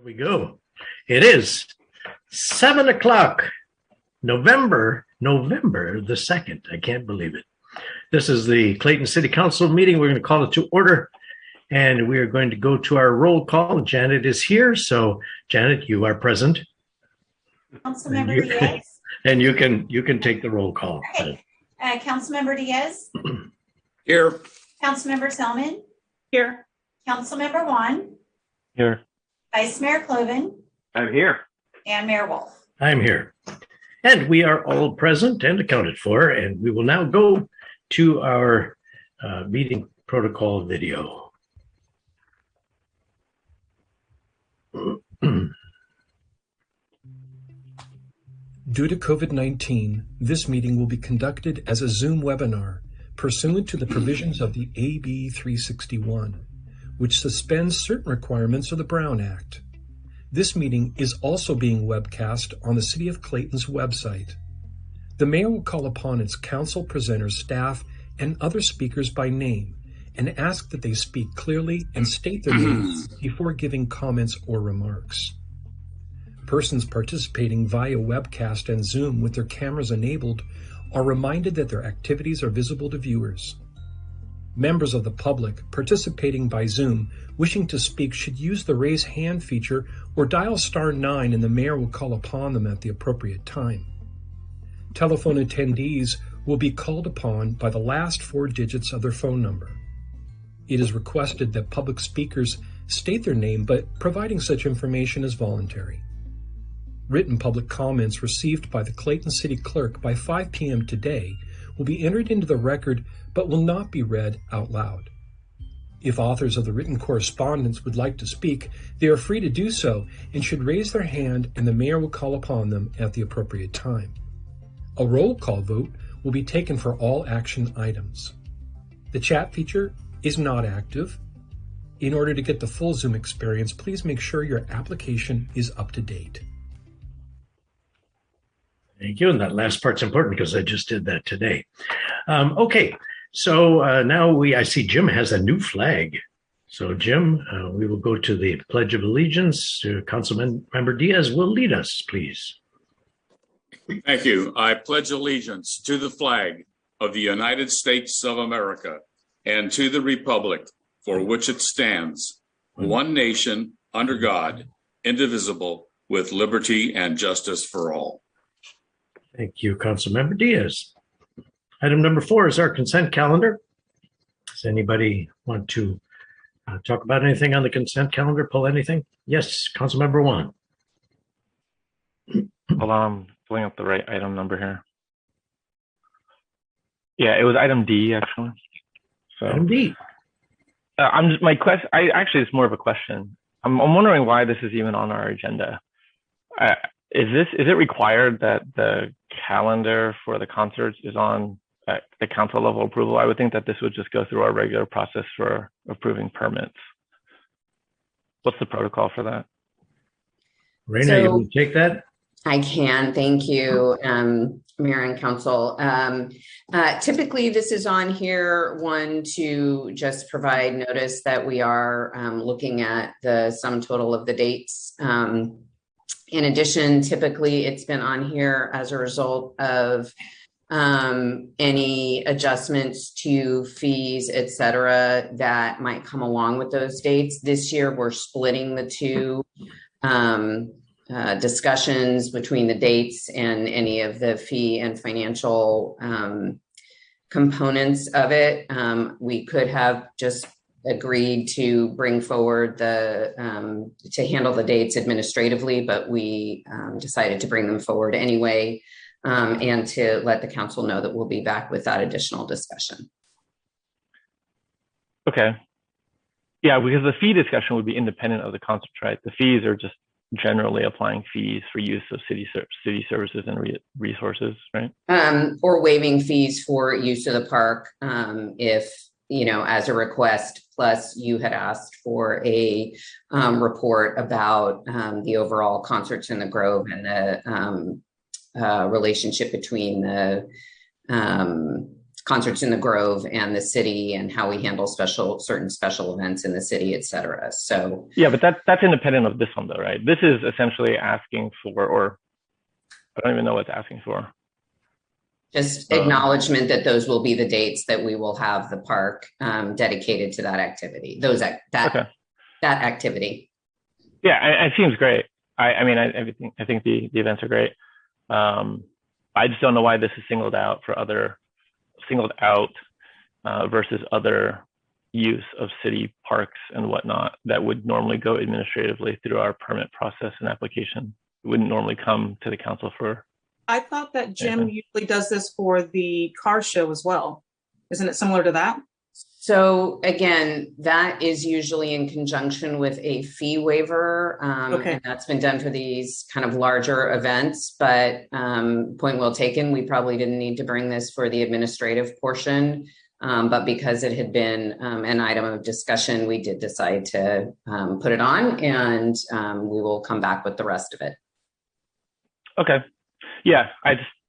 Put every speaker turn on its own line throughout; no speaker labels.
Here we go. It is 7 o'clock, November the 2nd. I can't believe it. This is the Clayton City Council meeting. We're going to call it to order, and we are going to go to our roll call. Janet is here. So, Janet, you are present.
Councilmember Diaz.
And you can take the roll call.
Okay. Councilmember Diaz.
Here.
Councilmember Selman.
Here.
Councilmember Juan.
Here.
Vice Mayor Cloven.
I'm here.
And Mayor Wolf.
I'm here. And we are all present and accounted for, and we will now go to our meeting protocol video.
Due to COVID-19, this meeting will be conducted as a Zoom webinar pursuant to the provisions of the AB 361, which suspends certain requirements of the Brown Act. This meeting is also being webcast on the City of Clayton's website. The mayor will call upon its council presenters, staff, and other speakers by name and ask that they speak clearly and state their names before giving comments or remarks. Persons participating via webcast and Zoom with their cameras enabled are reminded that their activities are visible to viewers. Members of the public participating by Zoom wishing to speak should use the raise hand feature or dial *9 and the mayor will call upon them at the appropriate time. Telephone attendees will be called upon by the last 4 digits of their phone number. It is requested that public speakers state their name, but providing such information is voluntary. Written public comments received by the Clayton City Clerk by 5 p.m. today will be entered into the record but will not be read out loud. If authors of the written correspondence would like to speak, they are free to do so and should raise their hand and the mayor will call upon them at the appropriate time. A roll call vote will be taken for all action items. The chat feature is not active. In order to get the full Zoom experience, please make sure your application is up to date.
Thank you. And that last part's important because I just did that today. Okay. So now I see Jim has a new flag. So Jim, we will go to the Pledge of Allegiance. Councilmember Diaz will lead us, please.
Thank you. I pledge allegiance to the flag of the United States of America and to the republic for which it stands, one nation, under God, indivisible, with liberty and justice for all.
Thank you, Councilmember Diaz. Item number 4 is our consent calendar. Does anybody want to talk about anything on the consent calendar? Pull anything? Yes, Councilmember Juan.
Hold on, I'm pulling up the right item number here. Yeah, it was item D actually. So
Item D.
Actually, it's more of a question. I'm wondering why this is even on our agenda. Is it required that the calendar for the concerts is on the council level approval? I would think that this would just go through our regular process for approving permits. What's the protocol for that?
Raina, you want to take that?
I can. Thank you, Mayor and Council. Typically, this is on here, one, to just provide notice that we are looking at the sum total of the dates. In addition, typically it's been on here as a result of any adjustments to fees, et cetera, that might come along with those dates. This year, we're splitting the two discussions between the dates and any of the fee and financial components of it. We could have just agreed to bring forward to handle the dates administratively, but we decided to bring them forward anyway, and to let the council know that we'll be back with that additional discussion.
Okay. Yeah, because the fee discussion would be independent of the concert, right? The fees are just generally applying fees for use of city services and resources, right?
Or waiving fees for use of the park if, as a request. Plus, you had asked for a report about the overall concerts in the Grove and the relationship between the concerts in the Grove and the city and how we handle certain special events in the city, et cetera. So
yeah, but that's independent of this one though, right? This is essentially asking for, or I don't even know what it's asking for.
just acknowledgement that those will be the dates that we will have the park dedicated to that activity, that activity.
Yeah, it seems great. I think the events are great. I just don't know why this is singled out versus other use of city parks and whatnot that would normally go administratively through our permit process and application. It wouldn't normally come to the council for.
I thought that Jim usually does this for the car show as well. Isn't it similar to that?
So again, that is usually in conjunction with a fee waiver. And that's been done for these kind of larger events, but point well taken. We probably didn't need to bring this for the administrative portion, but because it had been an item of discussion, we did decide to put it on, and we will come back with the rest of it.
Okay. Yeah,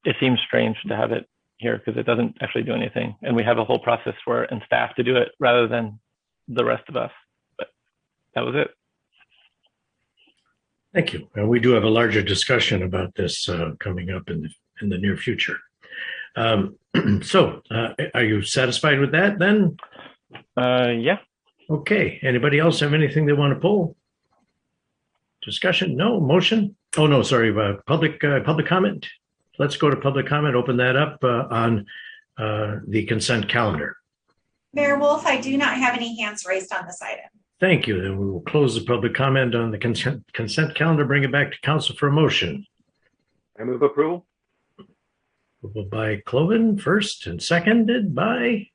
it seems strange to have it here because it doesn't actually do anything, and we have a whole process for it and staff to do it rather than the rest of us. But that was it.
Thank you. And we do have a larger discussion about this coming up in the near future. So are you satisfied with that then?
Yeah.
Okay. Anybody else have anything they want to pull? Discussion? No. Motion? Oh, no, sorry. Public comment. Let's go to public comment. Open that up on the consent calendar.
Mayor Wolf, I do not have any hands raised on this item.
Thank you. Then we will close the public comment on the consent calendar, bring it back to council for a motion.
I move approval.
Approval by Cloven first and seconded by?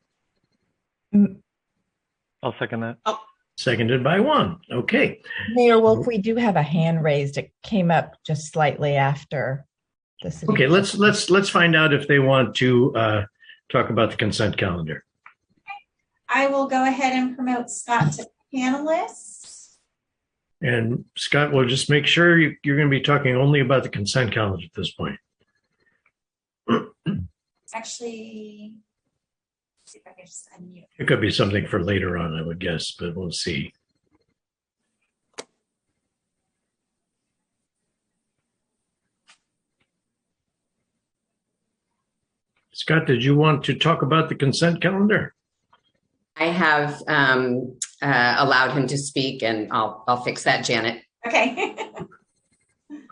I'll second that.
Oh.
Seconded by Juan. Okay.
Mayor Wolf, we do have a hand raised. It came up just slightly after the city.
Okay, let's find out if they want to talk about the consent calendar.
I will go ahead and promote Scott to panelist.
And Scott, we'll just make sure you're going to be talking only about the consent calendar at this point.
Actually, see if I can just unmute.
It could be something for later on, I would guess, but we'll see. Scott, did you want to talk about the consent calendar?
I have allowed him to speak, and I'll fix that, Janet.
Okay.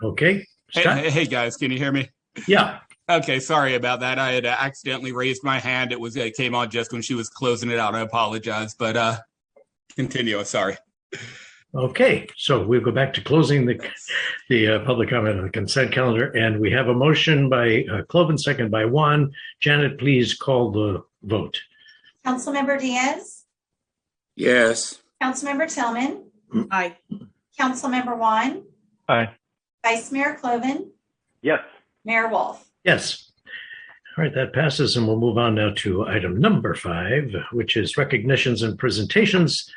Okay. Scott?
Hey guys, can you hear me?
Yeah.
Okay, sorry about that. I had accidentally raised my hand. It came on just when she was closing it out. I apologize, but continue. Sorry.
Okay, so we'll go back to closing the public comment on the consent calendar, and we have a motion by Cloven, second by Juan. Janet, please call the vote.
Councilmember Diaz,
Yes.
Councilmember Tillman,
Aye.
Councilmember Juan,
Aye.
Vice Mayor Cloven,
Yes.
Mayor Wolf.
Yes. All right, that passes, and we'll move on now to item number 5, which is recognitions and presentations.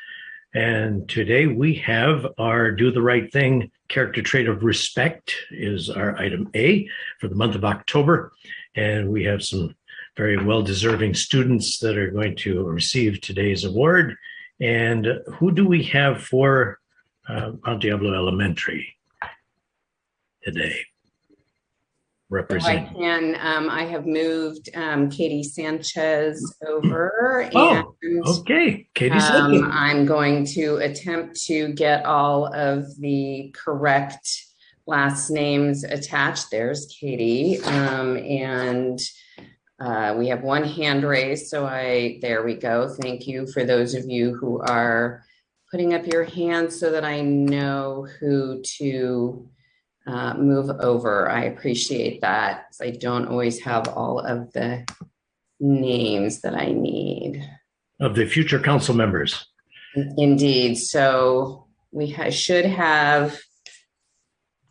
And today we have our Do the Right Thing character trait of respect is our item A for the month of October. And we have some very well-deserving students that are going to receive today's award. And who do we have for Mount Diablo Elementary today? Representing.
I have moved Katie Sanchez over.
Oh,
and,
okay. Katie Sanchez.
I'm going to attempt to get all of the correct last names attached. There's Katie. And we have one hand raised. So there we go. Thank you for those of you who are putting up your hands so that I know who to move over. I appreciate that. I don't always have all of the names that I need.
Of the future council members.
Indeed. So we should have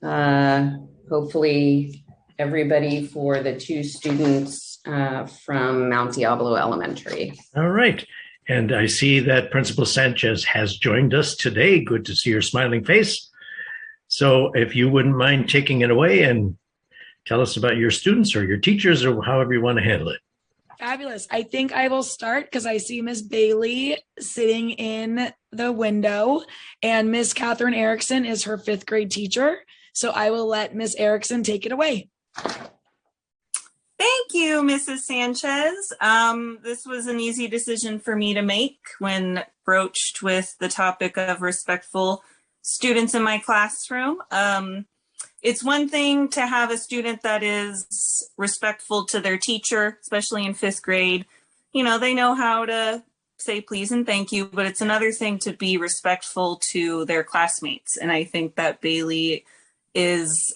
hopefully everybody for the 2 students from Mount Diablo Elementary.
All right. And I see that Principal Sanchez has joined us today. Good to see your smiling face. So if you wouldn't mind taking it away and tell us about your students or your teachers or however you want to handle it.
Fabulous. I think I will start because I see Miss Bailey sitting in the window, and Miss Catherine Erickson is her 5th grade teacher. So I will let Miss Erickson take it away.
Thank you, Mrs. Sanchez. This was an easy decision for me to make when broached with the topic of respectful students in my classroom. It's one thing to have a student that is respectful to their teacher, especially in 5th grade. You know, they know how to say please and thank you, but it's another thing to be respectful to their classmates. And I think that Bailey is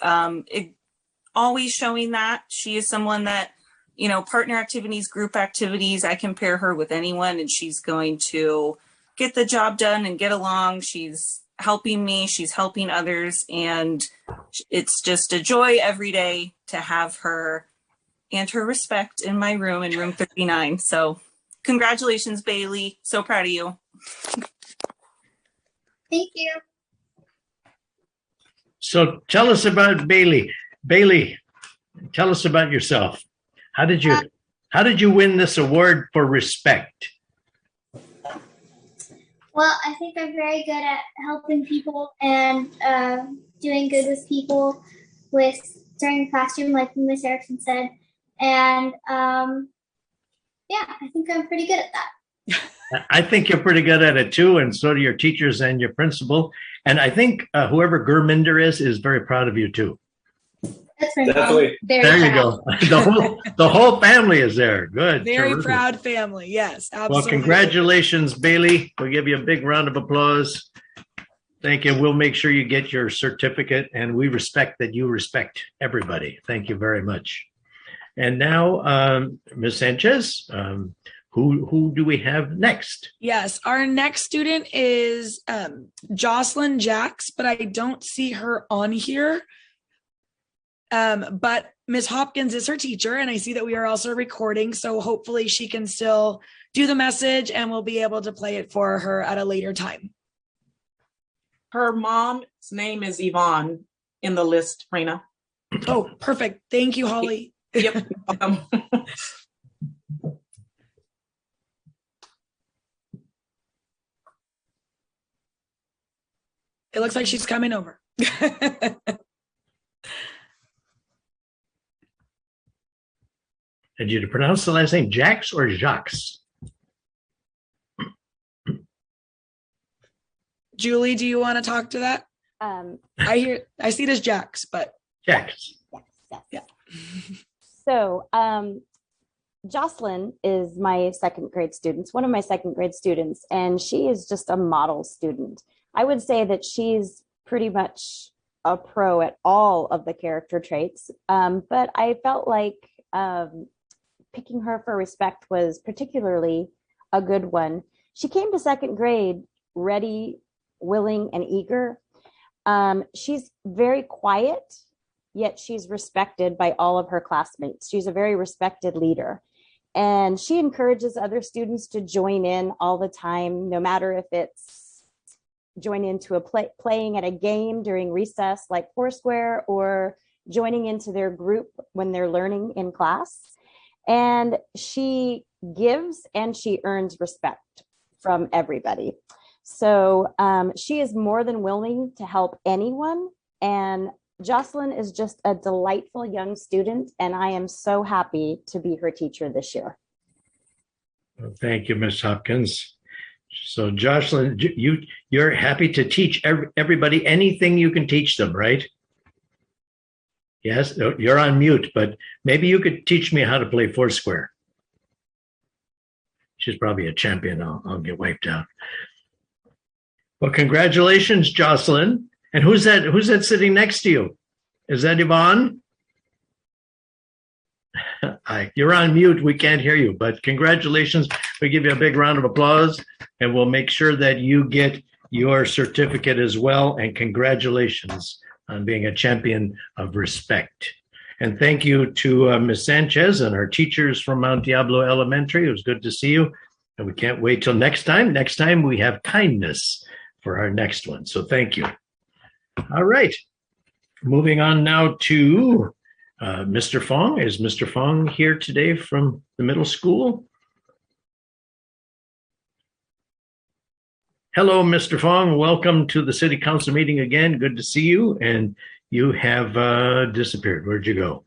always showing that. She is someone that, you know, partner activities, group activities, I can pair her with anyone and she's going to get the job done and get along. She's helping me, she's helping others, and it's just a joy every day to have her and her respect in my room, in room 39. So congratulations, Bailey. So proud of you.
Thank you.
So tell us about Bailey. Bailey, tell us about yourself. How did you win this award for respect?
Well, I think I'm very good at helping people and doing good with people during the classroom, like Miss Erickson said. And yeah, I think I'm pretty good at that.
I think you're pretty good at it too, and so do your teachers and your principal. And I think whoever Gurminder is very proud of you too.
That's right.
Definitely.
There you go. The whole family is there. Good.
Very
Terrific.
proud family. Yes, absolutely.
Well, congratulations, Bailey. We'll give you a big round of applause. Thank you. We'll make sure you get your certificate, and we respect that you respect everybody. Thank you very much. And now, Ms. Sanchez, who do we have next?
Yes, our next student is Jocelyn Jacks, but I don't see her on here. But Ms. Hopkins is her teacher, and I see that we are also recording, so hopefully she can still do the message and we'll be able to play it for her at a later time.
Her mom's name is Yvonne in the list, Raina.
Oh, perfect. Thank you, Holly.
Yep.
It looks like she's coming over.
Did you pronounce the last name Jax or Jacques?
Julie, do you want to talk to that? I see it as Jax, but
Jax.
Yes.
Yeah.
So Jocelyn is my 2nd grade student, one of my 2nd grade students, and she is just a model student. I would say that she's pretty much a pro at all of the character traits, but I felt like picking her for respect was particularly a good one. She came to 2nd grade ready, willing, and eager. She's very quiet, yet she's respected by all of her classmates. She's a very respected leader. And she encourages other students to join in all the time, no matter if it's join into playing at a game during recess like Foursquare, or joining into their group when they're learning in class. And she gives and she earns respect from everybody. So she is more than willing to help anyone. And Jocelyn is just a delightful young student, and I am so happy to be her teacher this year.
Well, thank you, Ms. Hopkins. So Jocelyn, you're happy to teach everybody anything you can teach them, right? Yes, you're on mute, but maybe you could teach me how to play Foursquare. She's probably a champion. I'll get wiped out. Well, congratulations, Jocelyn. And who's that sitting next to you? Is that Yvonne? You're on mute. We can't hear you, but congratulations. We give you a big round of applause, and we'll make sure that you get your certificate as well. And congratulations on being a champion of respect. And thank you to Ms. Sanchez and our teachers from Mount Diablo Elementary. It was good to see you. And we can't wait till next time. Next time we have kindness for our next one. So thank you. All right. Moving on now to Mr. Fong, is Mr. Fong here today from the middle school? Hello, Mr. Fong. Welcome to the City Council meeting again. Good to see you. And you have disappeared. Where'd you go?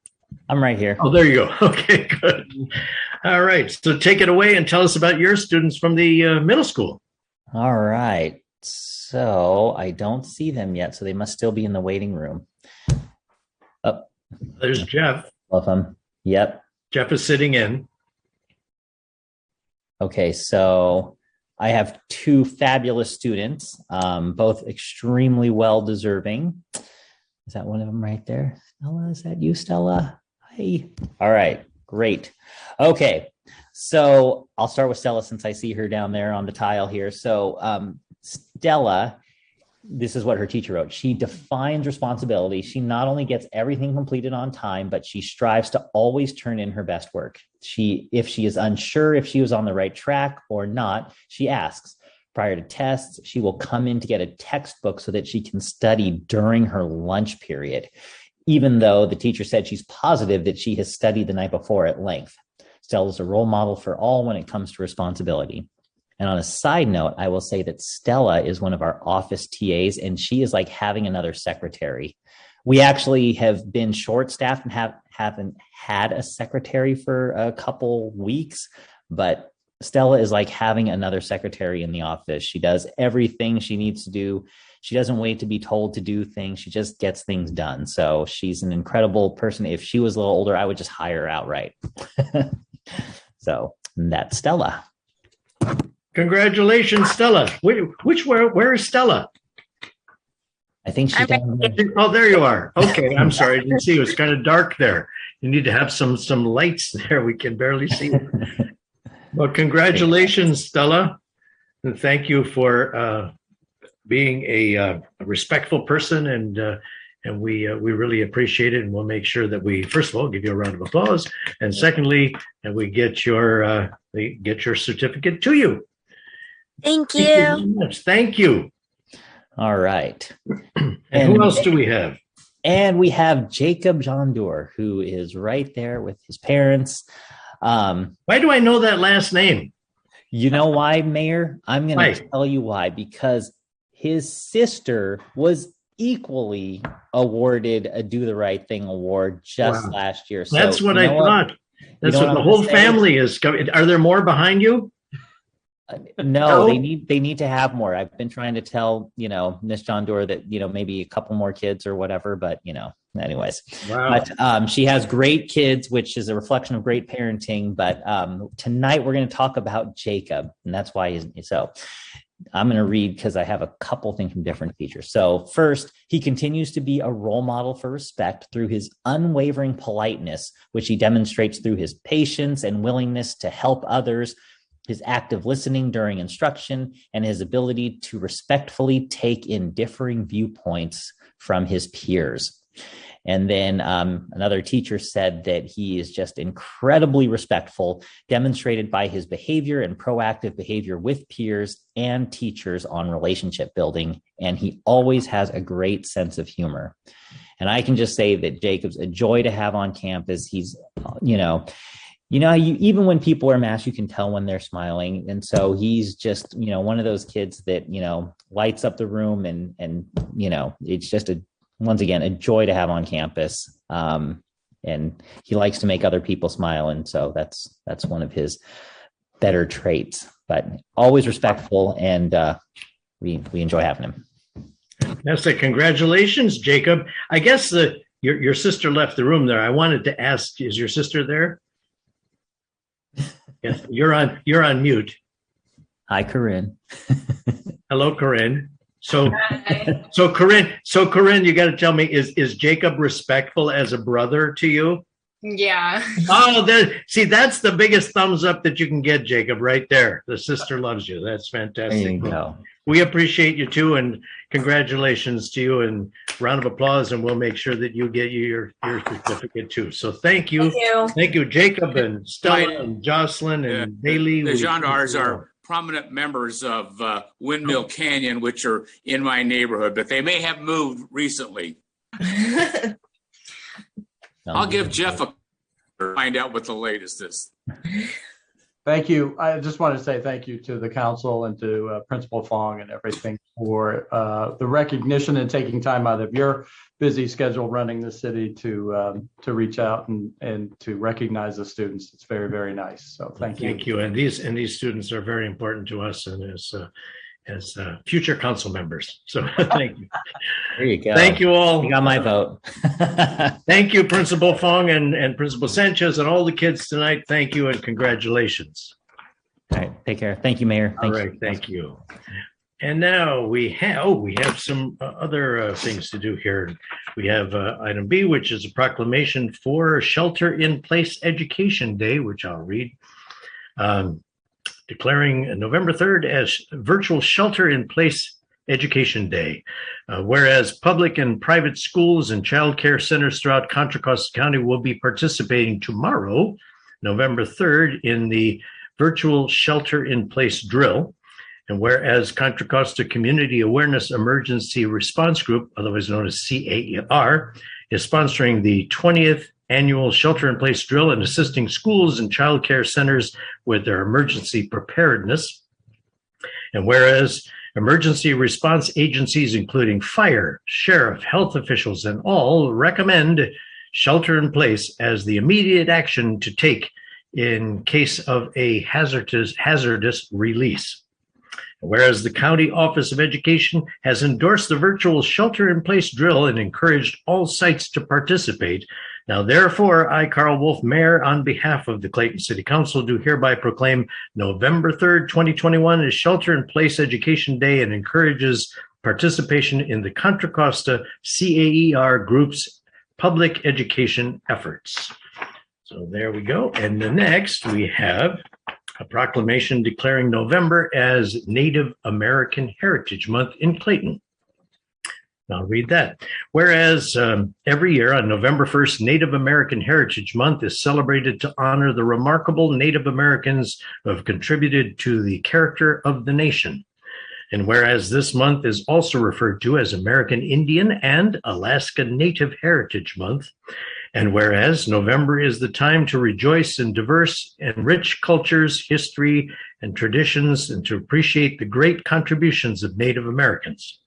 I'm right here.
Oh, there you go. Okay, good. All right. So take it away and tell us about your students from the middle school.
All right. So I don't see them yet, so they must still be in the waiting room. Oh,
there's Jeff.
Love them. Yep.
Jeff is sitting in.
Okay, so I have two fabulous students, both extremely well deserving. Is that one of them right there? Stella, is that you, Stella? Hi. All right, great. Okay, so I'll start with Stella since I see her down there on the tile here. So Stella, this is what her teacher wrote. She defines responsibility. She not only gets everything completed on time, but she strives to always turn in her best work. If she is unsure if she was on the right track or not, she asks. Prior to tests, she will come in to get a textbook so that she can study during her lunch period, even though the teacher said she's positive that she has studied the night before at length. Stella is a role model for all when it comes to responsibility. And on a side note, I will say that Stella is one of our office TAs, and she is like having another secretary. We actually have been short-staffed and haven't had a secretary for a couple weeks, but Stella is like having another secretary in the office. She does everything she needs to do. She doesn't wait to be told to do things. She just gets things done. So she's an incredible person. If she was a little older, I would just hire her outright. So that's Stella.
Congratulations, Stella. Where is Stella?
I think she's down there.
Oh, there you are. Okay, I'm sorry. I didn't see you. It's kind of dark there. You need to have some lights there. We can barely see you. Well, congratulations, Stella. And thank you for being a respectful person, and we really appreciate it. And we'll make sure that we, first of all, give you a round of applause, and secondly, that we get your certificate to you.
Thank you.
Thank you very much. Thank you.
All right.
And who else do we have?
And we have Jacob John Doerr, who is right there with his parents.
Why do I know that last name?
You know why, Mayor? I'm going to tell you why. Because his sister was equally awarded a Do the Right Thing award just last year. So
that's what I thought. That's what the whole family is coming. Are there more behind you?
No, they need to have more. I've been trying to tell, Miss John Doerr that, maybe a couple more kids or whatever, but, anyways.
Wow.
But she has great kids, which is a reflection of great parenting. But tonight we're going to talk about Jacob, and that's why so I'm going to read because I have a couple things from different teachers. So first, he continues to be a role model for respect through his unwavering politeness, which he demonstrates through his patience and willingness to help others, his active listening during instruction, and his ability to respectfully take in differing viewpoints from his peers. And then another teacher said that he is just incredibly respectful, demonstrated by his behavior and proactive behavior with peers and teachers on relationship building. And he always has a great sense of humor. And I can just say that Jacob's a joy to have on campus. He's, even when people are masked, you can tell when they're smiling. And so he's just, one of those kids that, lights up the room and it's just once again, a joy to have on campus. And he likes to make other people smile. And so that's one of his better traits, but always respectful. And we enjoy having him.
Fantastic. Congratulations, Jacob. I guess your sister left the room there. I wanted to ask, is your sister there? Yes, you're on mute.
Hi, Corinne.
Hello, Corinne. So Corinne, you got to tell me, is Jacob respectful as a brother to you?
Yeah.
Oh, that's the biggest thumbs up that you can get, Jacob, right there. The sister loves you. That's fantastic.
There you go.
We appreciate you too, and congratulations to you, and round of applause, and we'll make sure that you get your certificate too. So thank you. Thank you, Jacob and Stella and Jocelyn and Bailey.
The gendarmes are prominent members of Windmill Canyon, which are in my neighborhood, but they may have moved recently. I'll give Jeff a find out what the latest is.
Thank you. I just want to say thank you to the council and to Principal Fong and everything for the recognition and taking time out of your busy schedule running the city to reach out and to recognize the students. It's very, very nice. So thank you.
Thank you. And these students are very important to us and as future council members. So thank you.
There you go.
Thank you all.
You got my vote.
Thank you, Principal Fong and Principal Sanchez and all the kids tonight. Thank you and congratulations.
All right. Take care. Thank you, Mayor.
All right. Thank you. And now we have some other things to do here. We have item B, which is a proclamation for Shelter in Place Education Day, which I'll read. Declaring November 3rd as Virtual Shelter in Place Education Day. Whereas public and private schools and child care centers throughout Contra Costa County will be participating tomorrow, November 3rd, in the Virtual Shelter in Place Drill. And whereas Contra Costa Community Awareness Emergency Response Group, otherwise known as CAER, is sponsoring the 20th annual Shelter in Place Drill and assisting schools and child care centers with their emergency preparedness. And whereas emergency response agencies, including fire, sheriff, health officials, and all recommend shelter in place as the immediate action to take in case of a hazardous release. Whereas the County Office of Education has endorsed the virtual shelter in place drill and encouraged all sites to participate. Now, therefore, I, Carl Wolf, Mayor, on behalf of the Clayton City Council, do hereby proclaim November 3rd, 2021 as Shelter in Place Education Day and encourages participation in the Contra Costa CAER Group's public education efforts. So there we go. And the next we have a proclamation declaring November as Native American Heritage Month in Clayton. I'll read that. Whereas every year on November 1st, Native American Heritage Month is celebrated to honor the remarkable Native Americans who have contributed to the character of the nation. And whereas this month is also referred to as American Indian and Alaska Native Heritage Month, and whereas November is the time to rejoice in diverse and rich cultures, history, and traditions, and to appreciate the great contributions of Native Americans.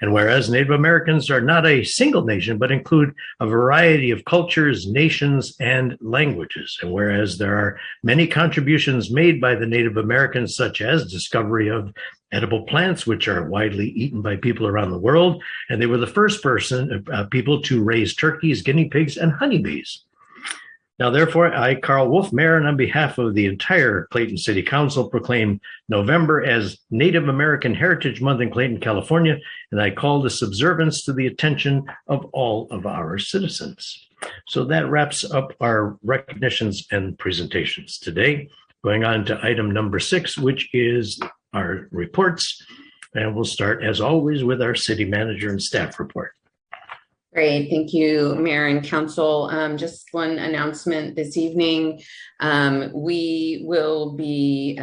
And whereas Native Americans are not a single nation, but include a variety of cultures, nations, and languages. And whereas there are many contributions made by the Native Americans, such as discovery of edible plants, which are widely eaten by people around the world. And they were the first people to raise turkeys, guinea pigs, and honeybees. Now, therefore, I, Carl Wolf, Mayor, and on behalf of the entire Clayton City Council, proclaim November as Native American Heritage Month in Clayton, California, and I call this observance to the attention of all of our citizens. So that wraps up our recognitions and presentations today. Going on to item number 6, which is our reports. And we'll start, as always, with our city manager and staff report.
Great. Thank you, Mayor and Council. Just one announcement this evening. We will be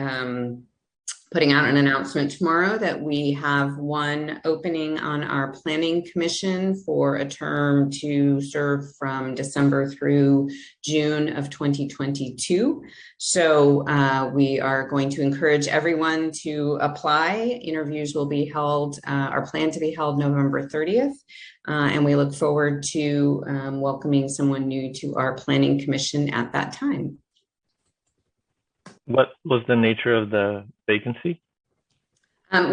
putting out an announcement tomorrow that we have one opening on our Planning Commission for a term to serve from December through June of 2022. So we are going to encourage everyone to apply. Interviews will be held, are planned to be held November 30th. And we look forward to welcoming someone new to our Planning Commission at that time.
What was the nature of the vacancy?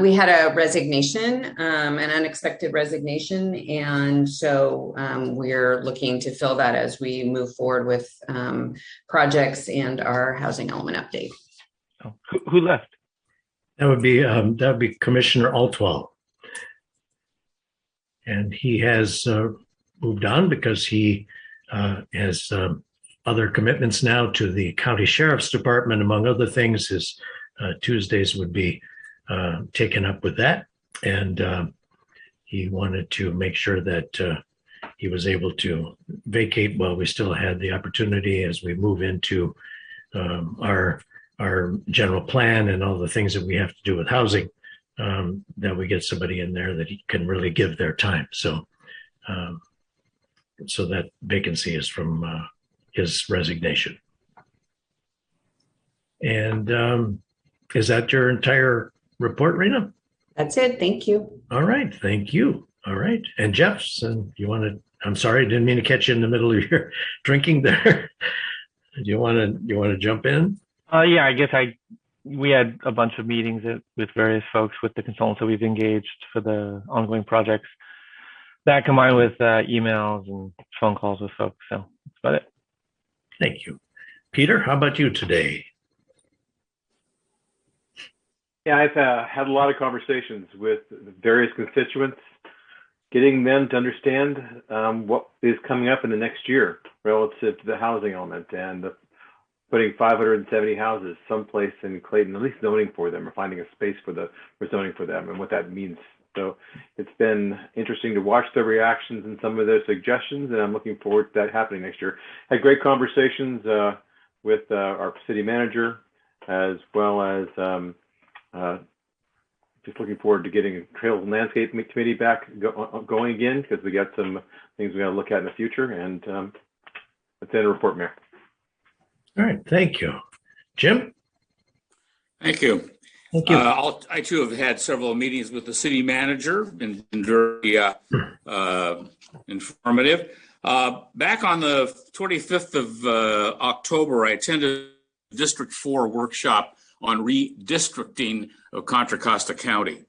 We had a resignation, an unexpected resignation. And so we're looking to fill that as we move forward with projects and our housing element update.
Oh, who left?
That would be Commissioner Altwell. And he has moved on because he has other commitments now to the county sheriff's department, among other things. His Tuesdays would be taken up with that. And he wanted to make sure that he was able to vacate while we still had the opportunity as we move into our general plan and all the things that we have to do with housing. That we get somebody in there that he can really give their time. So So that vacancy is from his resignation. And is that your entire report, Rena?
That's it. Thank you.
All right. Thank you. All right. And Jeff, you want to, I'm sorry, I didn't mean to catch you in the middle of your drinking there. Do you want to jump in?
Yeah, I guess we had a bunch of meetings with various folks with the consultants that we've engaged for the ongoing projects. That combined with emails and phone calls with folks. So that's about it.
Thank you. Peter, how about you today?
Yeah, I've had a lot of conversations with various constituents, getting them to understand what is coming up in the next year relative to the housing element and putting 570 houses someplace in Clayton, at least zoning for them or finding a space for zoning for them and what that means. So it's been interesting to watch their reactions and some of their suggestions, and I'm looking forward to that happening next year. Had great conversations with our city manager, as well as just looking forward to getting a Trails and Landscape Committee back going again, because we got some things we got to look at in the future. And that's the report, Mayor.
All right, thank you. Jim?
Thank you.
Thank you.
I too have had several meetings with the city manager and very informative. Back on the 25th of October, I attended District 4 workshop on redistricting of Contra Costa County.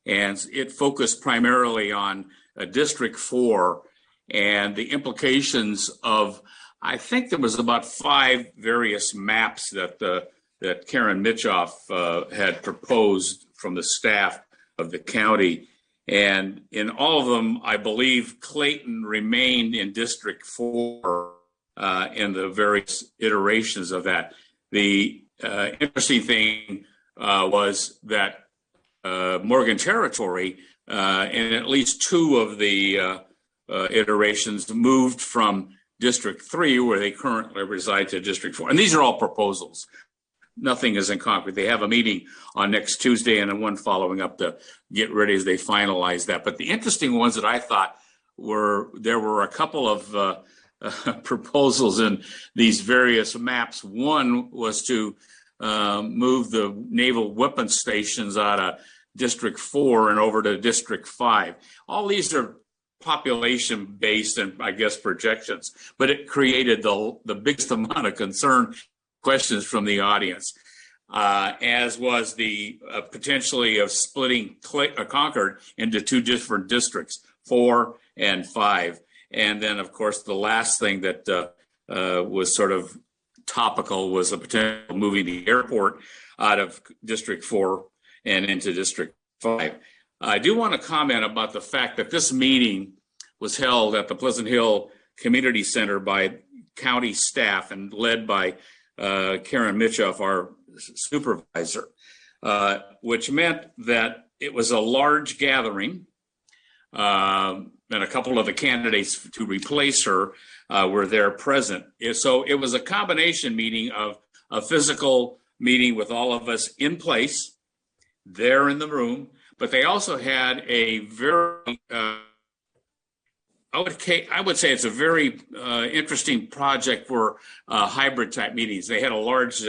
And it focused primarily on District 4 and the implications of, I think there was about 5 various maps that Karen Mitchoff had proposed from the staff of the county. And in all of them, I believe Clayton remained in District 4 in the various iterations of that. The interesting thing was that Morgan Territory, in at least 2 of the iterations, moved from District 3, where they currently reside, to District 4. And these are all proposals. Nothing is in concrete. They have a meeting on next Tuesday and then one following up to get ready as they finalize that. But the interesting ones that I thought there were a couple of proposals in these various maps. One was to move the naval weapons stations out of District 4 and over to District 5. All these are population based and I guess projections, but it created the biggest amount of concern, questions from the audience, as was the potentially of splitting Concord into 2 different districts, 4 and 5. And then, of course, the last thing that was sort of topical was the potential moving the airport out of District 4 and into District 5. I do want to comment about the fact that this meeting was held at the Pleasant Hill Community Center by county staff and led by Karen Mitchoff, our supervisor, which meant that it was a large gathering. And a couple of the candidates to replace her were there present. So it was a combination meeting of a physical meeting with all of us in place, there in the room, but they also had a very, I would say it's a very interesting project for hybrid type meetings. They had a large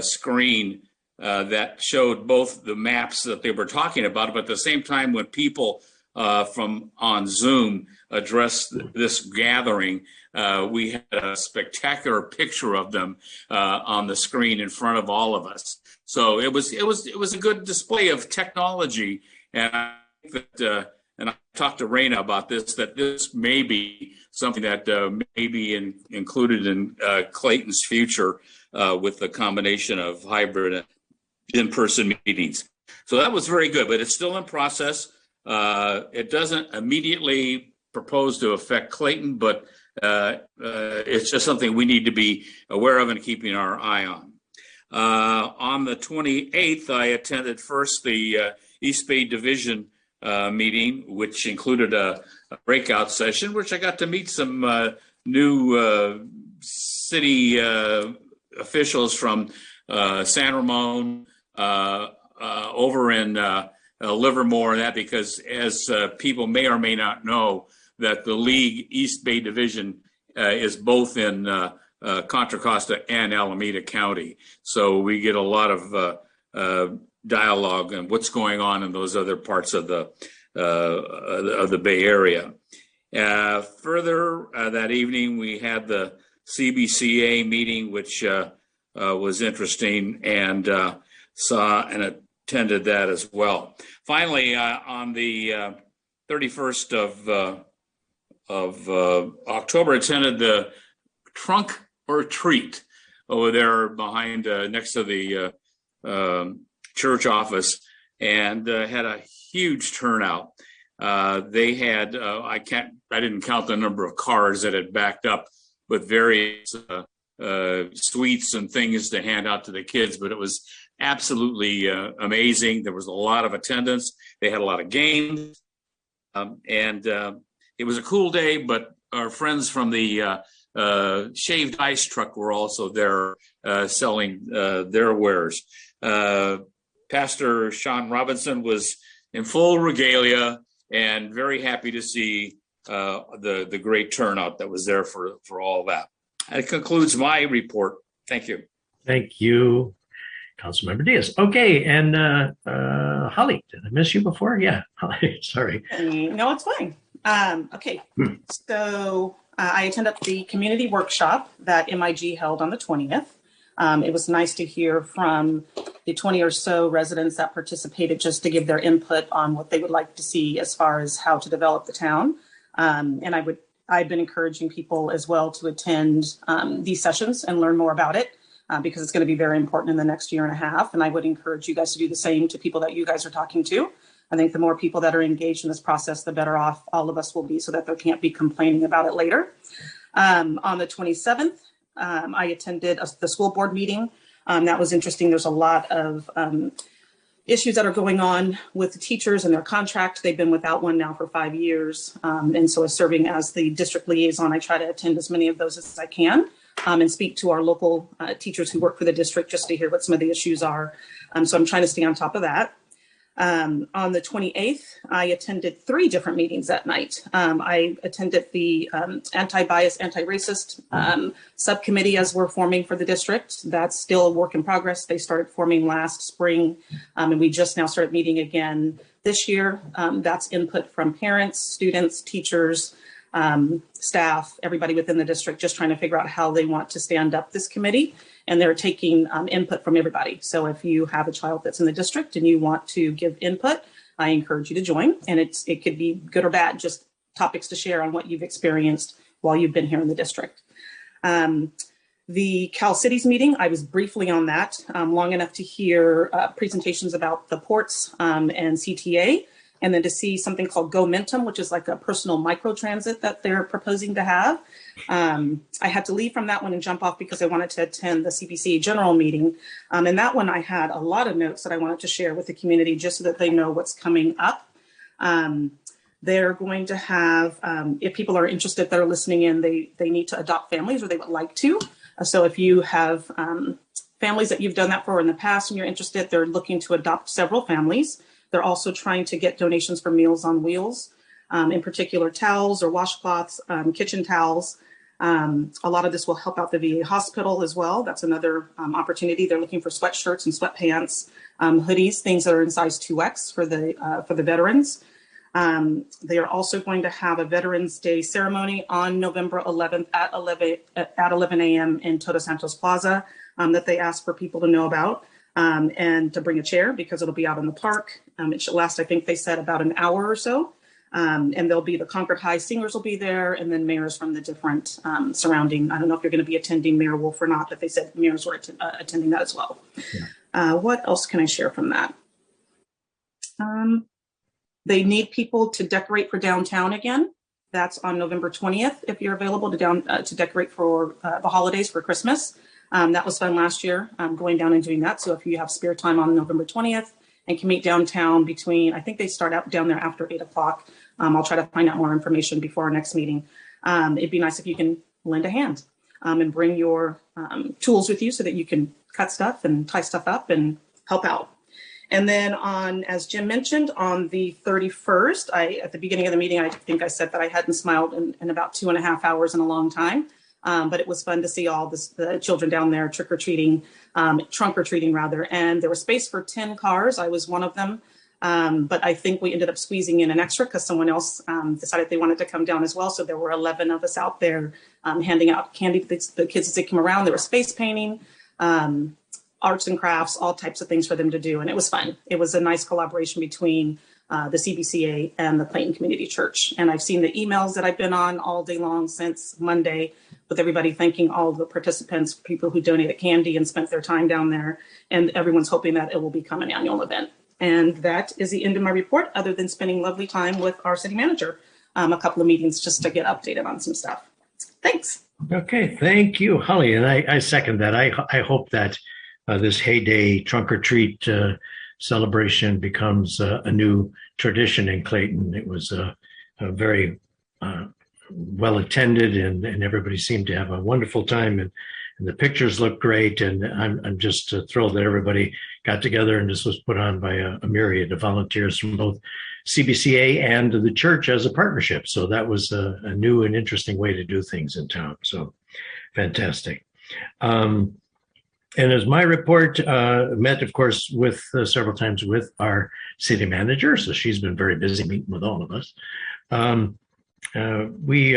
screen that showed both the maps that they were talking about, but at the same time when people from on Zoom addressed this gathering, we had a spectacular picture of them on the screen in front of all of us. So it was a good display of technology, and I think that and I talked to Raina about this, that this may be something that may be included in Clayton's future with the combination of hybrid and in-person meetings. So that was very good, but it's still in process. It doesn't immediately propose to affect Clayton, but it's just something we need to be aware of and keeping our eye on. On the 28th, I attended first the East Bay Division meeting, which included a breakout session, which I got to meet some new city officials from San Ramon, over in Livermore, and that because as people may or may not know, that the league East Bay Division is both in Contra Costa and Alameda County. So we get a lot of dialogue on what's going on in those other parts of the Bay Area. Further, that evening we had the CBCA meeting, which was interesting, and saw and attended that as well. Finally, on the 31st of October, attended the trunk or treat over there behind next to the church office, and had a huge turnout. They had I didn't count the number of cars that had backed up with various sweets and things to hand out to the kids, but it was absolutely amazing. There was a lot of attendance. They had a lot of games, and it was a cool day. But our friends from the shaved ice truck were also there selling their wares. Pastor Sean Robinson was in full regalia and very happy to see the great turnout that was there for all that. That concludes my report. Thank you.
Thank you, Councilmember Diaz. Okay, and Holly, did I miss you before? Yeah, Holly, sorry.
No, it's fine. Okay, so I attended the community workshop that MIG held on the 20th. It was nice to hear from the 20 or so residents that participated, just to give their input on what they would like to see as far as how to develop the town. And I've been encouraging people as well to attend these sessions and learn more about it, because it's going to be very important in the next year and a half. And I would encourage you guys to do the same to people that you guys are talking to. I think the more people that are engaged in this process, the better off all of us will be, so that they can't be complaining about it later. On the 27th, I attended the school board meeting. That was interesting. There's a lot of issues that are going on with the teachers and their contract. They've been without one now for 5 years. And so as serving as the district liaison, I try to attend as many of those as I can, and speak to our local teachers who work for the district, just to hear what some of the issues are. So I'm trying to stay on top of that. On the 28th, I attended 3 different meetings that night. I attended the anti-bias, anti-racist subcommittee as we're forming for the district. That's still a work in progress. They started forming last spring, and we just now started meeting again this year. That's input from parents, students, teachers, staff, everybody within the district, just trying to figure out how they want to stand up this committee. And they're taking input from everybody. So if you have a child that's in the district and you want to give input, I encourage you to join. And it could be good or bad, just topics to share on what you've experienced while you've been here in the district. The Cal Cities meeting, I was briefly on that, long enough to hear presentations about the ports and CTA, and then to see something called GoMentum, which is like a personal microtransit that they're proposing to have. I had to leave from that one and jump off because I wanted to attend the CPC general meeting. And that one, I had a lot of notes that I wanted to share with the community, just so that they know what's coming up. They're going to have, if people are interested that are listening in, they need to adopt families, or they would like to. So if you have families that you've done that for in the past and you're interested, they're looking to adopt several families. They're also trying to get donations for Meals on Wheels, in particular towels or washcloths, kitchen towels. A lot of this will help out the VA hospital as well. That's another opportunity. They're looking for sweatshirts and sweatpants, hoodies, things that are in size 2X for the veterans. They are also going to have a Veterans Day ceremony on November 11th at 11 a.m. in Todos Santos Plaza, that they ask for people to know about. And to bring a chair, because it'll be out in the park. It should last, I think they said, about an hour or so. And there'll be the Concord High singers will be there, and then mayors from the different surrounding. I don't know if you're going to be attending Mayor Wolf or not, but they said mayors were attending that as well. Yeah. What else can I share from that? They need people to decorate for downtown again. That's on November 20th, if you're available to decorate for the holidays for Christmas. That was fun last year, going down and doing that. So if you have spare time on November 20th and can meet downtown between, I think they start out down there after 8 o'clock. I'll try to find out more information before our next meeting. It'd be nice if you can lend a hand and bring your tools with you so that you can cut stuff and tie stuff up and help out. And then as Jim mentioned, on the 31st, at the beginning of the meeting, I think I said that I hadn't smiled in about 2.5 hours in a long time. But it was fun to see all the children down there trunk or treating rather. And there was space for 10 cars. I was one of them. But I think we ended up squeezing in an extra because someone else decided they wanted to come down as well. So there were 11 of us out there handing out candy to the kids as they came around. There was space painting, arts and crafts, all types of things for them to do. And it was fun. It was a nice collaboration between the CBCA and the Clayton Community Church. And I've seen the emails that I've been on all day long since Monday with everybody thanking all the participants, people who donated candy and spent their time down there. And everyone's hoping that it will become an annual event. And that is the end of my report, other than spending lovely time with our city manager, a couple of meetings just to get updated on some stuff. Thanks.
Okay, thank you, Holly. And I second that. I hope that this heyday trunk or treat celebration becomes a new tradition in Clayton. It was a very well attended, and everybody seemed to have a wonderful time, and the pictures look great. And I'm just thrilled that everybody got together, and this was put on by a myriad of volunteers from both CBCA and the church as a partnership. So that was a new and interesting way to do things in town. So fantastic. And as my report, met, of course, with several times with our city manager. So she's been very busy meeting with all of us. We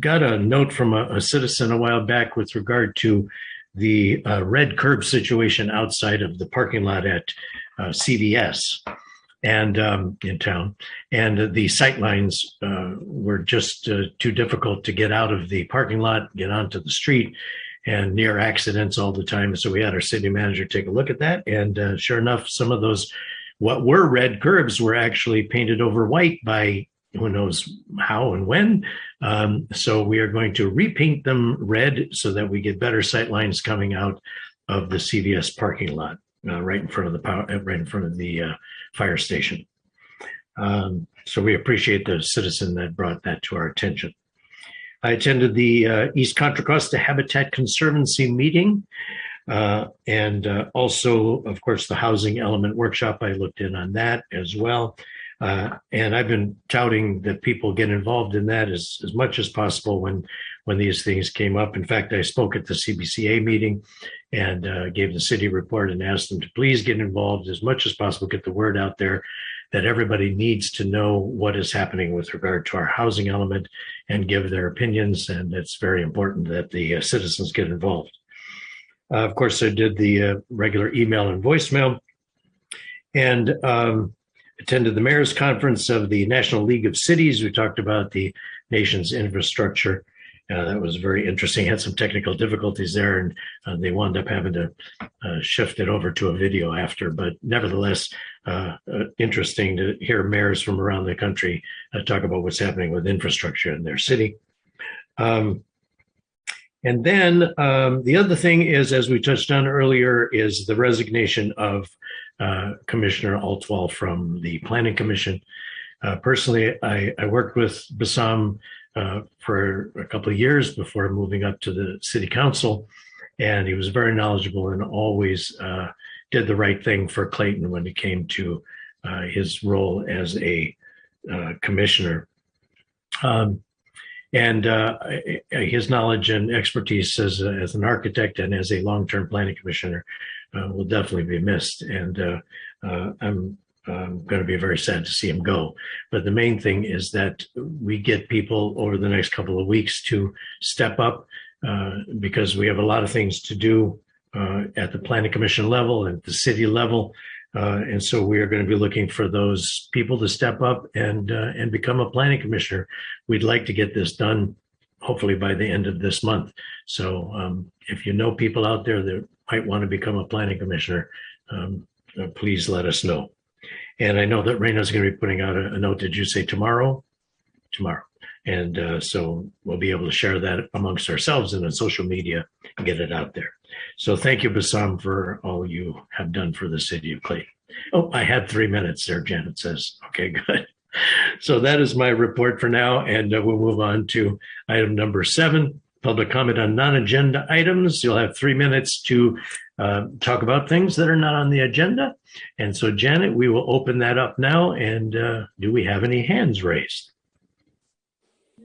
got a note from a citizen a while back with regard to the red curb situation outside of the parking lot at CVS and in town. And the sight lines were just too difficult to get out of the parking lot, get onto the street, and near accidents all the time. So we had our city manager take a look at that. And sure enough, some of those, what were red curbs, were actually painted over white by who knows how and when. So we are going to repaint them red so that we get better sight lines coming out of the CVS parking lot, right in front of the fire station. So we appreciate the citizen that brought that to our attention. I attended the East Contra Costa Habitat Conservancy meeting, and also, of course, the housing element workshop. I looked in on that as well. And I've been touting that people get involved in that as much as possible when these things came up. In fact, I spoke at the CBCA meeting and gave the city report and asked them to please get involved as much as possible, get the word out there that everybody needs to know what is happening with regard to our housing element and give their opinions. And it's very important that the citizens get involved. Of course, I did the regular email and voicemail, and attended the mayor's conference of the National League of Cities. We talked about the nation's infrastructure. That was very interesting. Had some technical difficulties there, and they wound up having to shift it over to a video after. But nevertheless, interesting to hear mayors from around the country talk about what's happening with infrastructure in their city. And then the other thing is, as we touched on earlier, is the resignation of Commissioner Altwall from the Planning Commission. Personally, I worked with Bassam for a couple of years before moving up to the city council, and he was very knowledgeable and always did the right thing for Clayton when it came to his role as a commissioner. And his knowledge and expertise as an architect and as a long-term planning commissioner will definitely be missed. And I'm going to be very sad to see him go. But the main thing is that we get people over the next couple of weeks to step up because we have a lot of things to do at the planning commission level and the city level. And so we are going to be looking for those people to step up and become a planning commissioner. We'd like to get this done, hopefully by the end of this month. So if you know people out there that might want to become a planning commissioner, please let us know. And I know that Raina's going to be putting out a note. Did you say tomorrow? Tomorrow. And so we'll be able to share that amongst ourselves and on social media and get it out there. So thank you, Bassam, for all you have done for the city of Clayton. Oh, I had 3 minutes there, Janet says. Okay, good. So that is my report for now. And we'll move on to item number 7, public comment on non-agenda items. You'll have 3 minutes to talk about things that are not on the agenda. And so, Janet, we will open that up now. And do we have any hands raised?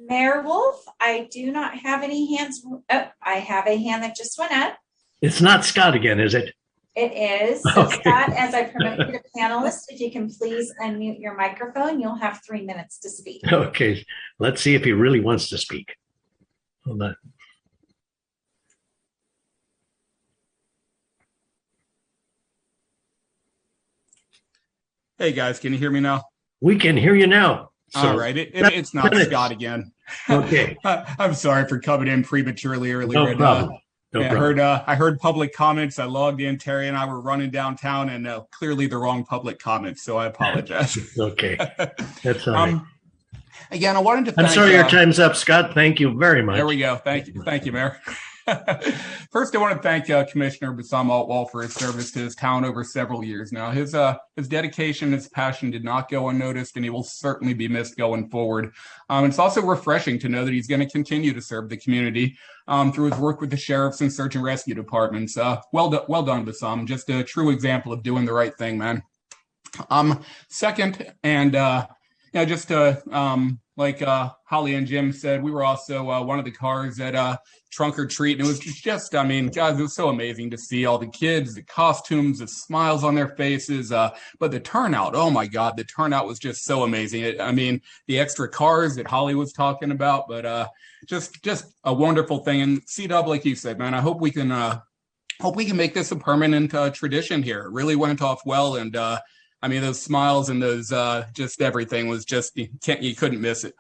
Mayor Wolf, I do not have any hands. Oh, I have a hand that just went up.
It's not Scott again, is it?
It is. So
Okay.
Scott, as I promote you to panelist, if you can please unmute your microphone, you'll have 3 minutes to speak.
Okay, let's see if he really wants to speak. Hold on.
Hey guys, can you hear me now?
We can hear you now. So,
All right, it's not
minutes.
Scott again.
Okay.
I'm sorry for coming in prematurely earlier.
No
And,
problem. No
yeah,
problem.
I heard public comments. I logged in. Terry and I were running downtown, and clearly the wrong public comments. So I apologize.
Okay, that's all right.
Again, I wanted to.
I'm
Thank,
sorry your time's up, Scott. Thank you very much.
There we go. Thank you, Mayor. First, I want to thank Commissioner Bassam Altwall for his service to his town over several years now. His dedication, his passion did not go unnoticed, and he will certainly be missed going forward. It's also refreshing to know that he's going to continue to serve the community through his work with the sheriffs and search and rescue departments. Well done, Bassam. Just a true example of doing the right thing, man. Second, and just like Holly and Jim said, we were also one of the cars at Trunk or Treat, and it was just, I mean, guys, it was so amazing to see all the kids, the costumes, the smiles on their faces, but the turnout, oh my God, the turnout was just so amazing. I mean, the extra cars that Holly was talking about, but just a wonderful thing. And C-Dub, like you said, man, I hope we can make this a permanent tradition here. It really went off well, and I mean, those smiles and those just everything was just, you couldn't miss it.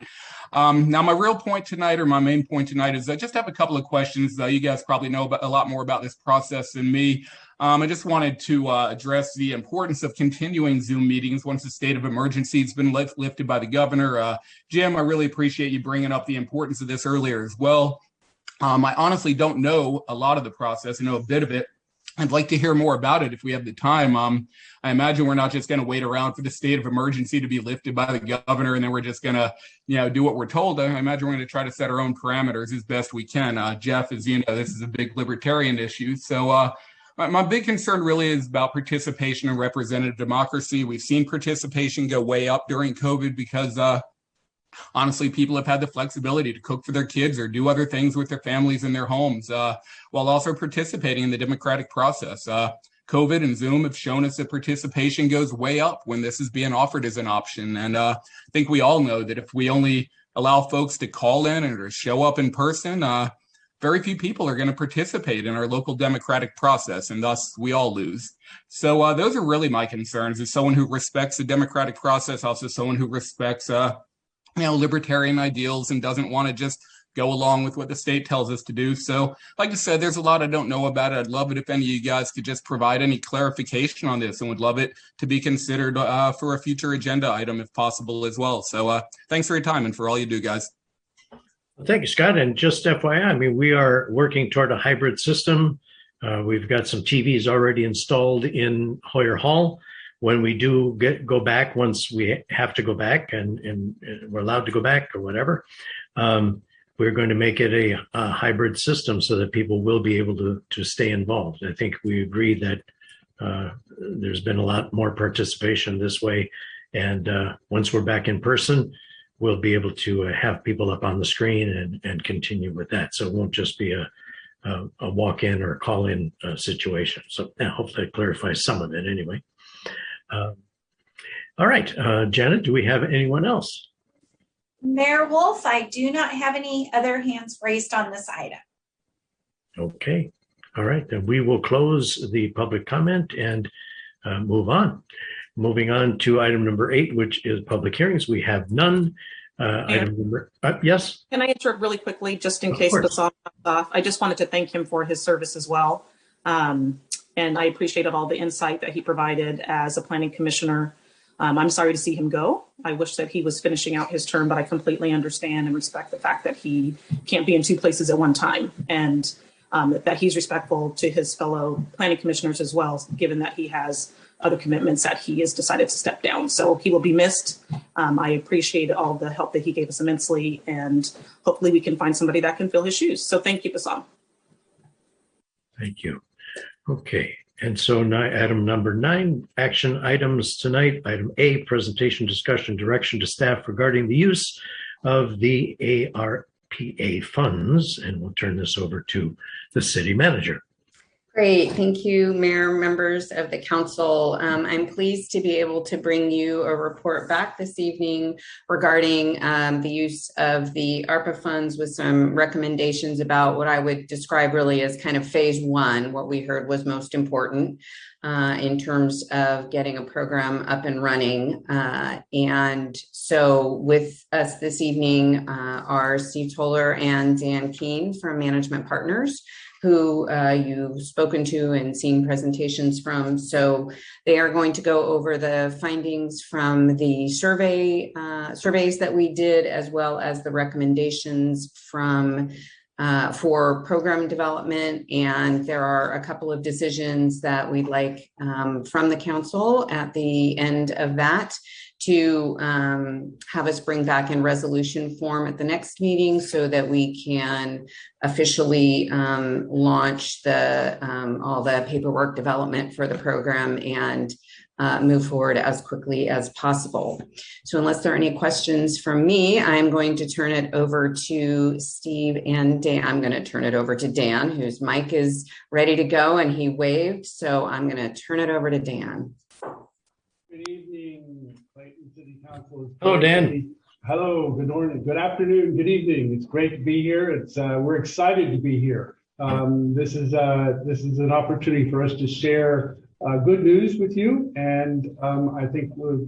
Now, my real point tonight, or my main point tonight, is I just have a couple of questions. You guys probably know a lot more about this process than me. I just wanted to address the importance of continuing Zoom meetings once the state of emergency has been lifted by the governor. Jim, I really appreciate you bringing up the importance of this earlier as well. I honestly don't know a lot of the process. I know a bit of it. I'd like to hear more about it if we have the time. I imagine we're not just going to wait around for the state of emergency to be lifted by the governor, and then we're just going to, do what we're told. I imagine we're going to try to set our own parameters as best we can. Jeff, as you know, this is a big libertarian issue. So my big concern really is about participation and representative democracy. We've seen participation go way up during COVID because honestly, people have had the flexibility to cook for their kids or do other things with their families in their homes while also participating in the democratic process. COVID and Zoom have shown us that participation goes way up when this is being offered as an option. And I think we all know that if we only allow folks to call in or show up in person, very few people are going to participate in our local democratic process, and thus we all lose. So those are really my concerns, as someone who respects the democratic process, also someone who respects libertarian ideals and doesn't want to just go along with what the state tells us to do. So like I said, there's a lot I don't know about it. I'd love it if any of you guys could just provide any clarification on this, and would love it to be considered for a future agenda item if possible as well. So thanks for your time and for all you do, guys.
Thank you, Scott. And just FYI, I mean, we are working toward a hybrid system. We've got some TVs already installed in Hoyer Hall. When we do go back, once we have to go back and we're allowed to go back or whatever, we're going to make it a hybrid system so that people will be able to stay involved. I think we agree that there's been a lot more participation this way. And once we're back in person, we'll be able to have people up on the screen and continue with that. So it won't just be a walk-in or call-in situation. So hopefully that clarifies some of it anyway. All right, Janet, do we have anyone else?
Mayor Wolf, I do not have any other hands raised on this item.
Okay, all right, then we will close the public comment and move on. Moving on to item number 8, which is public hearings. We have none. Item number, yes?
Can I interrupt really quickly, just in
Of
case
course.
Bassam comes off? I just wanted to thank him for his service as well. And I appreciated all the insight that he provided as a planning commissioner. I'm sorry to see him go. I wish that he was finishing out his term, but I completely understand and respect the fact that he can't be in 2 places at one time, and that he's respectful to his fellow planning commissioners as well, given that he has other commitments that he has decided to step down. So he will be missed. I appreciate all the help that he gave us immensely, and hopefully we can find somebody that can fill his shoes. So thank you, Basam.
Thank you. Okay. And so now item number 9, action items tonight. Item A, presentation, discussion, direction to staff regarding the use of the ARPA funds. And we'll turn this over to the city manager.
Great. Thank you, Mayor, members of the council. I'm pleased to be able to bring you a report back this evening regarding the use of the ARPA funds with some recommendations about what I would describe really as kind of phase 1. What we heard was most important in terms of getting a program up and running. And so with us this evening are Steve Toller and Dan Keene from Management Partners, who you've spoken to and seen presentations from. So they are going to go over the findings from the surveys that we did, as well as the recommendations from for program development. And there are a couple of decisions that we'd like from the council at the end of that to have us bring back in resolution form at the next meeting so that we can officially launch the all the paperwork development for the program and move forward as quickly as possible. So unless there are any questions from me, I'm going to turn it over to Steve and Dan. I'm going to turn it over to Dan, whose mic is ready to go and he waved. So I'm going to turn it over to Dan.
Good evening, Clayton City Council.
Hello, Dan.
Hello, good morning, good afternoon, good evening. It's great to be here. It's we're excited to be here. This is an opportunity for us to share good news with you, and I think we'll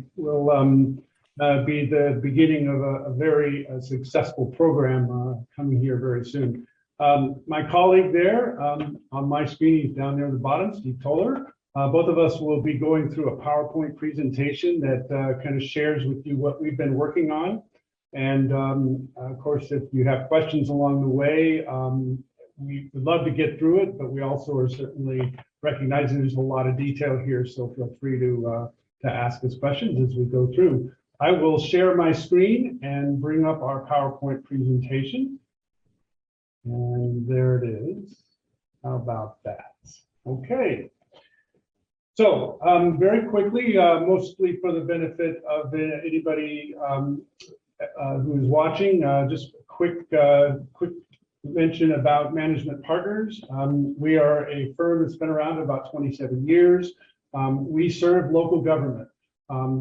be the beginning of a very successful program coming here very soon. My colleague there on my screen, he's down there at the bottom, Steve Toller. Both of us will be going through a PowerPoint presentation that kind of shares with you what we've been working on. And of course, if you have questions along the way, we would love to get through it, but we also are certainly recognizing there's a lot of detail here. So feel free to ask us questions as we go through. I will share my screen and bring up our PowerPoint presentation. And there it is. How about that? Okay. So very quickly, mostly for the benefit of anybody who is watching, just a quick mention about Management Partners. We are a firm that's been around about 27 years. We serve local government,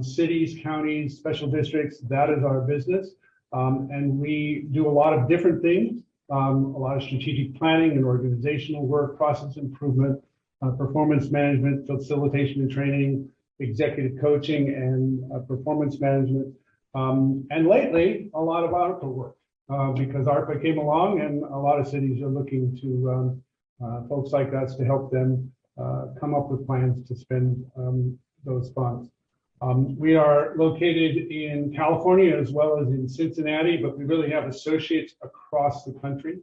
cities, counties, special districts. That is our business. And we do a lot of different things, a lot of strategic planning and organizational work, process improvement, performance management, facilitation and training, executive coaching, and performance management. And lately, a lot of ARPA work because ARPA came along and a lot of cities are looking to folks like us to help them come up with plans to spend those funds. We are located in California as well as in Cincinnati, but we really have associates across the country.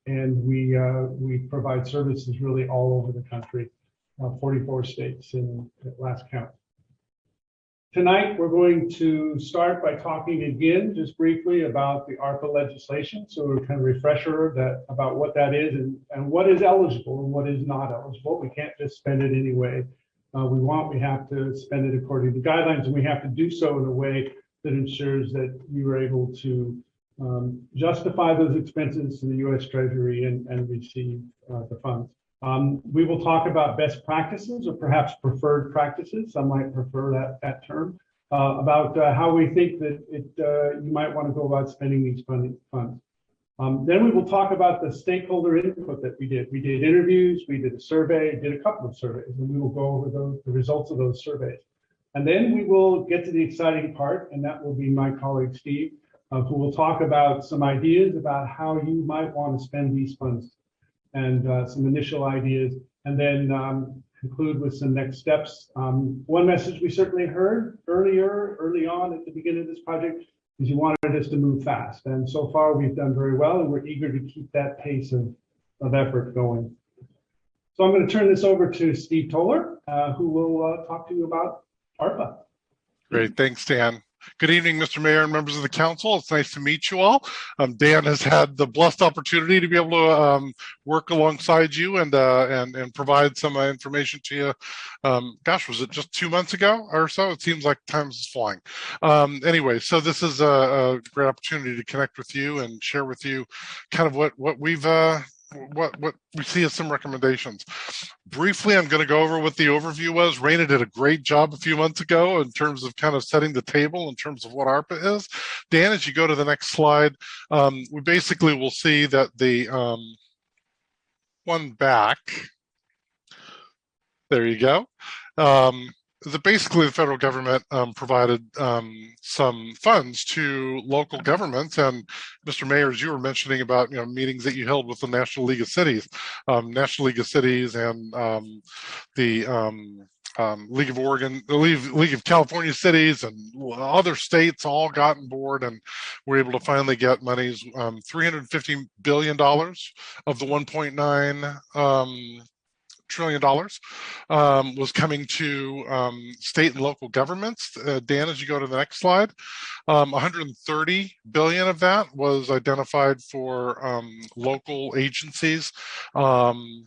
And we provide services really all over the country, 44 states at last count. Tonight, we're going to start by talking again, just briefly, about the ARPA legislation. So we're kind of refresher about what that is and what is eligible and what is not eligible. We can't just spend it any way we have to spend it according to guidelines, and we have to do so in a way that ensures that you are able to justify those expenses to the U.S. Treasury and receive the funds. We will talk about best practices or perhaps preferred practices. Some might prefer that term, about how we think that you might want to go about spending these funds. Then we will talk about the stakeholder input that we did. We did interviews, we did a survey, did a couple of surveys, and we will go over the results of those surveys. And then we will get to the exciting part, and that will be my colleague Steve, who will talk about some ideas about how you might want to spend these funds and some initial ideas, and then conclude with some next steps. One message we certainly heard early on at the beginning of this project is you wanted us to move fast. And so far we've done very well, and we're eager to keep that pace of effort going. So I'm going to turn this over to Steve Toller, who will talk to you about ARPA.
Great, thanks, Dan. Good evening, Mr. Mayor and members of the council. It's nice to meet you all. Dan has had the blessed opportunity to be able to work alongside you and provide some information to you. Gosh, was it just 2 months ago or so? It seems like time is flying. Anyway, so this is a great opportunity to connect with you and share with you kind of what we've what we see as some recommendations. Briefly, I'm going to go over what the overview was. Raina did a great job a few months ago in terms of kind of setting the table in terms of what ARPA is. Dan, as you go to the next slide, we basically will see that the one back, there you go. Basically, the federal government provided some funds to local governments, and Mr. Mayor, as you were mentioning about meetings that you held with the National League of Cities, and the League of Oregon, the League of California Cities, and other states all got on board, and were able to finally get monies. $350 billion of the 1.9 trillion dollars was coming to state and local governments. Dan, as you go to the next slide, 130 billion of that was identified for local agencies, Clayton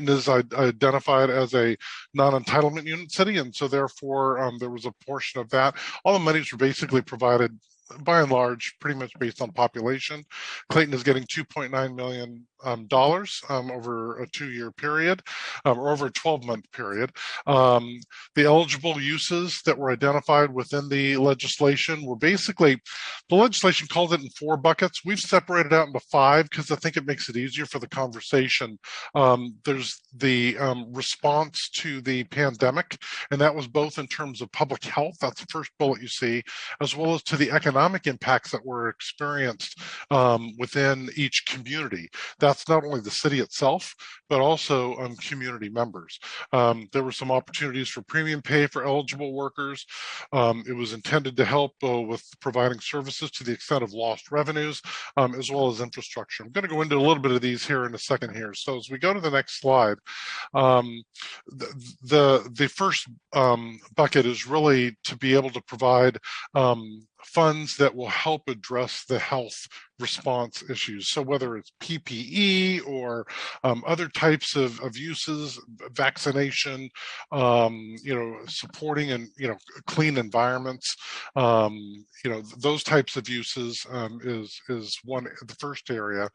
is identified as a non-entitlement unit city, and so therefore there was a portion of that. All the monies were basically provided by and large pretty much based on population. Clayton is getting $2.9 million over a 2-year period, or over a 12-month period. The eligible uses that were identified within the legislation were basically, the legislation called it in 4 buckets. We've separated out into 5 because I think it makes it easier for the conversation. There's the response to the pandemic, and that was both in terms of public health, that's the first bullet you see, as well as to the economic impacts that were experienced within each community. That's not only the city itself, but also community members. There were some opportunities for premium pay for eligible workers. It was intended to help with providing services to the extent of lost revenues, as well as infrastructure. I'm going to go into a little bit of these here in a second here. So as we go to the next slide, the first bucket is really to be able to provide funds that will help address the health response issues. So whether it's PPE or other types of uses, vaccination, supporting and clean environments, those types of uses is the first area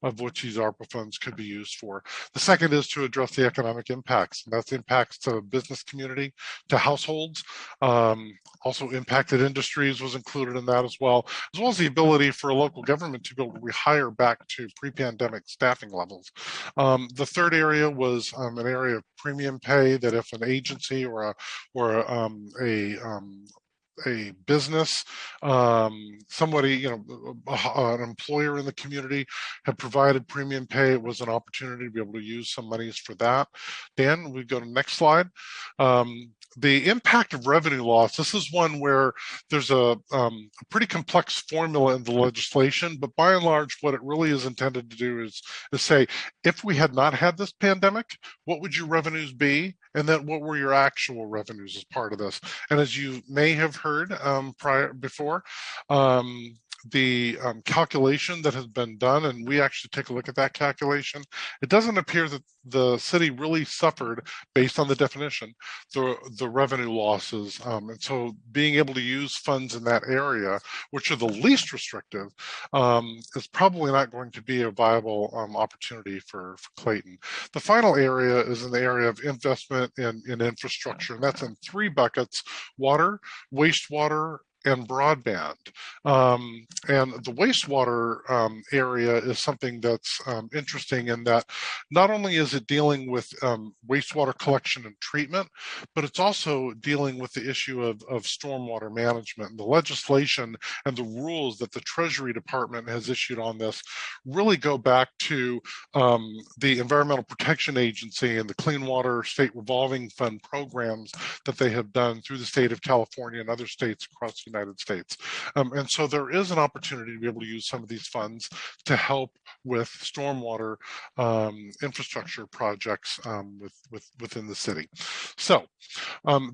of which these ARPA funds could be used for. The second is to address the economic impacts. And that's impacts to the business community, to households. Also impacted industries was included in that as well as the ability for a local government to be able to rehire back to pre-pandemic staffing levels. The third area was an area of premium pay, that if an agency or a business, somebody, an employer in the community had provided premium pay, it was an opportunity to be able to use some monies for that. Dan, we go to the next slide. The impact of revenue loss, this is one where there's a pretty complex formula in the legislation, but by and large, what it really is intended to do is say, if we had not had this pandemic, what would your revenues be? And then what were your actual revenues as part of this? And as you may have heard before, the calculation that has been done, and we actually take a look at that calculation, it doesn't appear that the city really suffered, based on the definition, the revenue losses. And so being able to use funds in that area, which are the least restrictive, is probably not going to be a viable opportunity for Clayton. The final area is in the area of investment in infrastructure, and that's in 3 buckets: water, wastewater, and broadband. And the wastewater area is something that's interesting in that not only is it dealing with wastewater collection and treatment, but it's also dealing with the issue of stormwater management. And the legislation and the rules that the Treasury Department has issued on this really go back to the Environmental Protection Agency and the Clean Water State Revolving Fund programs that they have done through the state of California and other states across the United States. And so there is an opportunity to be able to use some of these funds to help with stormwater infrastructure projects within the city. So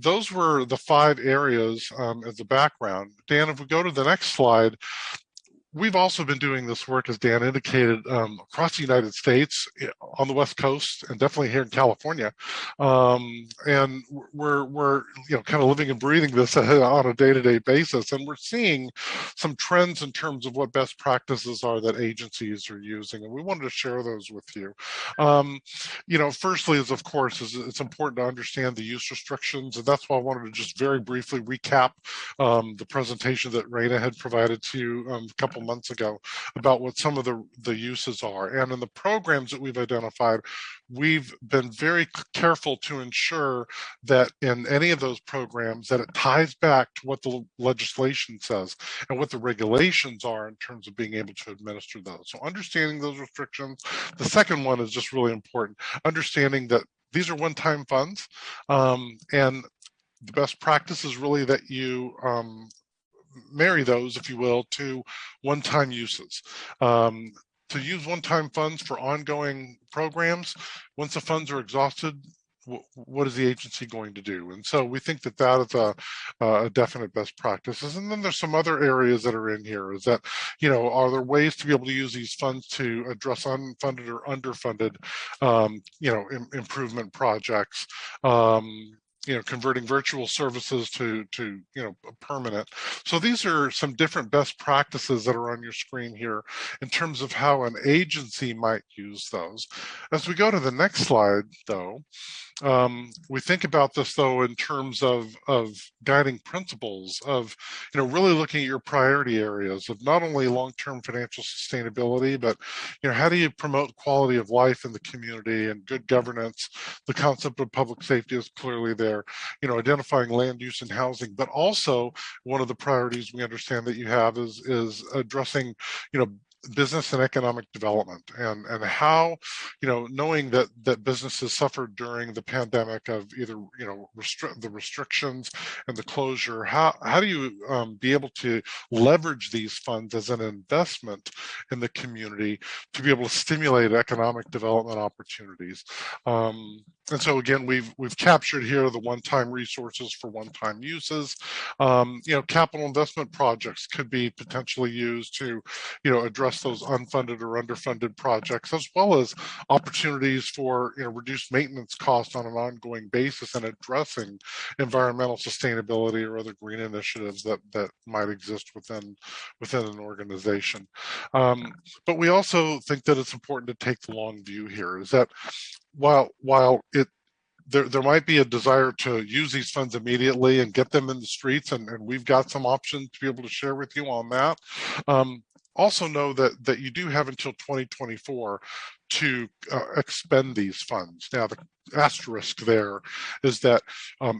those were the 5 areas as a background. Dan, if we go to the next slide, we've also been doing this work, as Dan indicated, across the United States, on the West Coast, and definitely here in California. And we're kind of living and breathing this on a day-to-day basis, and we're seeing some trends in terms of what best practices are that agencies are using, and we wanted to share those with you. Firstly, is of course, it's important to understand the use restrictions, and that's why I wanted to just very briefly recap the presentation that Raina had provided to you a couple months ago about what some of the uses are. And in the programs that we've identified, we've been very careful to ensure that in any of those programs that it ties back to what the legislation says and what the regulations are in terms of being able to administer those. So understanding those restrictions. The second one is just really important, understanding that these are one-time funds, and the best practice is really that you marry those, if you will, to one-time uses. To use one-time funds for ongoing programs, once the funds are exhausted, what is the agency going to do? And so we think that that is a definite best practices. And then there's some other areas that are in here. Is that, are there ways to be able to use these funds to address unfunded or underfunded, improvement projects? Converting virtual services to permanent. So these are some different best practices that are on your screen here in terms of how an agency might use those. As we go to the next slide, though, we think about this though in terms of guiding principles of really looking at your priority areas of not only long-term financial sustainability, but how do you promote quality of life in the community and good governance. The concept of public safety is clearly there, identifying land use and housing, but also one of the priorities we understand that you have is addressing business and economic development, and how knowing that businesses suffered during the pandemic of either the restrictions and the closure, how do you be able to leverage these funds as an investment in the community to be able to stimulate economic development opportunities. And so again, we've captured here the one-time resources for one-time uses. Capital investment projects could be potentially used to address those unfunded or underfunded projects, as well as opportunities for reduced maintenance costs on an ongoing basis and addressing environmental sustainability or other green initiatives that might exist within an organization. But we also think that it's important to take the long view here, is that while there might be a desire to use these funds immediately and get them in the streets, and we've got some options to be able to share with you on that. Also know that you do have until 2024 to expend these funds. Now, the asterisk there is that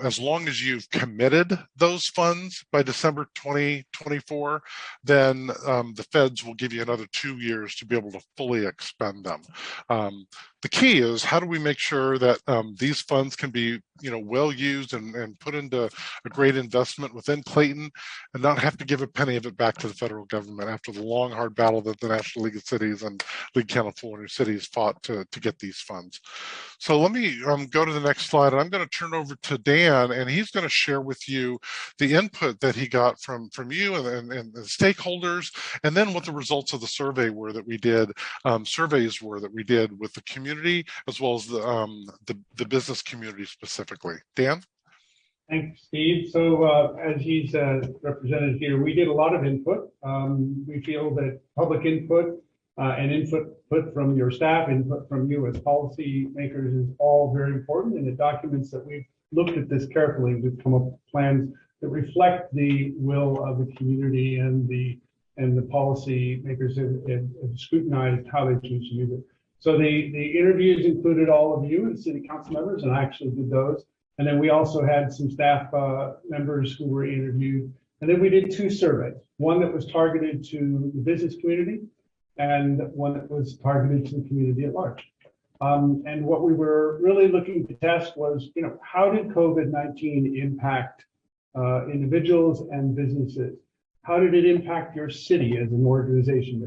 as long as you've committed those funds by December 2024, then the feds will give you another 2 years to be able to fully expend them. The key is, how do we make sure that these funds can be well used and put into a great investment within Clayton and not have to give a penny of it back to the federal government after the long, hard battle that the National League of Cities and League of California Cities fought to get these funds. So let me go to the next slide, and I'm going to turn over to Dan, and he's going to share with you the input that he got from you and the stakeholders, and then what the results of the survey were that we did, surveys were that we did with the community as well as the business community specifically. Dan?
Thanks, Steve. So as he's represented here, we did a lot of input. We feel that public input and input from your staff, input from you as policy makers is all very important. And the documents that we've looked at this carefully, we've come up with plans that reflect the will of the community, and the policy makers have scrutinized how they choose to use it. So the interviews included all of you as city council members, and I actually did those. And then we also had some staff members who were interviewed. And then we did 2 surveys, one that was targeted to the business community and one that was targeted to the community at large. And what we were really looking to test was, how did COVID-19 impact individuals and businesses. How did it impact your city as an organization,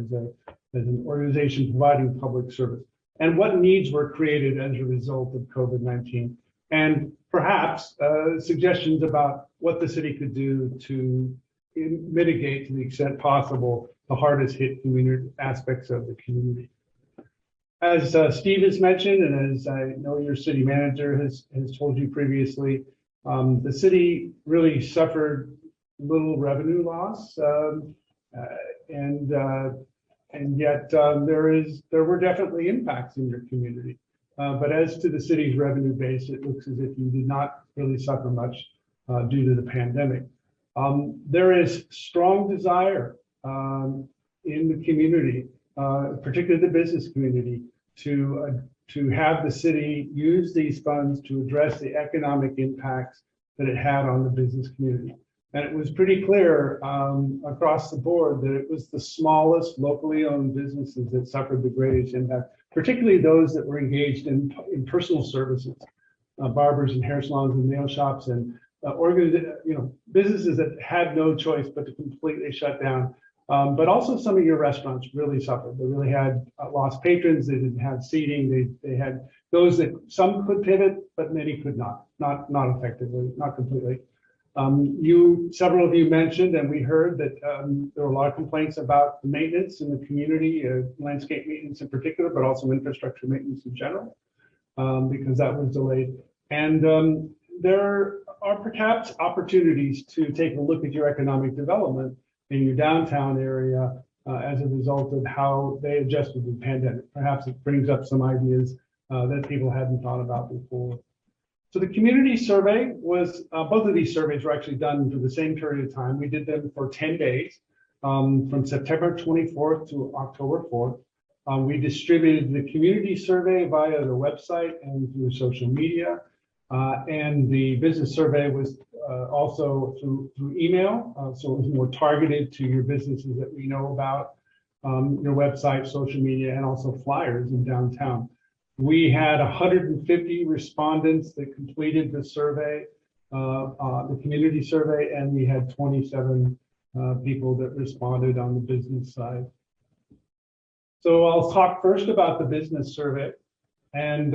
as an organization providing public service? And what needs were created as a result of COVID-19? And perhaps suggestions about what the city could do to mitigate, to the extent possible, the hardest hit community aspects of the community. As Steve has mentioned, and as I know your city manager has told you previously, the city really suffered little revenue loss, and yet there were definitely impacts in your community. But as to the city's revenue base, it looks as if you did not really suffer much due to the pandemic. There is strong desire in the community, particularly the business community, to have the city use these funds to address the economic impacts that it had on the business community. And it was pretty clear across the board that it was the smallest locally owned businesses that suffered the greatest impact, particularly those that were engaged in personal services, barbers and hair salons and nail shops, and businesses that had no choice but to completely shut down. But also some of your restaurants really suffered. They really had lost patrons. They didn't have seating. They had those that some could pivot, but many could not effectively, not completely. Several of you mentioned, and we heard that there were a lot of complaints about the maintenance in the community, landscape maintenance in particular, but also infrastructure maintenance in general, because that was delayed. And there are perhaps opportunities to take a look at your economic development in your downtown area as a result of how they adjusted to the pandemic. Perhaps it brings up some ideas that people hadn't thought about before. So the community survey was, both of these surveys were actually done for the same period of time. We did them for 10 days, from September 24th to October 4th. We distributed the community survey via the website and through social media. And the business survey was also through email, so it was more targeted to your businesses that we know about, your website, social media, and also flyers in downtown. We had 150 respondents that completed the survey, the community survey, and we had 27 people that responded on the business side. So I'll talk first about the business survey. And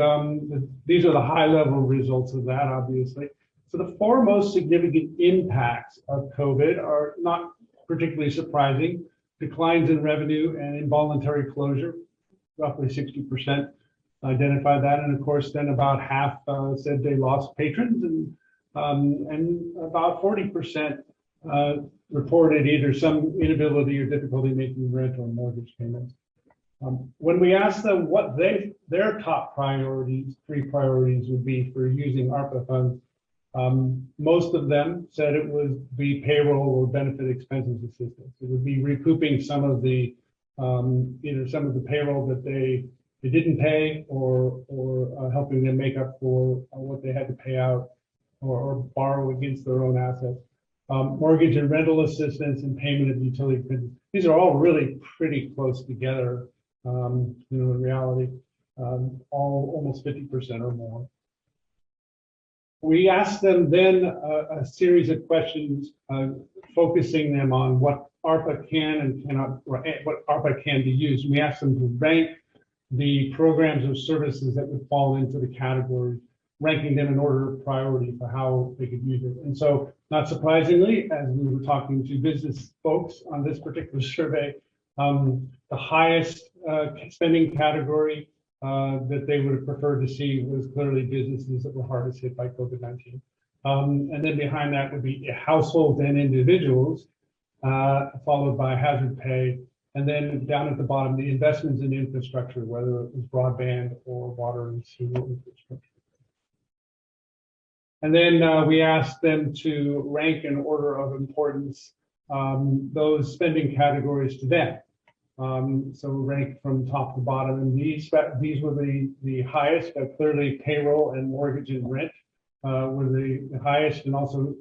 these are the high-level results of that, obviously. So the four most significant impacts of COVID are not particularly surprising. Declines in revenue and involuntary closure, roughly 60% identified that. And of course, then about half said they lost patrons, and about 40% reported either some inability or difficulty making rent or mortgage payments. When we asked them what their top priorities, 3 priorities would be for using ARPA funds, most of them said it would be payroll or benefit expenses assistance. It would be recouping some of the either some of the payroll that they didn't pay, or helping them make up for what they had to pay out or borrow against their own assets. Mortgage and rental assistance and payment of utility expenses. These are all really pretty close together. In reality, all almost 50% or more. We asked them then a series of questions, focusing them on what ARPA can and cannot, what ARPA can be used. We asked them to rank the programs or services that would fall into the category, ranking them in order of priority for how they could use it. And so, not surprisingly, as we were talking to business folks on this particular survey, the highest spending category that they would have preferred to see was clearly businesses that were hardest hit by COVID-19. And then behind that would be households and individuals, followed by hazard pay. And then down at the bottom, the investments in infrastructure, whether it was broadband or water and sewer infrastructure. And then we asked them to rank in order of importance those spending categories to them. So ranked from top to bottom, and these were the highest, but clearly payroll and mortgage and rent were the highest, and also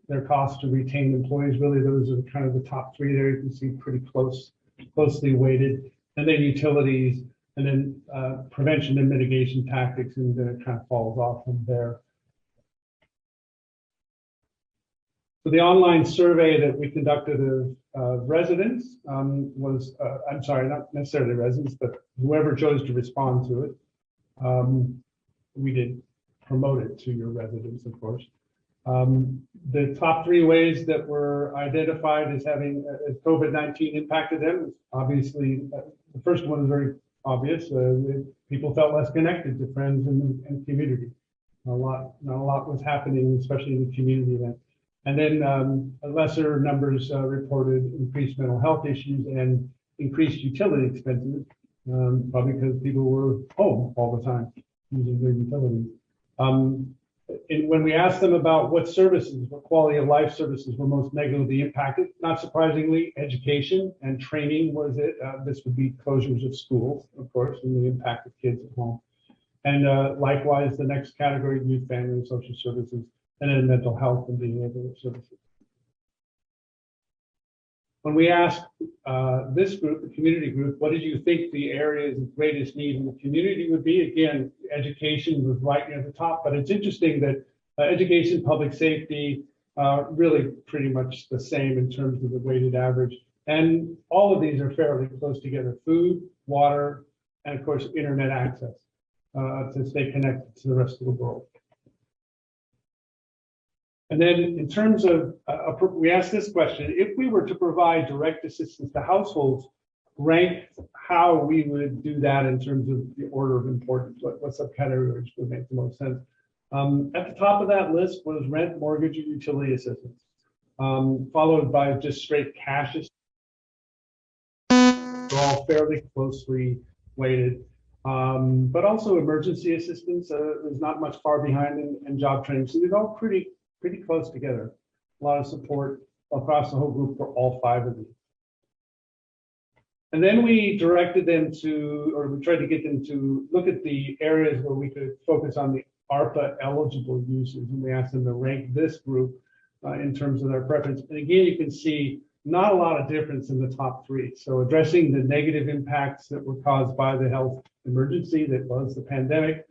their cost to retain employees. Really, those are kind of the top 3 there. You can see pretty closely weighted, and then utilities, and then prevention and mitigation tactics, and then it kind of falls off from there. So the online survey that we conducted of residents was, I'm sorry, not necessarily residents, but whoever chose to respond to it. We did promote it to your residents, of course. The top 3 ways that were identified as having COVID-19 impacted them, obviously, the first one is very obvious. People felt less connected to friends and community. Not a lot was happening, especially in the community then. And then lesser numbers reported increased mental health issues and increased utility expenses, probably because people were home all the time using their utilities. When we asked them about what services, what quality of life services were most negatively impacted, not surprisingly, education and training was it. This would be closures of schools, of course, and the impact of kids at home. And likewise, the next category, youth, family, and social services, and then mental health and behavioral services. When we asked this group, the community group, what did you think the areas of greatest need in the community would be? Again, education was right near the top, but it's interesting that education, public safety, really pretty much the same in terms of the weighted average. And all of these are fairly close together: food, water, and of course, internet access to stay connected to the rest of the world. And then in terms of, we asked this question: if we were to provide direct assistance to households, rank how we would do that in terms of the order of importance, what subcategories would make the most sense. At the top of that list was rent, mortgage, and utility assistance, followed by just straight cash assistance. They're all fairly closely weighted. But also emergency assistance is not much far behind, and job training. So they're all pretty close together. A lot of support across the whole group for all 5 of these. And then we directed them to, or we tried to get them to look at the areas where we could focus on the ARPA eligible uses. And we asked them to rank this group in terms of their preference. And again, you can see not a lot of difference in the top 3. So addressing the negative impacts that were caused by the health emergency that was the pandemic,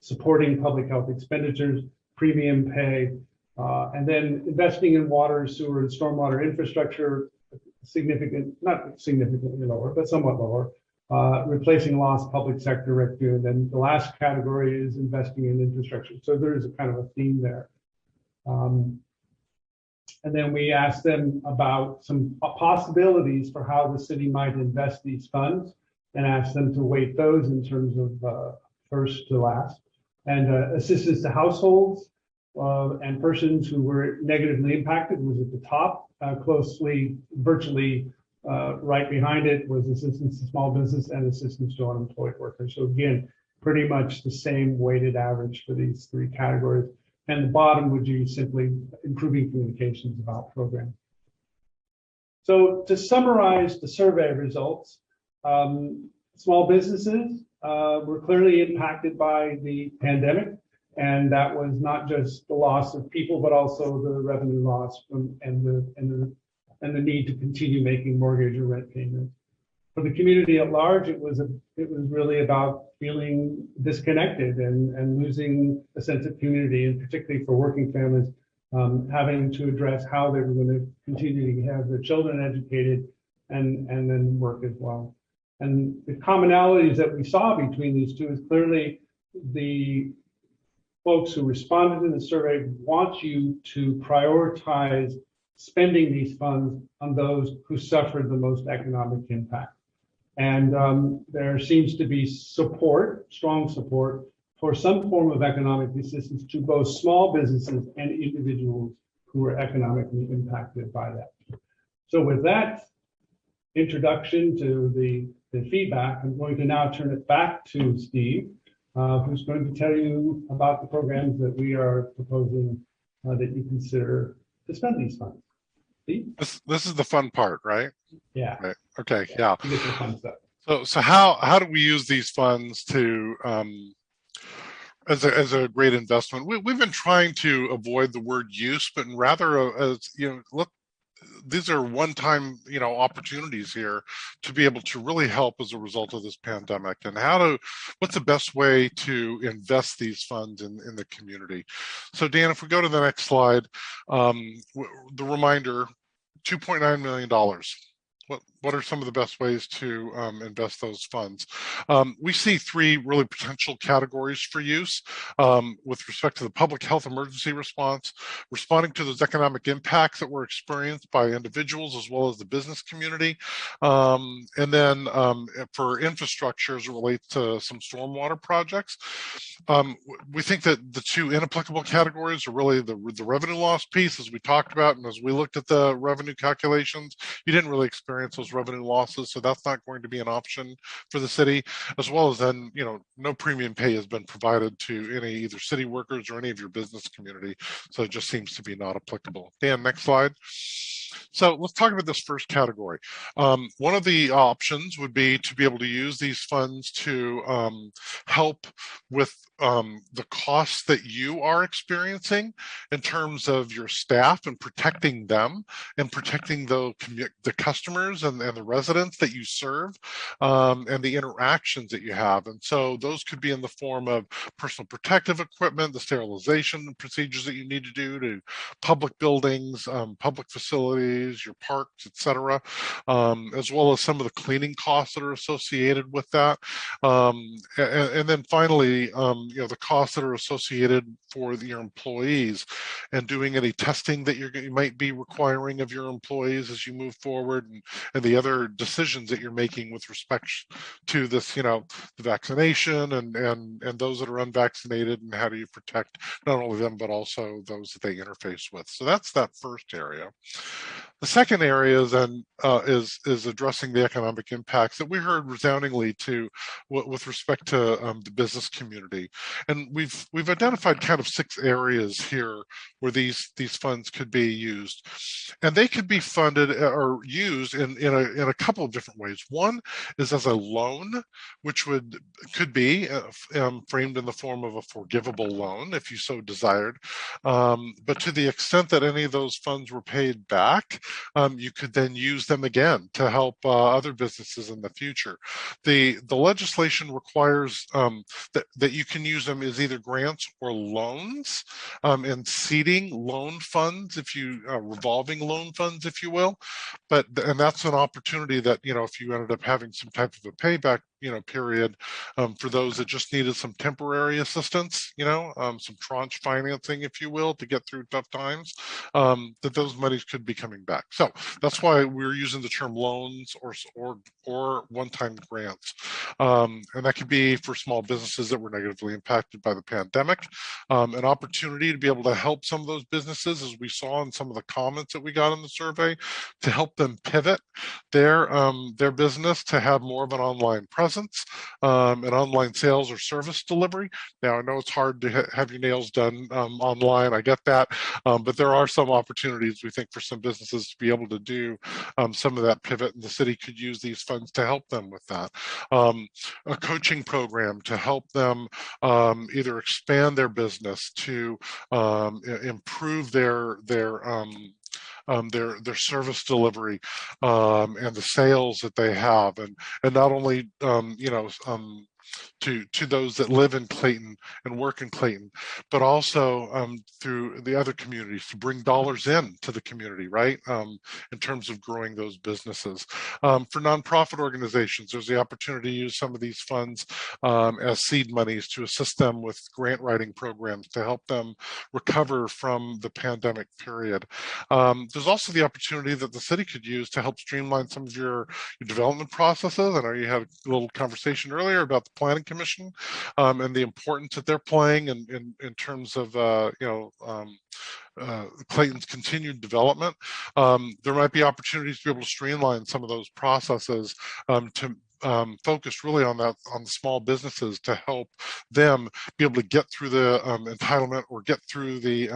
supporting public health expenditures, premium pay, and then investing in water, sewer, and stormwater infrastructure, not significantly lower, but somewhat lower, replacing lost public sector revenue. And then the last category is investing in infrastructure. So there is a kind of a theme there. And then we asked them about some possibilities for how the city might invest these funds, and asked them to weight those in terms of first to last. And assistance to households and persons who were negatively impacted was at the top. Closely, virtually right behind it was assistance to small business and assistance to unemployed workers. So again, pretty much the same weighted average for these 3 categories. And the bottom would be simply improving communications about programs. So to summarize the survey results, small businesses were clearly impacted by the pandemic. And that was not just the loss of people, but also the revenue loss and the need to continue making mortgage or rent payments. For the community at large, it was really about feeling disconnected and losing a sense of community, and particularly for working families, having to address how they were going to continue to have their children educated and then work as well. And the commonalities that we saw between these two is clearly the folks who responded in the survey want you to prioritize spending these funds on those who suffered the most economic impact. And there seems to be support, strong support, for some form of economic assistance to both small businesses and individuals who were economically impacted by that. So with that introduction to the feedback, I'm going to now turn it back to Steve, who's going to tell you about the programs that we are proposing that you consider to spend these funds. Steve?
This is the fun part, right?
Yeah.
Right. Okay. Yeah.
You get the fun stuff.
So how do we use these funds to as a great investment? We've been trying to avoid the word use, but rather as look these are one-time, opportunities here to be able to really help as a result of this pandemic. And what's the best way to invest these funds in the community? So Dan, if we go to the next slide, the reminder, $2.9 million. What are some of the best ways to invest those funds? We see three really potential categories for use with respect to the public health emergency response, responding to those economic impacts that were experienced by individuals as well as the business community, and then for infrastructure as it relates to some stormwater projects. We think that the two inapplicable categories are really the revenue loss piece, as we talked about, and as we looked at the revenue calculations, you didn't really experience those revenue losses, so that's not going to be an option for the city, as well as then, no premium pay has been provided to any either city workers or any of your business community, so it just seems to be not applicable. Dan, next slide. So let's talk about this first category. One of the options would be to be able to use these funds to help with the costs that you are experiencing in terms of your staff and protecting them and protecting the customers and the residents that you serve and the interactions that you have. And so those could be in the form of personal protective equipment, the sterilization procedures that you need to do to public buildings, public facilities, your parks, etc., as well as some of the cleaning costs that are associated with that. And then finally, the costs that are associated for your employees and doing any testing that you might be requiring of your employees as you move forward, and the other decisions that you're making with respect to this, the vaccination and those that are unvaccinated, and how do you protect not only them but also those that they interface with. So that's that first area. The second area then is addressing the economic impacts that we heard resoundingly with respect to the business community, and we've identified kind of 6 areas here where these funds could be used, and they could be funded or used in a couple of different ways. One is as a loan, which could be framed in the form of a forgivable loan if you so desired, but to the extent that any of those funds were paid back, you could then use them again to help other businesses in the future. The legislation requires that you can use them as either grants or loans, and seeding loan funds, revolving loan funds, if you will. And that's an opportunity that, if you ended up having some type of a payback period for those that just needed some temporary assistance, some tranche financing, if you will, to get through tough times, that those monies could be coming back. So that's why we're using the term loans or one-time grants. And that could be for small businesses that were negatively impacted by the pandemic, an opportunity to be able to help some of those businesses, as we saw in some of the comments that we got in the survey, to help them pivot their business to have more of an online presence, and online sales or service delivery. Now, I know it's hard to have your nails done online, I get that, but there are some opportunities, we think, for some businesses to be able to do some of that pivot, and the city could use these funds to help them with that. A coaching program to help them either expand their business, to improve their service delivery and the sales that they have, and not only to those that live in Clayton and work in Clayton, but also through the other communities, to bring dollars in to the community, right? In terms of growing those businesses. For nonprofit organizations, there's the opportunity to use some of these funds as seed monies to assist them with grant writing programs to help them recover from the pandemic period. There's also the opportunity that the city could use to help streamline some of your development processes. I know you had a little conversation earlier about the Planning Commission and the importance that they're playing in terms of Clayton's continued development. There might be opportunities to be able to streamline some of those processes to focused really on the small businesses to help them be able to get through the entitlement or get through the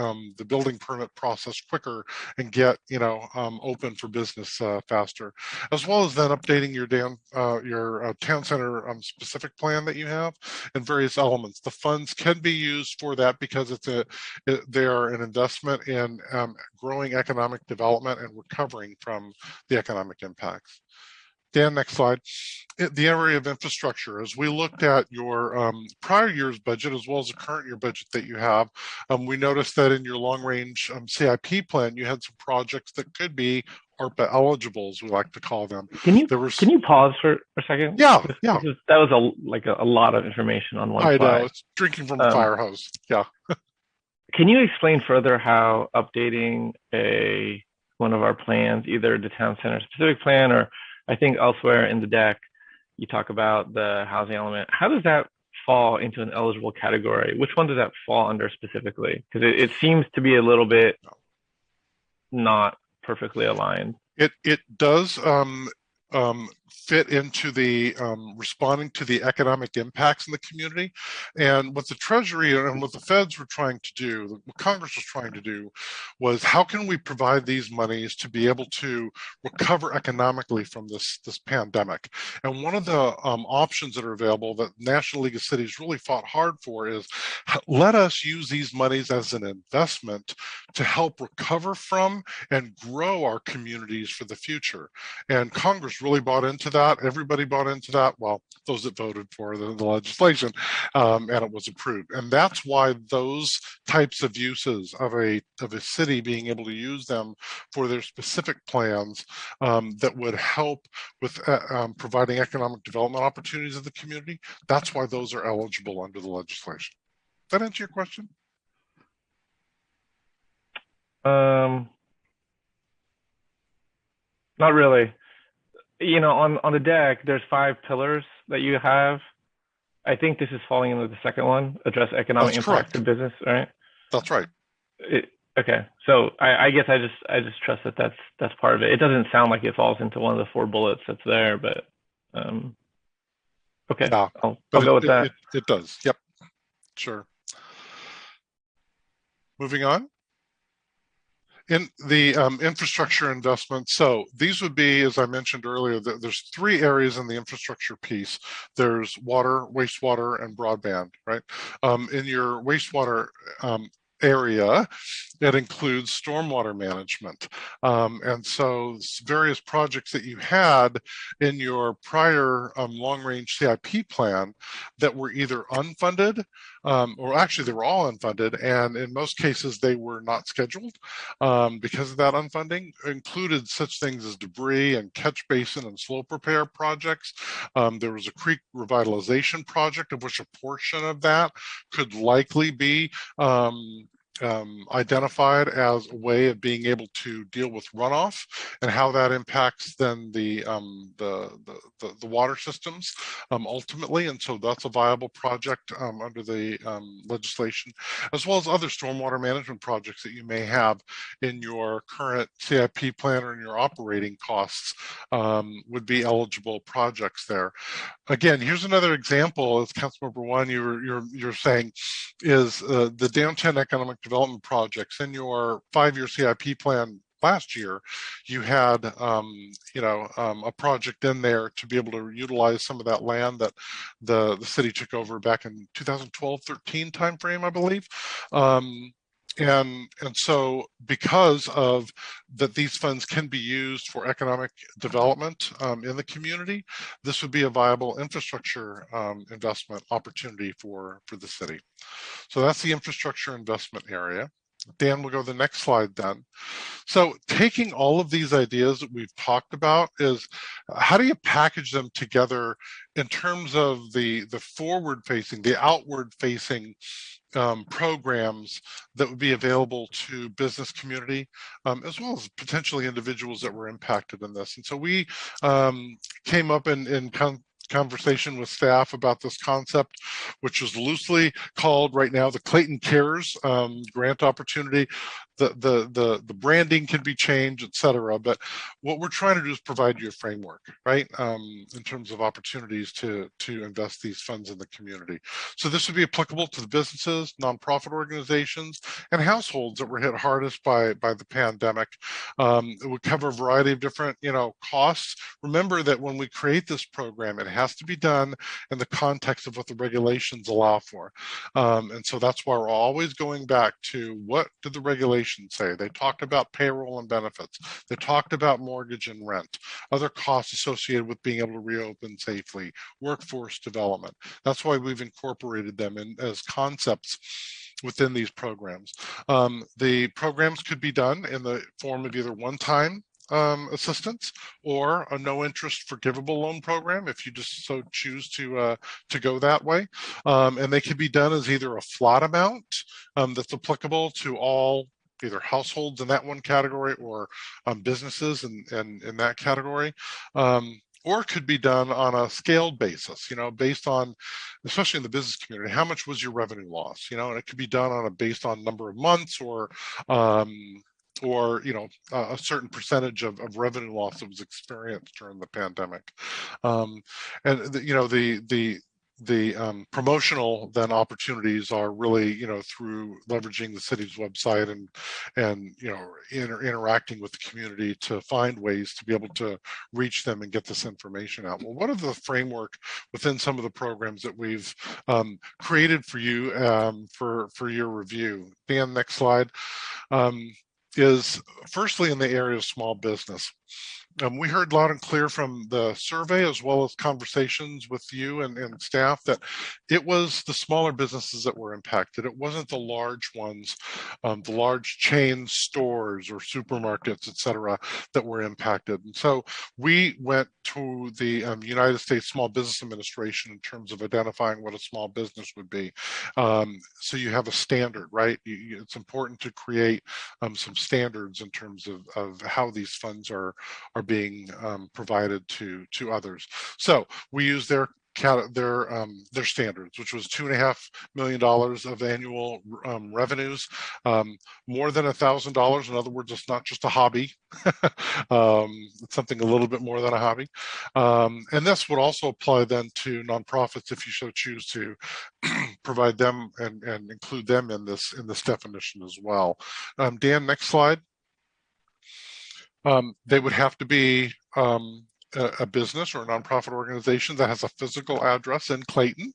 building permit process quicker and get open for business faster, as well as then updating your town center specific plan that you have and various elements. The funds can be used for that because they are an investment in growing economic development and recovering from the economic impacts. Dan, next slide. The area of infrastructure, as we looked at your prior year's budget as well as the current year budget that you have, we noticed that in your long range CIP plan, you had some projects that could be ARPA eligible, as we like to call them.
Can you pause for a second?
Yeah.
That was a lot of information on one slide.
I know, it's drinking from a fire hose. Yeah.
Can you explain further how updating one of our plans, either the town center specific plan or I think elsewhere in the deck, you talk about the housing element. How does that fall into an eligible category? Which one does that fall under specifically? Because it seems to be a little bit not perfectly aligned.
It does fit into the responding to the economic impacts in the community. And what the Treasury and what the feds were trying to do, what Congress was trying to do, was how can we provide these monies to be able to recover economically from this pandemic? And one of the options that are available that National League of Cities really fought hard for is let us use these monies as an investment to help recover from and grow our communities for the future. And Congress really bought into that. Everybody bought into that. Well, those that voted for the legislation, and it was approved. And that's why those types of uses of a city being able to use them for their specific plans that would help with providing economic development opportunities in the community. That's why those are eligible under the legislation. Does that answer your question?
Not really. On the deck, there's 5 pillars that you have. I think this is falling into the second one, address economic impact to business, right?
That's right.
Okay, so I guess I just trust that that's part of it. It doesn't sound like it falls into one of the 4 bullets that's there, but okay,
yeah,
I'll go with that.
It does. Yep, sure. Moving on. In the infrastructure investment, so these would be, as I mentioned earlier, there's 3 areas in the infrastructure piece. There's water, wastewater, and broadband, right? In your wastewater area, it includes stormwater management. And so various projects that you had in your prior long-range CIP plan that were either unfunded, or actually they were all unfunded, and in most cases they were not scheduled because of that unfunding, included such things as debris and catch basin and slope repair projects. There was a creek revitalization project of which a portion of that could likely be identified as a way of being able to deal with runoff and how that impacts then the water systems ultimately. And so that's a viable project under the legislation, as well as other stormwater management projects that you may have in your current CIP plan or in your operating costs would be eligible projects there. Again, here's another example, as Councilmember One you're saying, is the downtown economic development projects. In your 5-year CIP plan last year, you had a project in there to be able to utilize some of that land that the city took over back in 2012-13 timeframe, I believe. And so because of that, these funds can be used for economic development in the community, this would be a viable infrastructure investment opportunity for the city. So that's the infrastructure investment area. Dan, we'll go to the next slide then. So taking all of these ideas that we've talked about is how do you package them together in terms of the forward facing, the outward facing programs that would be available to business community, as well as potentially individuals that were impacted in this. And so we came up in conversation with staff about this concept, which is loosely called right now the Clayton Cares grant opportunity. the branding can be changed, et cetera. But what we're trying to do is provide you a framework, right? In terms of opportunities to invest these funds in the community. So this would be applicable to the businesses, nonprofit organizations, and households that were hit hardest by the pandemic. It would cover a variety of different, costs. Remember that when we create this program, it has to be done in the context of what the regulations allow for. And so that's why we're always going back to what did the regulations say? They talked about payroll and benefits. They talked about mortgage and rent, other costs associated with being able to reopen safely, workforce development. That's why we've incorporated them in as concepts within these programs. The programs could be done in the form of either one-time assistance or a no interest forgivable loan program if you just so choose to go that way. And they can be done as either a flat amount that's applicable to all either households in that one category or businesses in that category. Or it could be done on a scaled basis, based on, especially in the business community, how much was your revenue loss, and it could be done on a based on number of months or a certain percentage of revenue loss that was experienced during the pandemic. The promotional then opportunities are really, through leveraging the city's website and interacting with the community to find ways to be able to reach them and get this information out. Well, what are the framework within some of the programs that we've created for you for your review? Dan, next slide. Is firstly in the area of small business. We heard loud and clear from the survey as well as conversations with you and staff that it was the smaller businesses that were impacted. It wasn't the large ones, the large chain stores or supermarkets, et cetera, that were impacted. And so we went to the United States Small Business Administration in terms of identifying what a small business would be. So you have a standard, right? It's important to create some standards in terms of how these funds are being provided to others. So we use their standards, which was $2.5 million of annual revenues, more than $1,000. In other words, it's not just a hobby. It's something a little bit more than a hobby. And this would also apply then to nonprofits if you so choose to provide them and include them in this definition as well. Dan, next slide. They would have to be a business or a nonprofit organization that has a physical address in Clayton,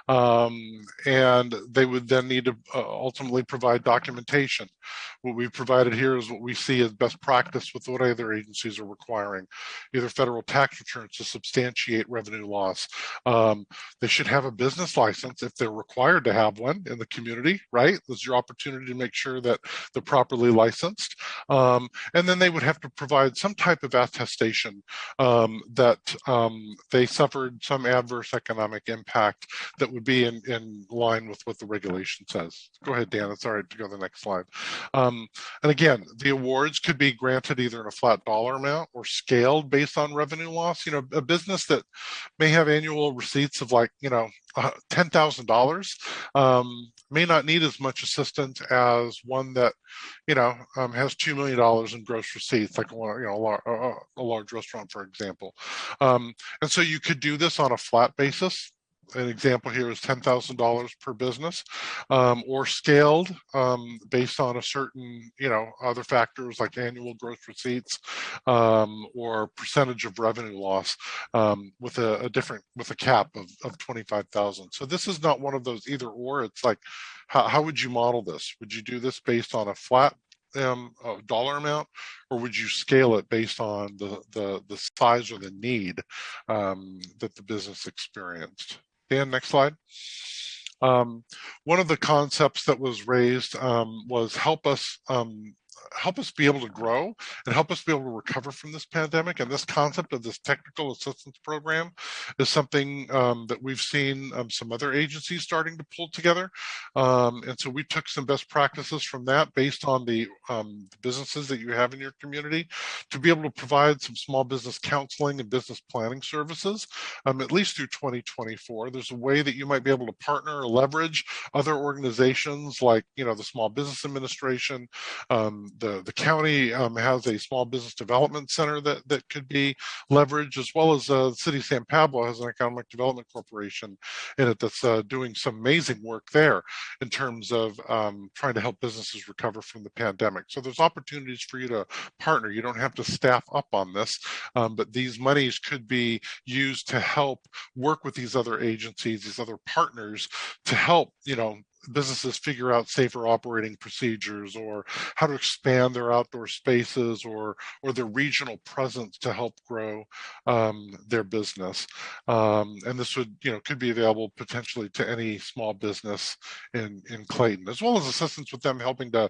and they would then need to ultimately provide documentation. What we've provided here is what we see as best practice with what other agencies are requiring, either federal tax returns to substantiate revenue loss. They should have a business license if they're required to have one in the community, right? This is your opportunity to make sure that they're properly licensed. And then they would have to provide some type of attestation that they suffered some adverse economic impact that would be in line with what the regulation says. Go ahead, Dan. It's all right to go to the next slide. And again, the awards could be granted either in a flat dollar amount or scaled based on revenue loss. A business that may have annual receipts of like, $10,000 may not need as much assistance as one that, has $2 million in gross receipts, like a large restaurant, for example. And so you could do this on a flat basis. An example here is $10,000 per business, or scaled based on a certain, other factors like annual gross receipts or percentage of revenue loss with a cap of 25,000. So this is not one of those either or. It's like, how would you model this? Would you do this based on a flat dollar amount, or would you scale it based on the size or the need that the business experienced? Dan, next slide. One of the concepts that was raised was help us be able to grow and help us be able to recover from this pandemic. And this concept of this technical assistance program is something that we've seen some other agencies starting to pull together. And so we took some best practices from that based on the businesses that you have in your community to be able to provide some small business counseling and business planning services, at least through 2024. There's a way that you might be able to partner or leverage other organizations like, the Small Business Administration. The county has a small business development center that could be leveraged, as well as the city of San Pablo has an economic development corporation in it that's doing some amazing work there in terms of trying to help businesses recover from the pandemic. So there's opportunities for you to partner. You don't have to staff up on this, but these monies could be used to help work with these other agencies, these other partners, to help, businesses figure out safer operating procedures, or how to expand their outdoor spaces, or their regional presence to help grow their business. And this would, could be available potentially to any small business in Clayton, as well as assistance with them helping to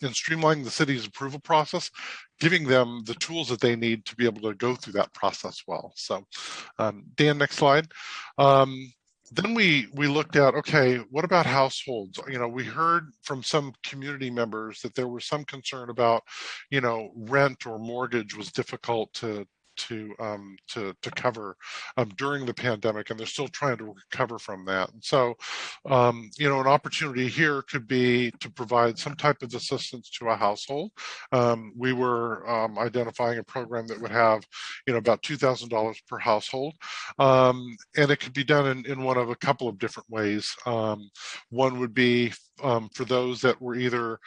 in streamlining the city's approval process, giving them the tools that they need to be able to go through that process well. So Dan, next slide. Then we looked at, okay, what about households? We heard from some community members that there was some concern about, rent or mortgage was difficult to cover during the pandemic, and they're still trying to recover from that. And so, an opportunity here could be to provide some type of assistance to a household. We were identifying a program that would have, about $2,000 per household, and it could be done in one of a couple of different ways. One would be for those that were either,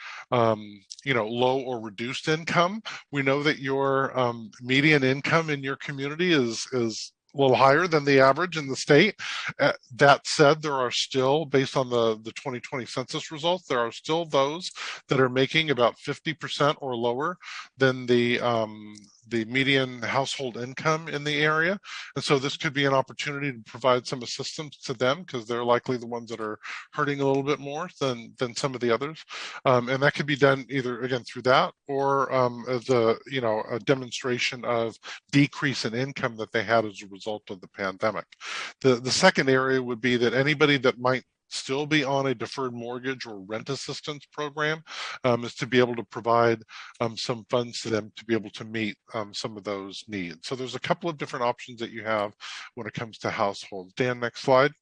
low or reduced income. We know that your median income in your community is a little higher than the average in the state. That said, there are still, based on the 2020 census results, there are still those that are making about 50% or lower than the median household income in the area. And so this could be an opportunity to provide some assistance to them, because they're likely the ones that are hurting a little bit more than some of the others. And that could be done either, again, through that, or as a demonstration of decrease in income that they had as a result of the pandemic. The second area would be that anybody that might still be on a deferred mortgage or rent assistance program is to be able to provide some funds to them to be able to meet some of those needs. So there's a couple of different options that you have when it comes to households. Dan, next slide.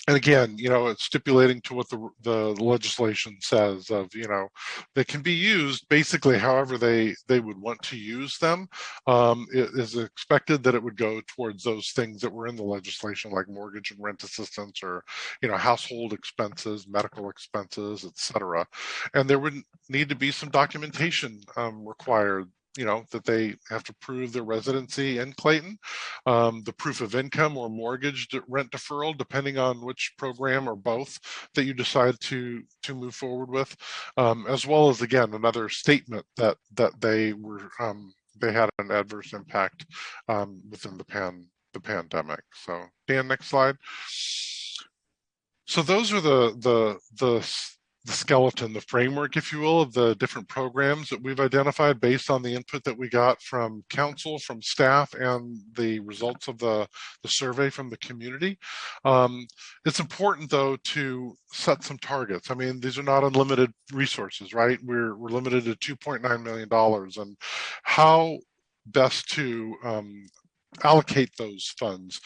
And again, it's stipulating to what the legislation says of, they can be used basically however they would want to use them. It is expected that it would go towards those things that were in the legislation, like mortgage and rent assistance, or, household expenses, medical expenses, etc. And there would need to be some documentation required, that they have to prove their residency in Clayton, the proof of income or mortgage rent deferral, depending on which program or both that you decide to move forward with, as well as, again, another statement that they were they had an adverse impact within the pandemic. So Dan, next slide. So those are the skeleton, the framework, if you will, of the different programs that we've identified based on the input that we got from council, from staff, and the results of the survey from the community. It's important, though, to set some targets. I mean, these are not unlimited resources, right? We're limited to $2.9 million, and how best to allocate those funds.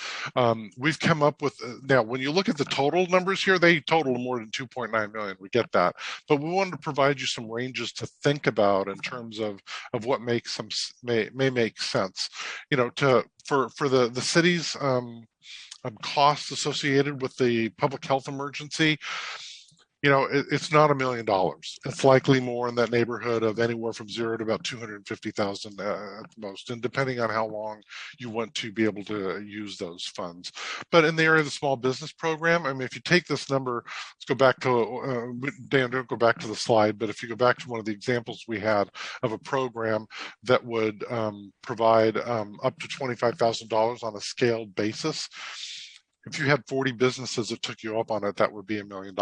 We've come up with, now when you look at the total numbers here, they total more than 2.9 million, we get that, but we wanted to provide you some ranges to think about in terms of what makes some may make sense, for the city's costs associated with the public health emergency. It's not $1 million. It's likely more in that neighborhood of anywhere from $0 to about 250,000 at the most, and depending on how long you want to be able to use those funds. But in the area of the small business program, I mean, if you take this number, let's go back to, Dan, don't go back to the slide, but if you go back to one of the examples we had of a program that would provide up to $25,000 on a scaled basis, if you had 40 businesses that took you up on it, that would be $1 million,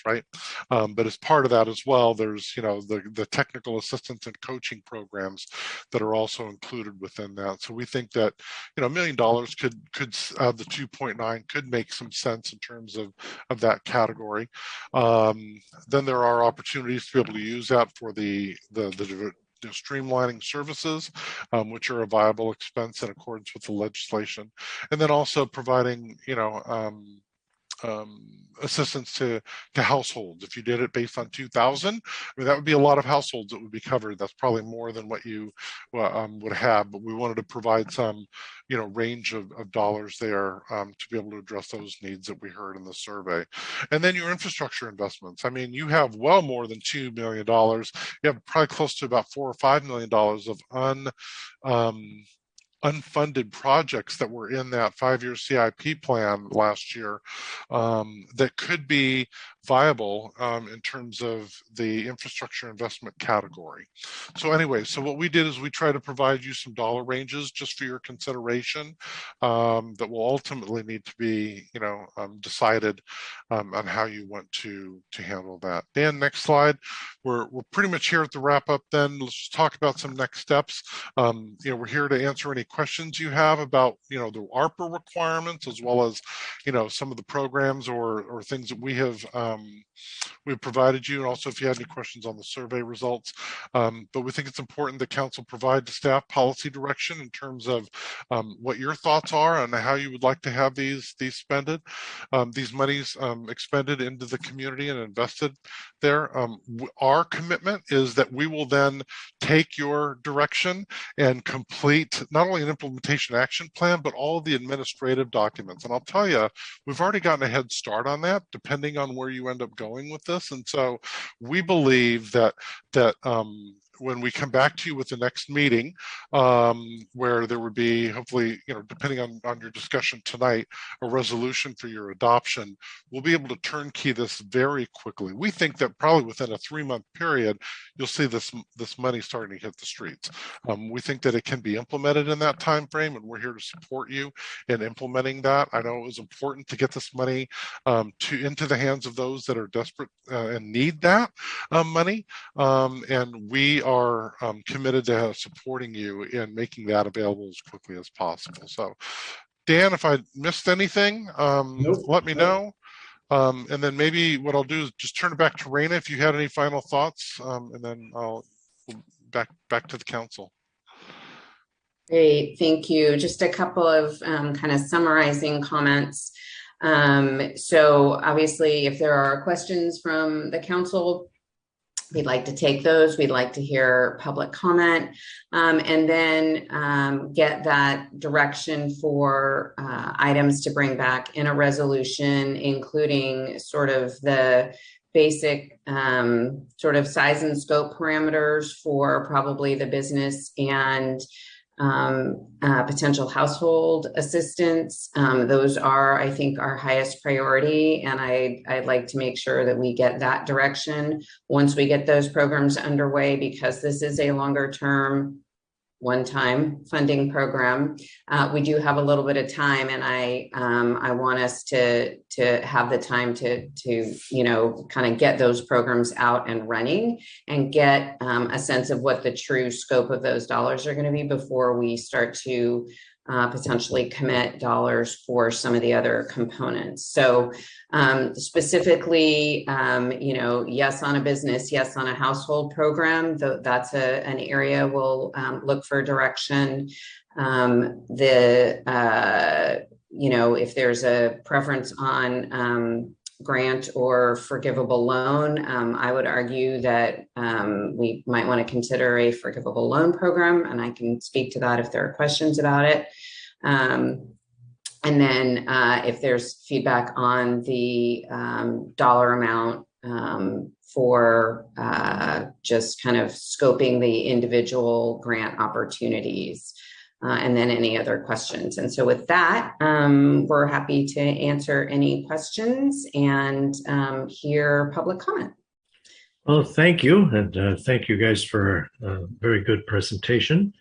right? But as part of that as well, there's, the technical assistance and coaching programs that are also included within that. So we think that, $1 million could the 2.9 could make some sense in terms of that category. Then there are opportunities to be able to use that for the streamlining services, which are a viable expense in accordance with the legislation, and then also providing, assistance to households. If you did it based on 2,000, that would be a lot of households that would be covered. That's probably more than what you would have, but we wanted to provide some, range of dollars there to be able to address those needs that we heard in the survey. And then your infrastructure investments. I mean, you have well more than $2 million. You have probably close to about $4 or $5 million of unfunded projects that were in that 5-year CIP plan last year that could be viable in terms of the infrastructure investment category. So anyway, so what we did is we try to provide you some dollar ranges just for your consideration that will ultimately need to be, decided on how you want to handle that. Dan, next slide. We're pretty much here at the wrap up then. Let's just talk about some next steps. We're here to answer any questions you have about, the ARPA requirements, as well as, some of the programs or things that we've provided you, and also if you had any questions on the survey results. But we think it's important that council provide to staff policy direction in terms of what your thoughts are on how you would like to have these monies expended into the community and invested there. Our commitment is that we will then take your direction and complete not only an implementation action plan, but all of the administrative documents. And I'll tell you, we've already gotten a head start on that, depending on where you end up going with this. And so we believe that when we come back to you with the next meeting, where there would be hopefully, depending on your discussion tonight, a resolution for your adoption, we'll be able to turnkey this very quickly. We think that probably within a 3-month period, you'll see this money starting to hit the streets. We think that it can be implemented in that time frame, and we're here to support you in implementing that. I know it was important to get this money into the hands of those that are desperate and need that money, and we are committed to supporting you in making that available as quickly as possible. So, Dan, if I missed anything, let me know. And then maybe what I'll do is just turn it back to Raina if you had any final thoughts, and then I'll back to the council.
Great, thank you. Just a couple of kind of summarizing comments. So obviously, if there are questions from the council, we'd like to take those. We'd like to hear public comment, and then get that direction for items to bring back in a resolution, including sort of the basic sort of size and scope parameters for probably the business and potential household assistance. Those are, I think, our highest priority, and I'd like to make sure that we get that direction once we get those programs underway, because this is a longer term, one-time funding program. We do have a little bit of time, and I want us to have the time to kind of get those programs out and running and get a sense of what the true scope of those dollars are going to be before we start to potentially commit dollars for some of the other components. So specifically, yes on a business, yes on a household program, that's an area we'll look for direction. If there's a preference on grant or forgivable loan, I would argue that we might want to consider a forgivable loan program, and I can speak to that if there are questions about it. And then if there's feedback on the dollar amount for just kind of scoping the individual grant opportunities. And then any other questions. And so with that, we're happy to answer any questions and hear public comment.
Well, thank you. And thank you guys for a very good presentation.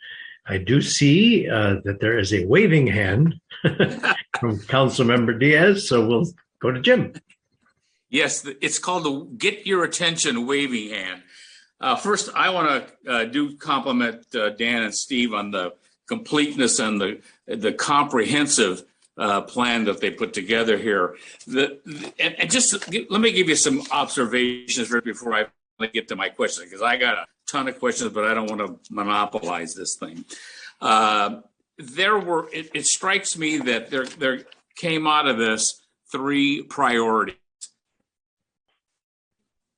I do see that there is a waving hand from Councilmember Diaz, so we'll go to Jim.
Yes, it's called the Get Your Attention Waving Hand. First, I want to compliment Dan and Steve on the completeness and the comprehensive plan that they put together here. And just let me give you some observations right before I get to my questions, because I got a ton of questions, but I don't want to monopolize this thing. It strikes me that there came out of this 3 priorities.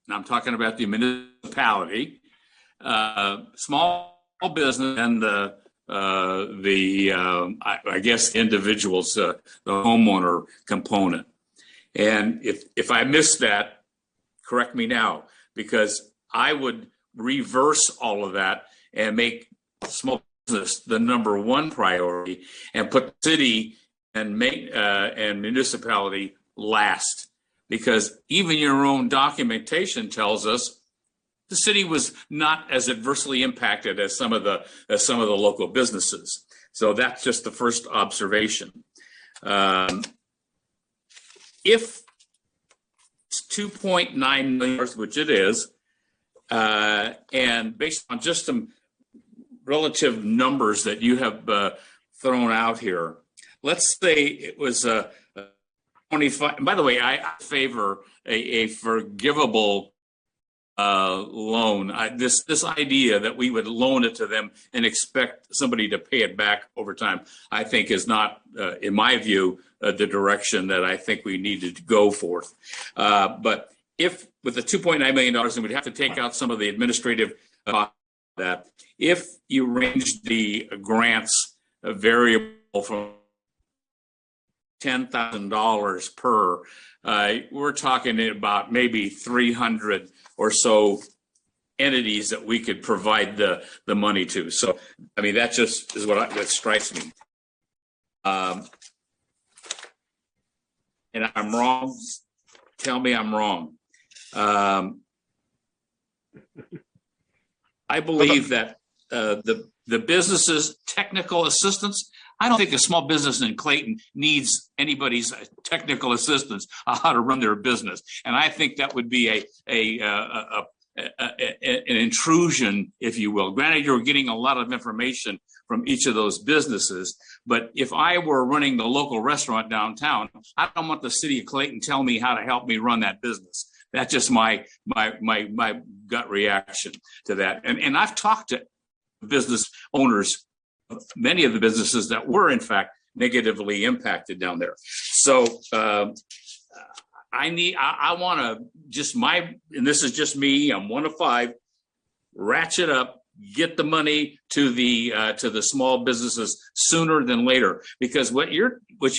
And I'm talking about the municipality, small business, and I guess individuals, the homeowner component. And if I missed that, correct me now, because I would reverse all of that and make small business the number 1 priority and put city and municipality last. Because even your own documentation tells us the city was not as adversely impacted as some of the local businesses. So that's just the first observation. If it's $2.9 million, which it is, and based on just some relative numbers that you have thrown out here, let's say it was 25. By the way, I favor a forgivable loan. This idea that we would loan it to them and expect somebody to pay it back over time, I think is not, in my view, the direction that I think we needed to go forth. But if with the $2.9 million, and we'd have to take out some of the administrative that, if you range the grants variable from $10,000 per, we're talking about maybe 300 or so entities that we could provide the money to. So, I mean, that just is that strikes me. And I'm wrong. Tell me I'm wrong. I believe that the businesses' technical assistance, I don't think a small business in Clayton needs anybody's technical assistance on how to run their business. And I think that would be an intrusion, if you will. Granted, you're getting a lot of information from each of those businesses, but if I were running the local restaurant downtown, I don't want the city of Clayton tell me how to help me run that business. That's just my gut reaction to that. And I've talked to business owners, many of the businesses that were in fact negatively impacted down there. So I want to and this is just me, I'm 1 of 5, ratchet up, get the money to the small businesses sooner than later, because what you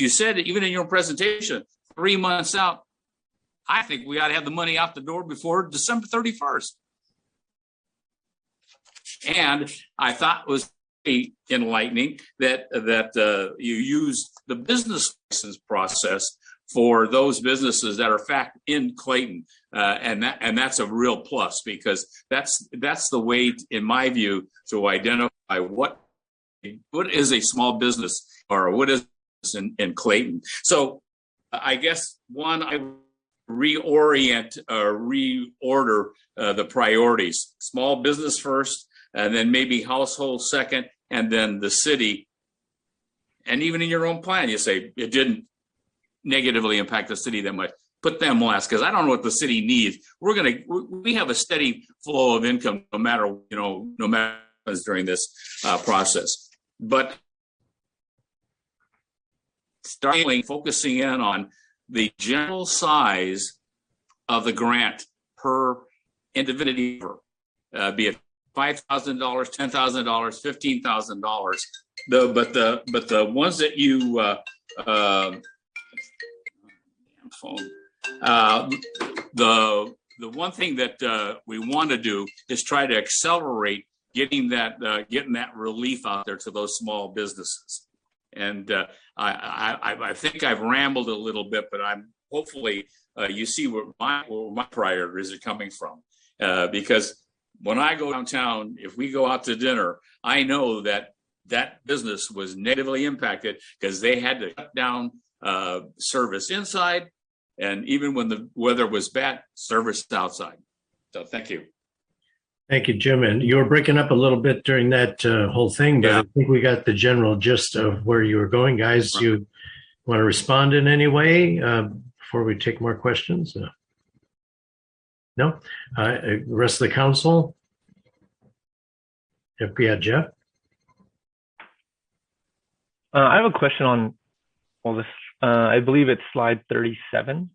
said, even in your presentation, 3 months out, I think we ought to have the money out the door before December 31st. And I thought it was enlightening that you use the business license process for those businesses that are fact in Clayton, and that's a real plus, because that's the way, in my view, to identify what is a small business or what is in Clayton. So I guess I reorient or reorder the priorities: small business first, and then maybe household second, and then the city. And even in your own plan, you say it didn't negatively impact the city that much. Put them last, because I don't know what the city needs. We have a steady flow of income no matter during this process. But focusing in on the general size of the grant per individual, be it $5,000, $10,000, $15,000. But the ones that you the one thing that we want to do is try to accelerate getting that relief out there to those small businesses. And I think I've rambled a little bit, but I'm hopefully you see where my priorities are coming from, because when I go downtown, if we go out to dinner, I know that that business was negatively impacted because they had to shut down service inside, and even when the weather was bad, service outside. So thank you.
Thank you, Jim. And you were breaking up a little bit during that whole thing, but
Yeah.
I think we got the general gist of where you were going. Guys, you want to respond in any way before we take more questions? No? The rest of the council? Yeah, Jeff?
I have a question on, well, this, I believe it's slide 37.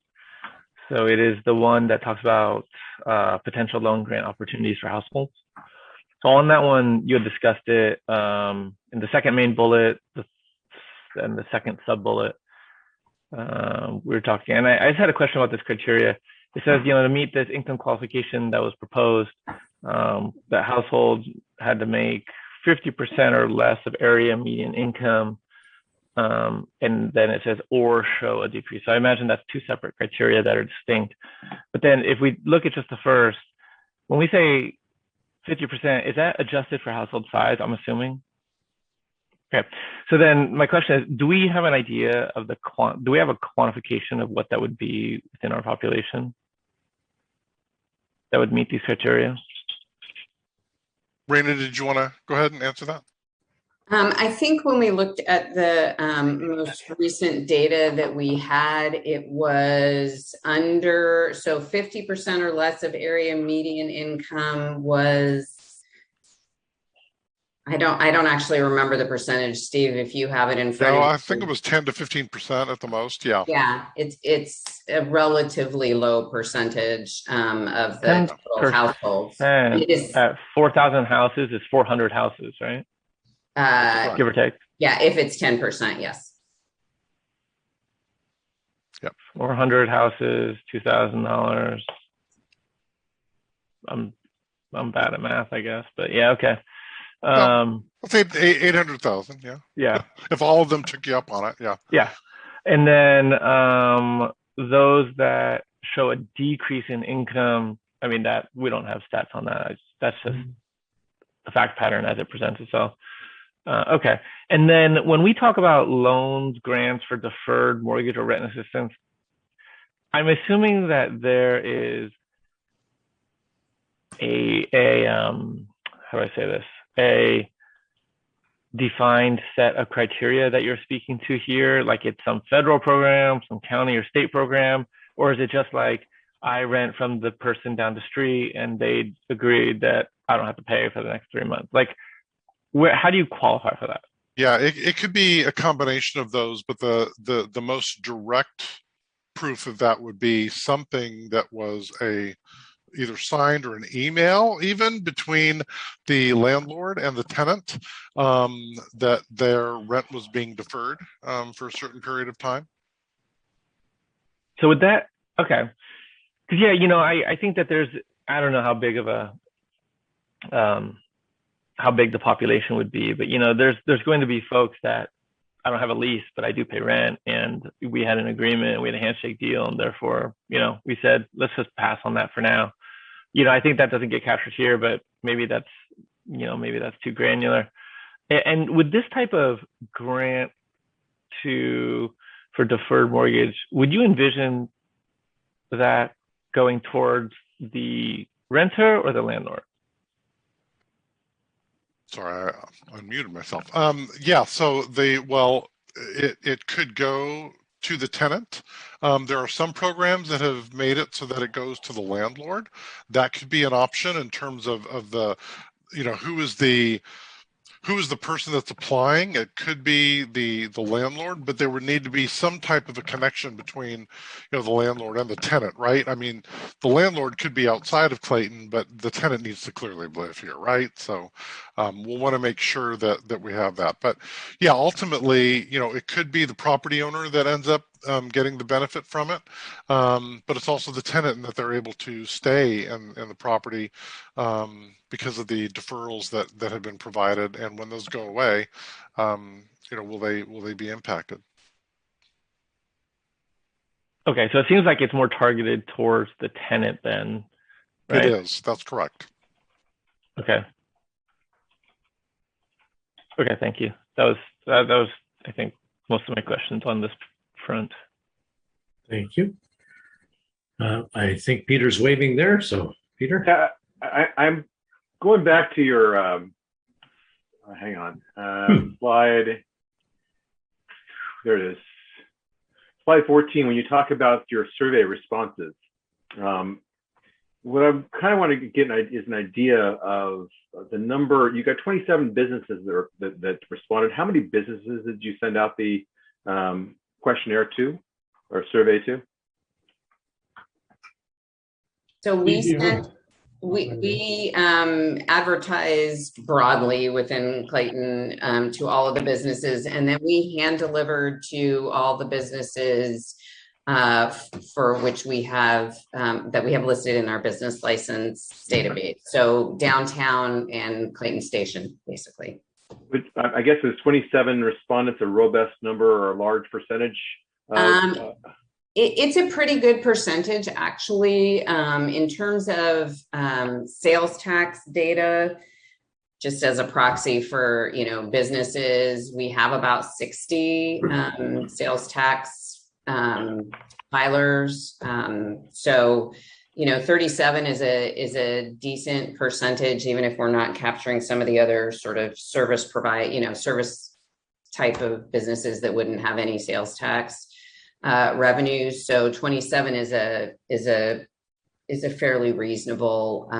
So it is the one that talks about potential loan grant opportunities for households. So on that one, you had discussed it in the second main bullet and the second sub bullet. We were talking, and I just had a question about this criteria. It says, to meet this income qualification that was proposed, that households had to make 50% or less of area median income. And then it says, or show a decrease. So I imagine that's two separate criteria that are distinct. But then if we look at just the first, when we say 50%, is that adjusted for household size, I'm assuming? Okay. So then my question is, do we have an idea of do we have a quantification of what that would be within our population that would meet these criteria?
Raina, did you want to go ahead and answer that?
I think when we looked at the most recent data that we had, it was under, so 50% or less of area median income was, I don't actually remember the percentage, Steve, if you have it in front of you.
I think it was 10 to 15% at the most. Yeah.
Yeah, it's a relatively low percentage of the total households. It is,
at 4,000 houses is 400 houses, right? Give or take.
Yeah, if it's 10%, yes.
Yep.
400 houses, $2,000. I'm bad at math, I guess, but yeah, okay.
I'll say 800,000. Yeah.
Yeah.
If all of them took you up on it. Yeah.
Yeah. And then those that show a decrease in income, I mean, that we don't have stats on that. That's just a fact pattern as it presents itself. Okay. And then when we talk about loans, grants for deferred mortgage or rent assistance, I'm assuming that there is how do I say this? A defined set of criteria that you're speaking to here, like it's some federal program, some county or state program, or is it just like I rent from the person down the street and they agreed that I don't have to pay for the next 3 months? Like, how do you qualify for that?
Yeah, it could be a combination of those, but the most direct proof of that would be something that was either signed or an email even between the landlord and the tenant that their rent was being deferred for a certain period of time.
So with that, okay. Because yeah, I think that I don't know how big of a how big the population would be, but there's going to be folks that I don't have a lease, but I do pay rent, and we had an agreement, we had a handshake deal, and therefore, we said, let's just pass on that for now. I think that doesn't get captured here, but maybe that's too granular. And with this type of grant for deferred mortgage, would you envision that going towards the renter or the landlord?
Sorry, I unmuted myself. Yeah, so it could go to the tenant. There are some programs that have made it so that it goes to the landlord. That could be an option in terms of the, who is the person that's applying. It could be the landlord, but there would need to be some type of a connection between the landlord and the tenant, right? I mean, the landlord could be outside of Clayton, but the tenant needs to clearly live here, right? So we'll want to make sure that we have that. But yeah, ultimately, it could be the property owner that ends up getting the benefit from it, but it's also the tenant, and that they're able to stay in the property because of the deferrals that have been provided. And when those go away, will they be impacted?
Okay, so it seems like it's more targeted towards the tenant then, right?
It is. That's correct.
Okay. Okay, thank you. That was I think most of my questions on this front.
Thank you. I think Peter's waving there. So Peter?
Yeah, I'm going back to your, hang on, slide, there it is. Slide 14, when you talk about your survey responses, what I kind of want to get is an idea of the number. You got 27 businesses that responded. How many businesses did you send out the questionnaire to or survey to?
So we advertised broadly within Clayton to all of the businesses, and then we hand delivered to all the businesses for which we have that we have listed in our business license database. So downtown and Clayton Station, basically.
Which, I guess is 27 respondents a robust number or a large percentage?
It's a pretty good percentage, actually, in terms of sales tax data. Just as a proxy for businesses, we have about 60 sales tax filers. So 37 is a decent percentage, even if we're not capturing some of the other sort of service type of businesses that wouldn't have any sales tax revenues. So 27 is a fairly reasonable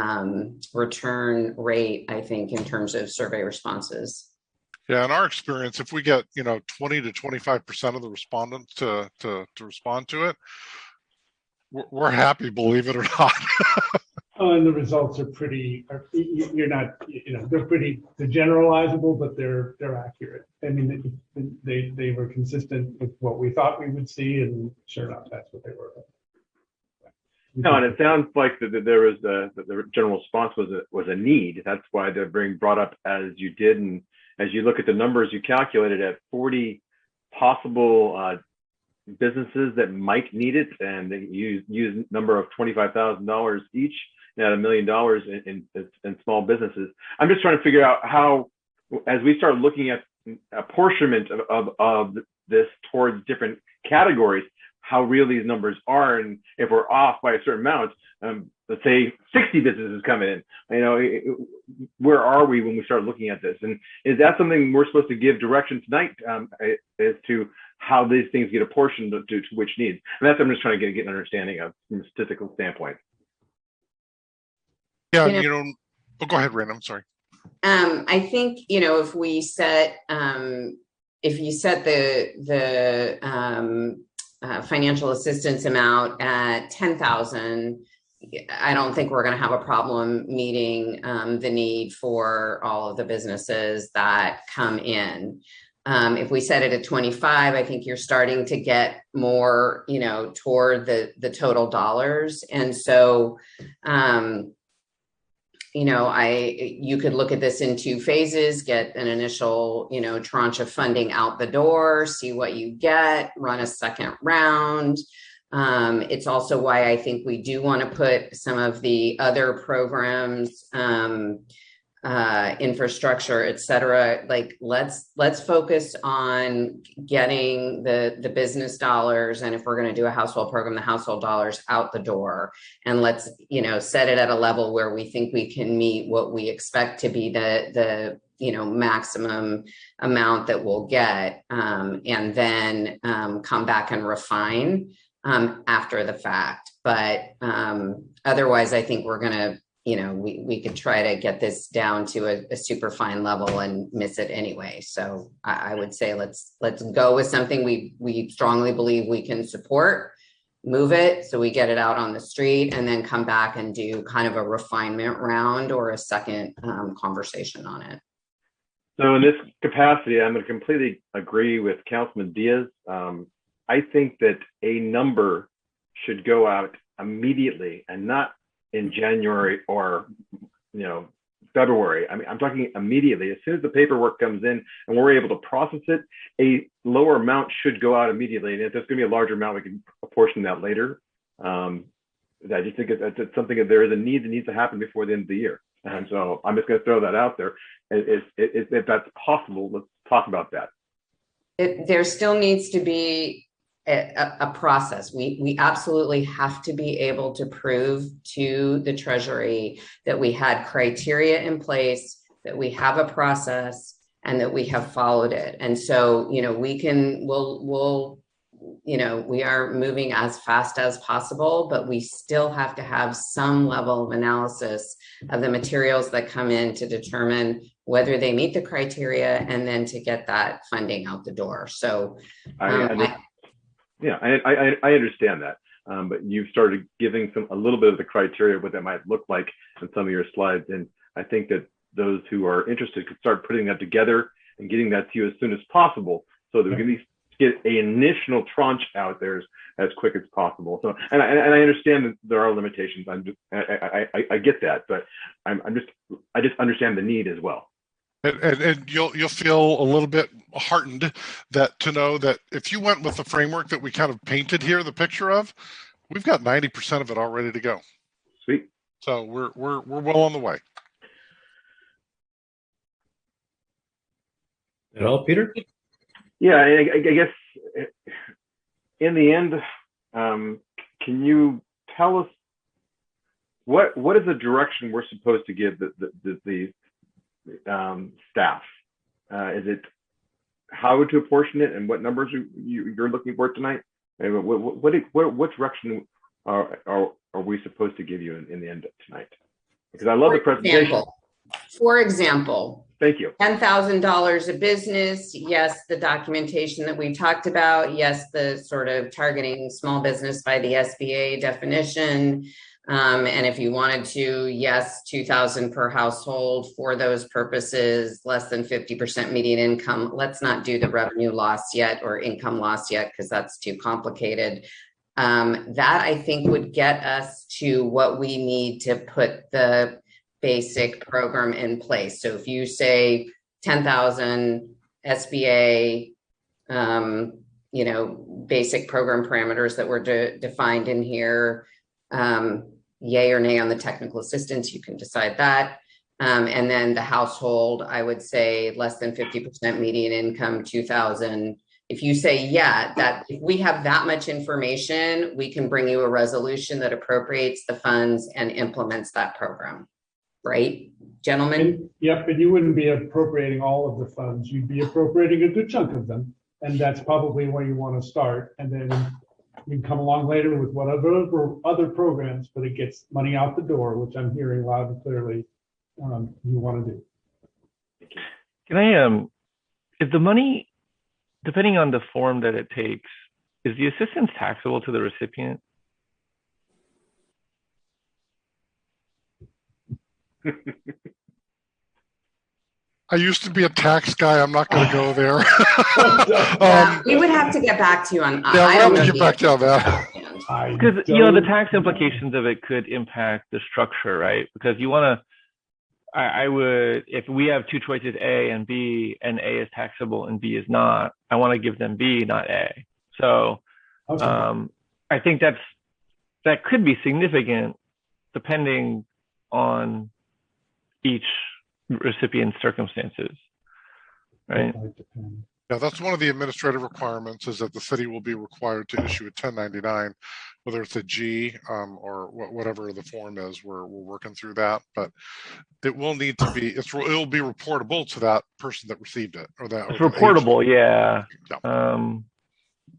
return rate, I think, in terms of survey responses.
Yeah, in our experience, if we get 20 to 25% of the respondents to respond to it, we're happy, believe it or not.
Oh, and the results are pretty. You're not. They're generalizable, but they're accurate. I mean, they were consistent with what we thought we would see, and sure enough, that's what they were.
No, and it sounds like there was the general response was a need. That's why they're being brought up as you did, and as you look at the numbers you calculated at 40 possible businesses that might need it, and they use number of $25,000 each, at $1 million in small businesses. I'm just trying to figure out how, as we start looking at apportionment of this towards different categories, how real these numbers are, and if we're off by a certain amount, let's say 60 businesses come in, where are we when we start looking at this? And is that something we're supposed to give direction tonight as to how these things get apportioned to which needs? And that's what I'm just trying to get an understanding of from a statistical standpoint.
Yeah, go ahead, Rand. I'm sorry.
I think if we set if you set the financial assistance amount at 10,000, I don't think we're going to have a problem meeting the need for all of the businesses that come in. If we set it at 25, I think you're starting to get more, toward the total dollars. And so, you could look at this in two phases, get an initial, tranche of funding out the door, see what you get, run a second round. It's also why I think we do want to put some of the other programs, infrastructure, et cetera. Like let's focus on getting the business dollars. And if we're going to do a household program, the household dollars out the door, and let's, set it at a level where we think we can meet what we expect to be the maximum amount that we'll get, and then come back and refine after the fact. But otherwise, I think we're going to, we could try to get this down to a super fine level and miss it anyway. So I would say let's go with something we strongly believe we can support, move it so we get it out on the street, and then come back and do kind of a refinement round or a second conversation on it.
So in this capacity, I'm going to completely agree with Councilman Diaz. I think that a number should go out immediately and not in January or February. I mean, I'm talking immediately. As soon as the paperwork comes in and we're able to process it, a lower amount should go out immediately. And if there's going to be a larger amount, we can apportion that later. I just think it's something that there is a need that needs to happen before the end of the year. And so I'm just going to throw that out there. If that's possible, let's talk about that.
There still needs to be a process. We absolutely have to be able to prove to the Treasury that we had criteria in place, that we have a process, and that we have followed it. And so, we are moving as fast as possible, but we still have to have some level of analysis of the materials that come in to determine whether they meet the criteria and then to get that funding out the door. So
I understand that. But you've started giving a little bit of the criteria, what that might look like in some of your slides. And I think that those who are interested could start putting that together and getting that to you as soon as possible, so that we can at least get an initial tranche out there as quick as possible. So, and I understand that there are limitations. I get that, but I just understand the need as well.
And you'll feel a little bit heartened to know that if you went with the framework that we kind of painted here, the picture of, we've got 90% of it all ready to go.
Sweet.
So we're well on the way.
That all, Peter?
Yeah, I guess in the end, can you tell us what is the direction we're supposed to give the staff? Is it how to apportion it and what numbers you're looking for tonight? What direction are we supposed to give you in the end tonight? Because I love the presentation.
For example,
thank you.
$10,000 a business. Yes, the documentation that we talked about. Yes, the sort of targeting small business by the SBA definition. And if you wanted to, yes, $2,000 per household for those purposes, less than 50% median income. Let's not do the revenue loss yet or income loss yet, because that's too complicated. That I think would get us to what we need to put the basic program in place. So if you say 10,000 SBA, basic program parameters that were defined in here, yay or nay on the technical assistance, you can decide that. And then the household, I would say less than 50% median income, 2,000. If you say, yeah, that if we have that much information, we can bring you a resolution that appropriates the funds and implements that program. Right, gentlemen?
Yep, and you wouldn't be appropriating all of the funds. You'd be appropriating a good chunk of them. And that's probably where you want to start. And then you can come along later with whatever other programs, but it gets money out the door, which I'm hearing loud and clearly you want to do.
Can I, is the money, depending on the form that it takes, is the assistance taxable to the recipient?
I used to be a tax guy. I'm not going to go there.
We would have to get back to you on.
Yeah, we have to get back to you on that.
Because the tax implications of it could impact the structure, right? Because you want to. I would, if we have two choices, A and B, and A is taxable and B is not, I want to give them B, not A. So, I think that could be significant, depending on each recipient's circumstances, right?
Yeah, that's one of the administrative requirements, is that the city will be required to issue a 1099, whether it's a G or whatever the form is. We're working through that, but it will need to be, it'll be reportable to that person that received it, or that.
It's reportable, yeah.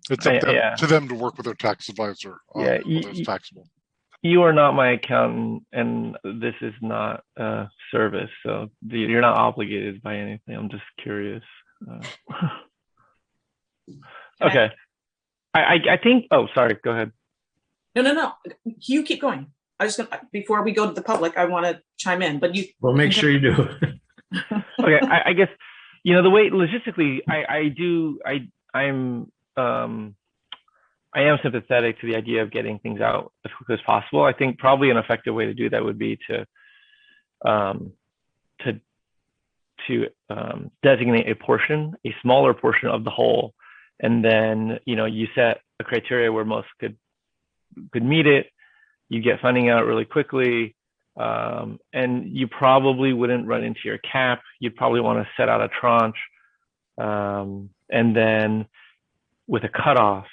It's up to them to work with their tax advisor on whether it's taxable.
You are not my accountant, and this is not a service, so you're not obligated by anything. I'm just curious. Okay. I think, oh, sorry, go ahead.
No. You keep going. I was gonna, before we go to the public, I want to chime in, but you.
Well, make sure you do.
Okay, I guess, the way logistically, I am sympathetic to the idea of getting things out as quickly as possible. I think probably an effective way to do that would be to designate a smaller portion of the whole, and then you set a criteria where most could meet it. You get funding out really quickly, And you probably wouldn't run into your cap. You'd probably want to set out a tranche, and then with a cutoff,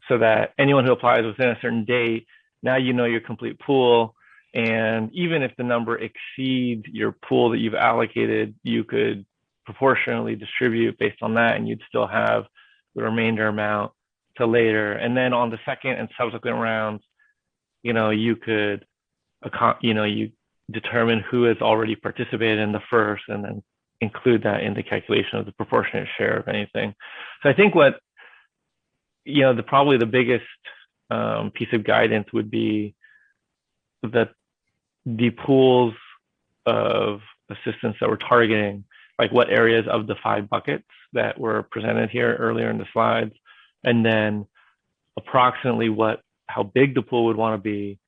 so that anyone who applies within a certain date, now you know your complete pool. And even if the number exceeds your pool that you've allocated, you could proportionally distribute based on that, and you'd still have the remainder amount to later. And then on the second and subsequent rounds, you could, you determine who has already participated in the first, and then include that in the calculation of the proportionate share of anything. So I think what, probably the biggest piece of guidance would be that the pools of assistance that we're targeting, like what areas of the 5 buckets that were presented here earlier in the slides, and then approximately how big the pool would want to be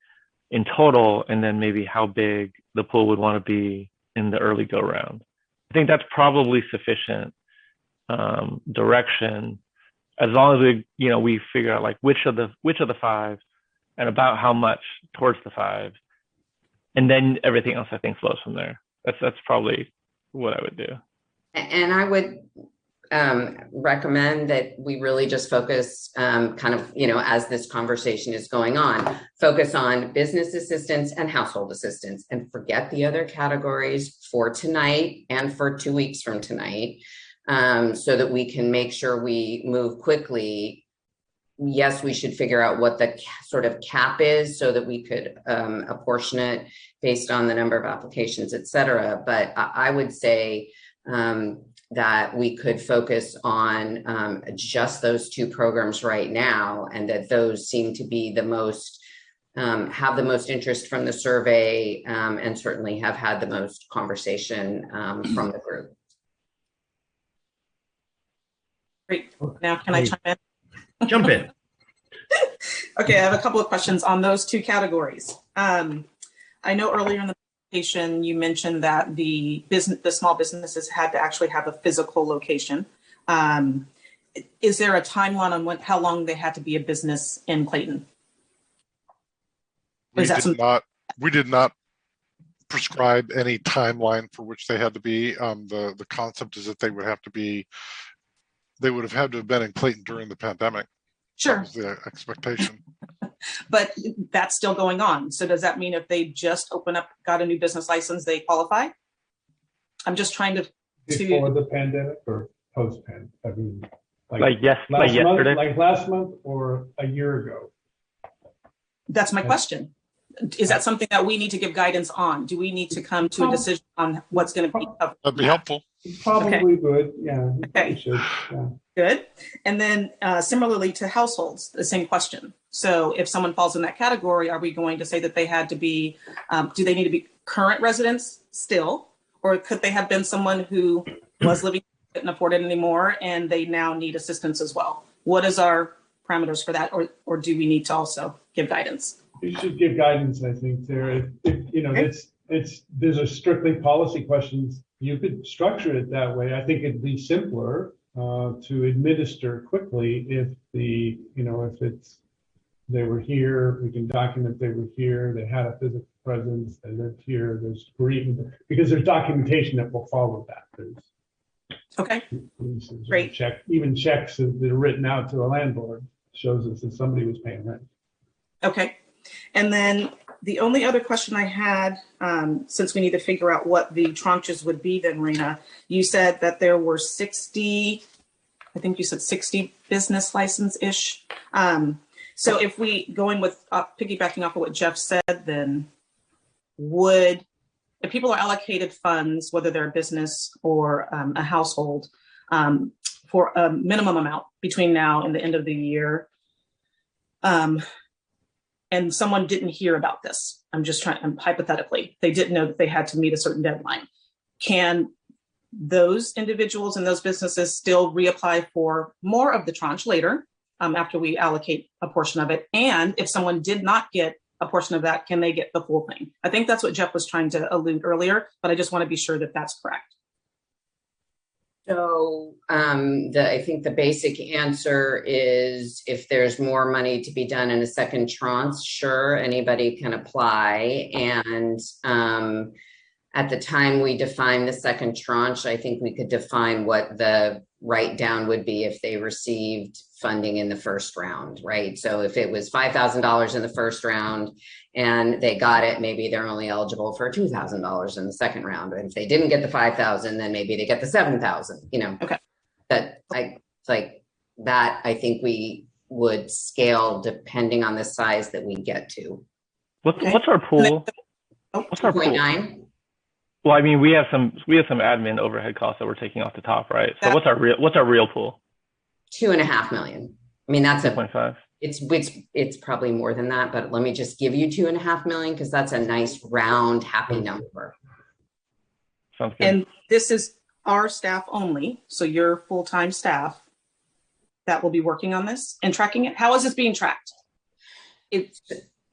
in total, and then maybe how big the pool would want to be in the early go round. I think that's probably sufficient direction, as long as we figure out like which of the 5 and about how much towards the 5, and then everything else I think flows from there. That's probably what I would do.
And I would recommend that we really just focus as this conversation is going on, focus on business assistance and household assistance, and forget the other categories for tonight and for 2 weeks from tonight, so that we can make sure we move quickly. Yes, we should figure out what the sort of cap is so that we could apportion it based on the number of applications, et cetera. But I would say that we could focus on just those 2 programs right now, and that those seem to be the most, have the most interest from the survey, and certainly have had the most conversation from the group.
Great. Now, can I chime in?
Jump in.
Okay, I have a couple of questions on those 2 categories. I know earlier in the presentation you mentioned that the small businesses had to actually have a physical location. Is there a timeline on how long they had to be a business in Clayton?
We did not prescribe any timeline for which they had to be. The concept is that they would have had to have been in Clayton during the pandemic.
Sure.
That was the expectation.
But that's still going on. So does that mean if they just got a new business license, they qualify? I'm just trying to.
Before the pandemic or post-pandemic? I mean,
like yesterday?
Like last month or a year ago?
That's my question. Is that something that we need to give guidance on? Do we need to come to a decision on what's going to be covered?
That'd be helpful.
Probably would, yeah.
Okay.
Should, yeah.
Good. And then similarly to households, the same question. So if someone falls in that category, are we going to say that they had to be, do they need to be current residents still? Or could they have been someone who was living, couldn't afford it anymore, and they now need assistance as well? What is our parameters for that? Or do we need to also give guidance?
You should give guidance, I think, Sarah. These are strictly policy questions. You could structure it that way. I think it'd be simpler to administer quickly if they were here, we can document they were here, they had a physical presence, they lived here, there's agreement, because there's documentation that will follow that.
Okay.
Great. Even checks that are written out to a landlord shows us that somebody was paying rent.
Okay. And then the only other question I had, since we need to figure out what the tranches would be then, Rena, you said that there were 60, I think you said 60 business license-ish. So if we, piggybacking off of what Jeff said, then if people are allocated funds, whether they're a business or a household, for a minimum amount between now and the end of the year, and someone didn't hear about this, hypothetically, they didn't know that they had to meet a certain deadline. Can those individuals and those businesses still reapply for more of the tranche later after we allocate a portion of it? And if someone did not get a portion of that, can they get the full thing? I think that's what Jeff was trying to allude earlier, but I just want to be sure that that's correct.
So I think the basic answer is if there's more money to be done in a second tranche, sure, anybody can apply. And at the time we define the second tranche, I think we could define what the write down would be if they received funding in the first round, right? So if it was $5,000 in the first round and they got it, maybe they're only eligible for $2,000 in the second round. And if they didn't get the 5,000, then maybe they get the 7,000, you know.
Okay.
I think we would scale depending on the size that we get to.
What's our pool? What's our pool?
2.9.
Well, I mean, we have some admin overhead costs that we're taking off the top, right? So what's our real pool?
2.5 million. I mean, that's
2.5.
It's probably more than that, but let me just give you 2.5 million because that's a nice round happy number.
Sounds good.
And this is our staff only, so your full-time staff that will be working on this and tracking it. How is this being tracked?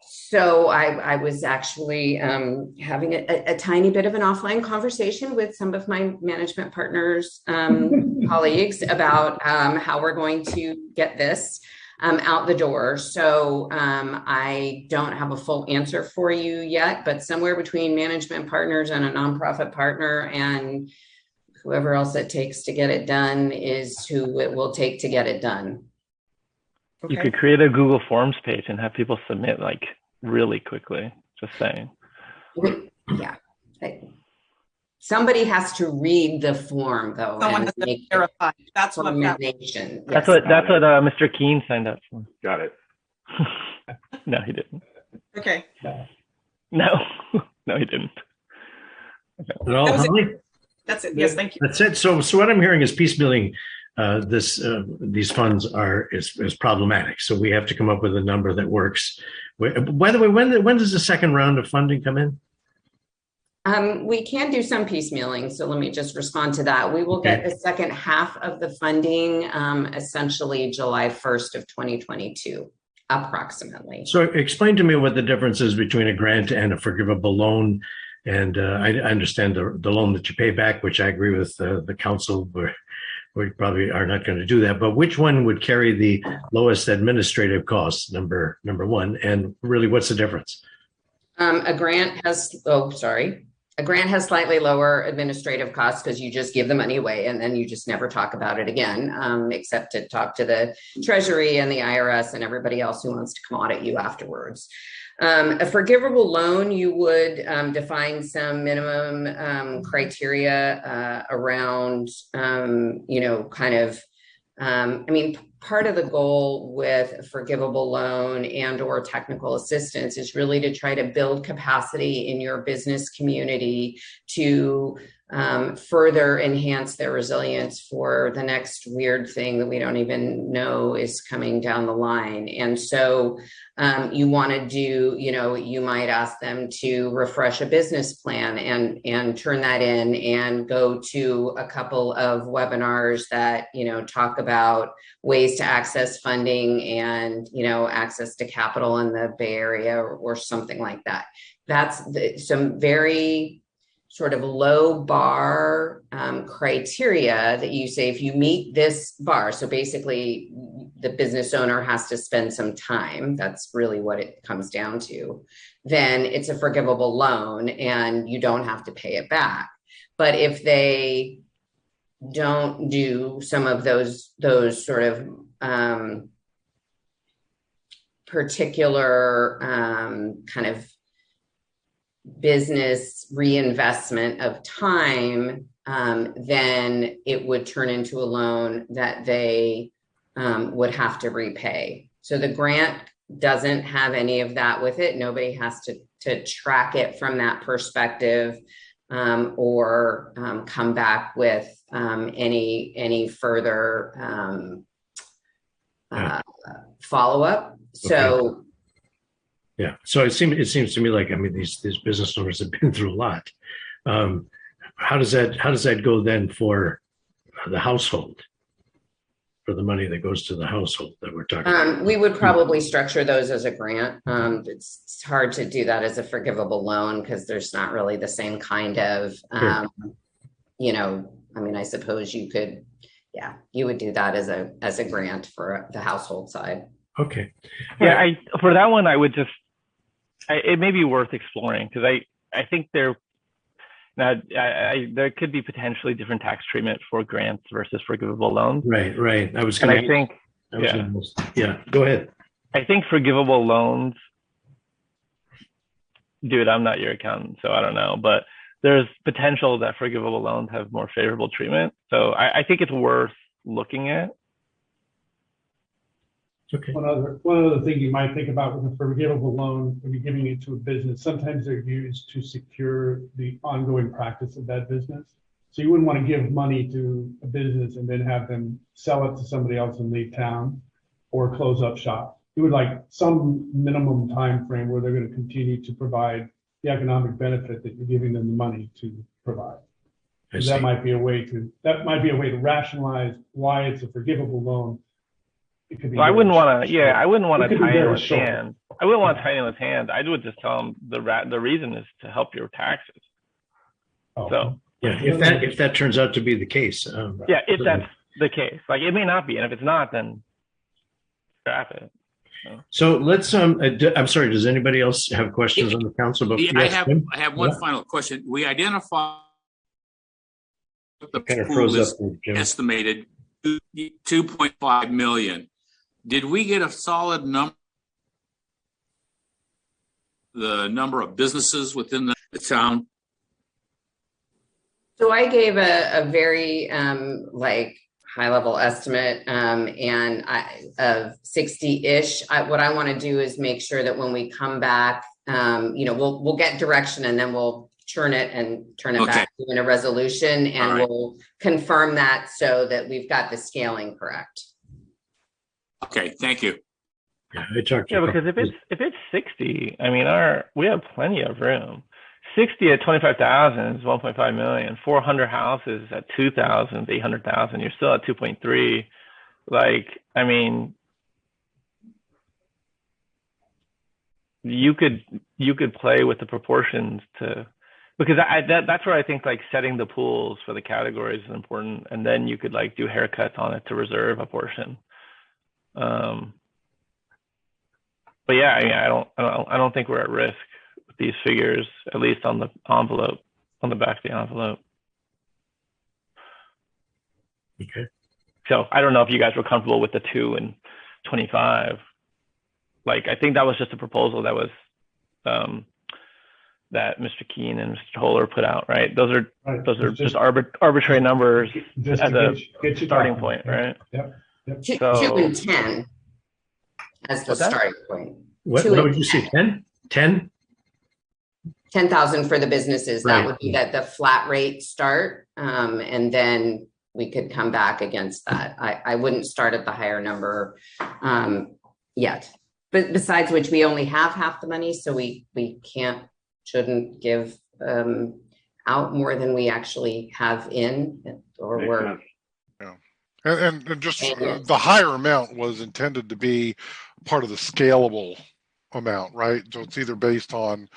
So I was actually having a tiny bit of an offline conversation with some of my management partners, colleagues about how we're going to get this out the door. So I don't have a full answer for you yet, but somewhere between management partners and a nonprofit partner and whoever else it takes to get it done is who it will take to get it done.
You could create a Google Forms page and have people submit like really quickly. Just saying.
Yeah. Somebody has to read the form though.
Someone has to verify. That's what
recommendation.
That's what Mr. Keene signed up for.
Got it.
No, he didn't.
Okay.
No, he didn't. Okay.
Well, Holly?
That's it. Yes, thank you.
That's it. So what I'm hearing is piecemealing these funds is problematic. So we have to come up with a number that works. By the way, when does the second round of funding come in?
We can do some piecemealing. So let me just respond to that. We will get the second half of the funding essentially July 1st of 2022, approximately.
So explain to me what the difference is between a grant and a forgivable loan. And I understand the loan that you pay back, which I agree with the council. We probably are not going to do that. But which one would carry the lowest administrative costs? Number one, and really, what's the difference?
A grant has slightly lower administrative costs because you just give the money away and then you just never talk about it again, except to talk to the Treasury and the IRS and everybody else who wants to come audit you afterwards. A forgivable loan, you would define some minimum criteria around, part of the goal with a forgivable loan and or technical assistance is really to try to build capacity in your business community to further enhance their resilience for the next weird thing that we don't even know is coming down the line. And so you want to do, you might ask them to refresh a business plan and turn that in and go to a couple of webinars that, talk about ways to access funding and, access to capital in the Bay Area or something like that. That's some very sort of low bar criteria that you say, if you meet this bar, so basically the business owner has to spend some time, that's really what it comes down to, then it's a forgivable loan and you don't have to pay it back. But if they don't do some of those sort of particular kind of business reinvestment of time, then it would turn into a loan that they would have to repay. So the grant doesn't have any of that with it. Nobody has to track it from that perspective or come back with any further follow-up. So
yeah, so it seems to me like, these business owners have been through a lot. How does that go then for the household, for the money that goes to the household that we're talking about?
We would probably structure those as a grant. It's hard to do that as a forgivable loan because there's not really the same kind of, I mean, I suppose you could, yeah, you would do that as a grant for the household side.
Okay.
Yeah, for that one, I would just, it may be worth exploring because I think there could be potentially different tax treatment for grants versus forgivable loans.
Right. I was going to.
I think,
Go ahead.
I think forgivable loans, dude, I'm not your accountant, so I don't know, but there's potential that forgivable loans have more favorable treatment. So I think it's worth looking at.
Okay.
One other thing you might think about with a forgivable loan when you're giving it to a business, sometimes they're used to secure the ongoing practice of that business. So you wouldn't want to give money to a business and then have them sell it to somebody else and leave town or close up shop. You would like some minimum time frame where they're going to continue to provide the economic benefit that you're giving them the money to provide. That might be a way to rationalize why it's a forgivable loan. It could be.
Well, I wouldn't want to. Yeah, I wouldn't want to tie in with
short.
hand. I wouldn't want to tie in with hand. I would just tell them the reason is to help your taxes.
Oh.
So
yeah, if that turns out to be the case.
Yeah, if that's the case, like it may not be, and if it's not, then scrap it.
So let's. I'm sorry. Does anybody else have questions on the council? But
Yeah, I have one final question. We identify the
kind of
pool
froze
is
up there, Jim.
estimated 2.5 million. Did we get a solid number? The number of businesses within the town?
So I gave a very high level estimate and of 60-ish. What I want to do is make sure that when we come back, we'll get direction and then we'll churn it and turn it back in a resolution, and we'll confirm that so that we've got the scaling correct.
Okay, thank you.
Yeah, I talked to
because if it's 60, I mean, we have plenty of room. 60 at 25,000 is 1.5 million. 400 houses at 2,000, 800,000. You're still at 2.3. Like, I mean, you could play with the proportions because that's where I think like setting the pools for the categories is important, and then you could like do haircuts on it to reserve a portion. But yeah, I mean, I don't think we're at risk with these figures, at least on the envelope, on the back of the envelope.
Okay.
So I don't know if you guys were comfortable with the 2 and 25. Like, I think that was just a proposal that was that Mr. Keene and Mr. Holler put out, right? Those are just arbitrary numbers
just
as a
get you
starting
talking.
point, right?
Yep.
2
So,
and 10 as the starting point.
What would you say? 10? 10?
10,000 for the businesses.
Right.
That would be the flat rate start. And then we could come back against that. I wouldn't start at the higher number yet. But besides which, we only have half the money, so we shouldn't give out more than we actually have in, or we're.
Yeah. And just the higher amount was intended to be part of the scalable amount, right? So it's either based on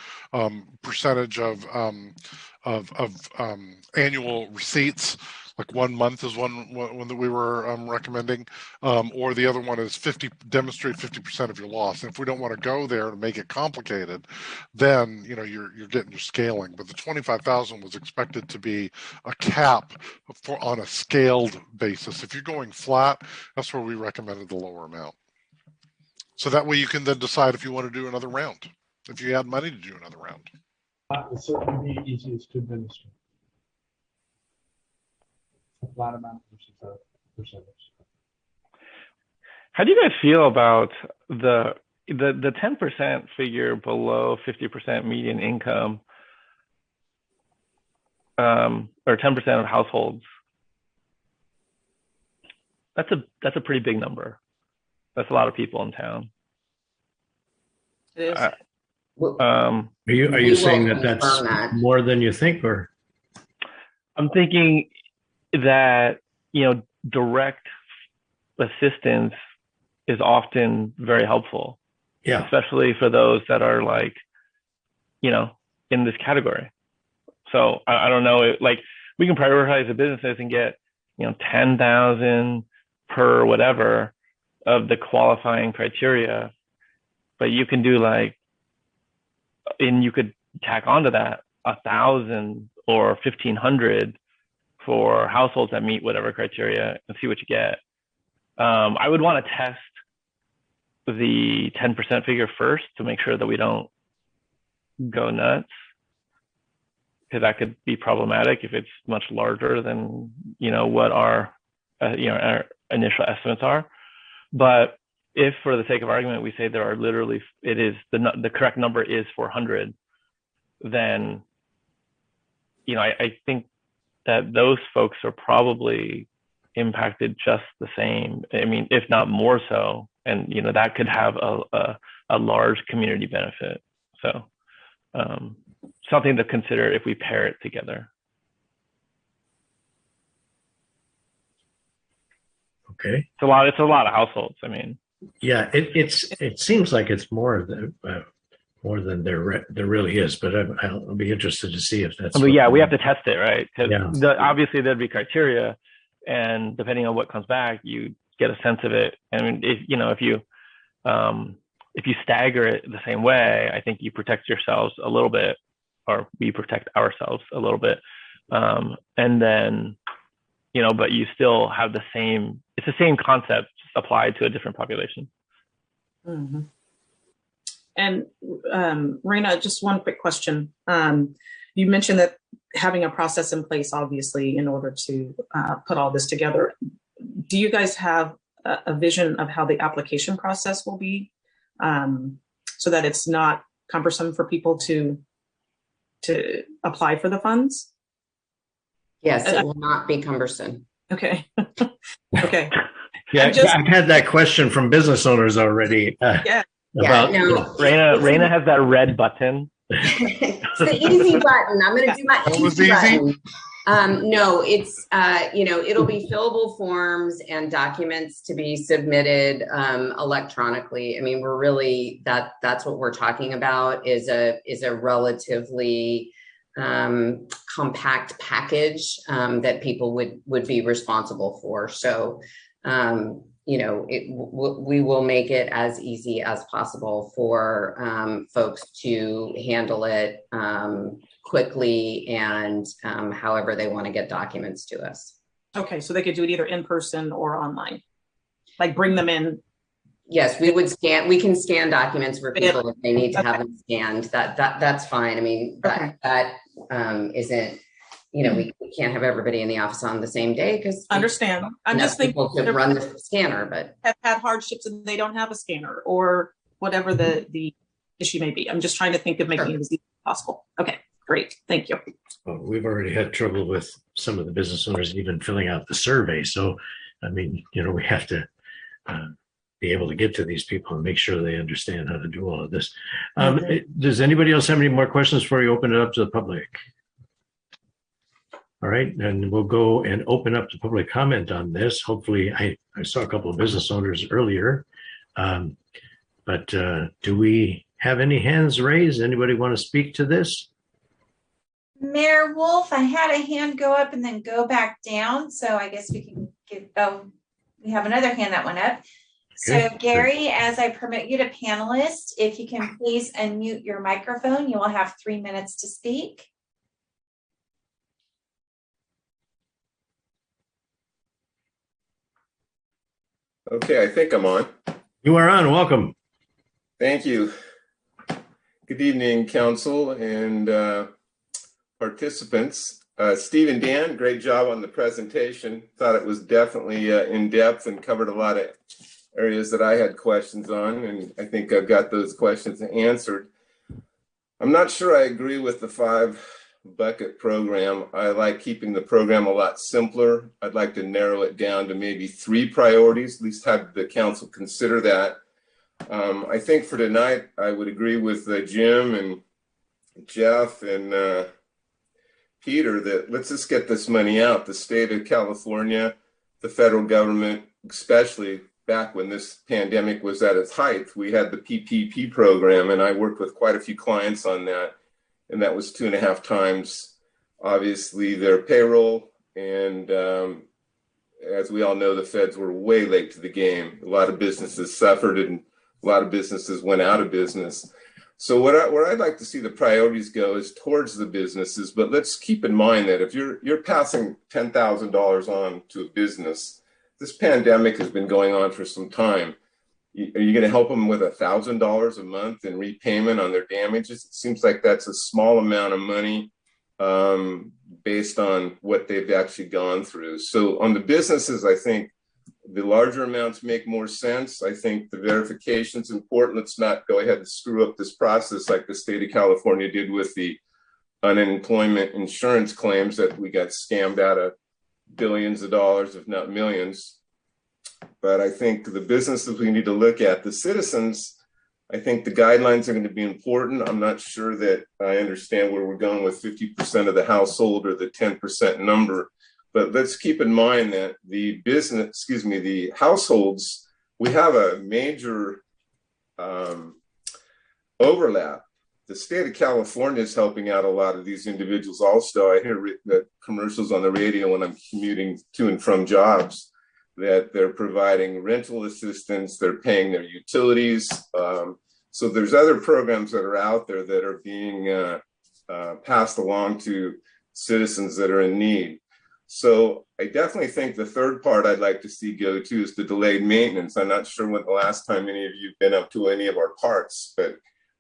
percentage of annual receipts, like 1 month is one that we were recommending, or the other one is demonstrate 50% of your loss. And if we don't want to go there to make it complicated, then you're getting your scaling. But the 25,000 was expected to be a cap on a scaled basis. If you're going flat, that's where we recommended the lower amount. So that way you can then decide if you want to do another round, if you had money to do another round.
It would certainly be easiest to administer. A flat amount versus a percentage.
how do you guys feel about the 10% figure below 50% median income, or 10% of households? That's a pretty big number. That's a lot of people in town.
It is.
Are you saying that that's more than you think, or?
I'm thinking that, direct assistance is often very helpful.
Yeah.
Especially for those that are like, in this category. So I don't know, we can prioritize the businesses and get, 10,000 per whatever of the qualifying criteria, but you can do and you could tack onto that 1,000 or 1,500 for households that meet whatever criteria and see what you get. I would want to test the 10% figure first to make sure that we don't go nuts, because that could be problematic if it's much larger than what our our initial estimates are. But if, for the sake of argument, we say there are literally, it is the correct number is 400, then I think that those folks are probably impacted just the same. I mean, if not more so, and that could have a large community benefit. So something to consider if we pair it together.
Okay.
It's a lot of households. I mean,
yeah, it seems like it's more than there really is, but I'll be interested to see if that's.
Yeah, we have to test it, right? Because obviously there'd be criteria, and depending on what comes back, you get a sense of it. I mean, if you stagger it the same way, I think you protect yourselves a little bit, or we protect ourselves a little bit, and then but you still have it's the same concept applied to a different population.
Mm-hmm. And Raina, just one quick question. You mentioned that having a process in place, obviously, in order to put all this together. Do you guys have a vision of how the application process will be, so that it's not cumbersome for people to apply for the funds?
Yes, it will not be cumbersome.
Okay. Okay.
Yeah, I've had that question from business owners already.
Raina has that red button.
It's the easy button. I'm going to do my easy button. No, it's it'll be fillable forms and documents to be submitted electronically. I mean, we're really that's what we're talking about is a relatively compact package that people would be responsible for. So we will make it as easy as possible for folks to handle it quickly and however they want to get documents to us.
Okay, so they could do it either in person or online, like bring them in.
Yes, we can scan documents for people if they need to have them scanned. That's fine. I mean, that isn't, we can't have everybody in the office on the same day because
understand. I'm just thinking
to run the scanner, but
have had hardships and they don't have a scanner or whatever the issue may be. I'm just trying to think of making it as easy as possible. Okay, great. Thank you.
Well, we've already had trouble with some of the business owners even filling out the survey. So, I mean, we have to be able to get to these people and make sure they understand how to do all of this. Does anybody else have any more questions before you open it up to the public? All right, and we'll go and open up the public comment on this. Hopefully, I saw a couple of business owners earlier, but do we have any hands raised? Anybody want to speak to this?
Mayor Wolf, I had a hand go up and then go back down. So I guess we can we have another hand that went up. So Gary, as I permit you to panelist, if you can please unmute your microphone, you will have 3 minutes to speak.
Okay, I think I'm on.
You are on. Welcome.
Thank you. Good evening, council and participants. Steve and Dan, great job on the presentation. Thought it was definitely in depth and covered a lot of areas that I had questions on, and I think I've got those questions answered. I'm not sure I agree with the 5-bucket program. I like keeping the program a lot simpler. I'd like to narrow it down to maybe 3 priorities, at least have the council consider that. I think for tonight, I would agree with Jim and Jeff and Peter that let's just get this money out. The state of California, the federal government, especially back when this pandemic was at its height, we had the PPP program, and I worked with quite a few clients on that, and that was 2.5 times obviously their payroll. And as we all know, the feds were way late to the game. A lot of businesses suffered and a lot of businesses went out of business. So where I'd like to see the priorities go is towards the businesses, but let's keep in mind that if you're passing $10,000 on to a business, this pandemic has been going on for some time. Are you going to help them with $1,000 a month in repayment on their damages? It seems like that's a small amount of money based on what they've actually gone through. So on the businesses, I think the larger amounts make more sense. I think the verification is important. Let's not go ahead and screw up this process like the state of California did with the unemployment insurance claims that we got scammed out of billions of dollars, if not millions. But I think the businesses we need to look at, the citizens, I think the guidelines are going to be important. I'm not sure that I understand where we're going with 50% of the household or the 10% number. But let's keep in mind that the households, we have a major overlap. The state of California is helping out a lot of these individuals also. I hear the commercials on the radio when I'm commuting to and from jobs that they're providing rental assistance, they're paying their utilities. So there's other programs that are out there that are being passed along to citizens that are in need. So I definitely think the third part I'd like to see go to is the delayed maintenance. I'm not sure when the last time any of you have been up to any of our parks, but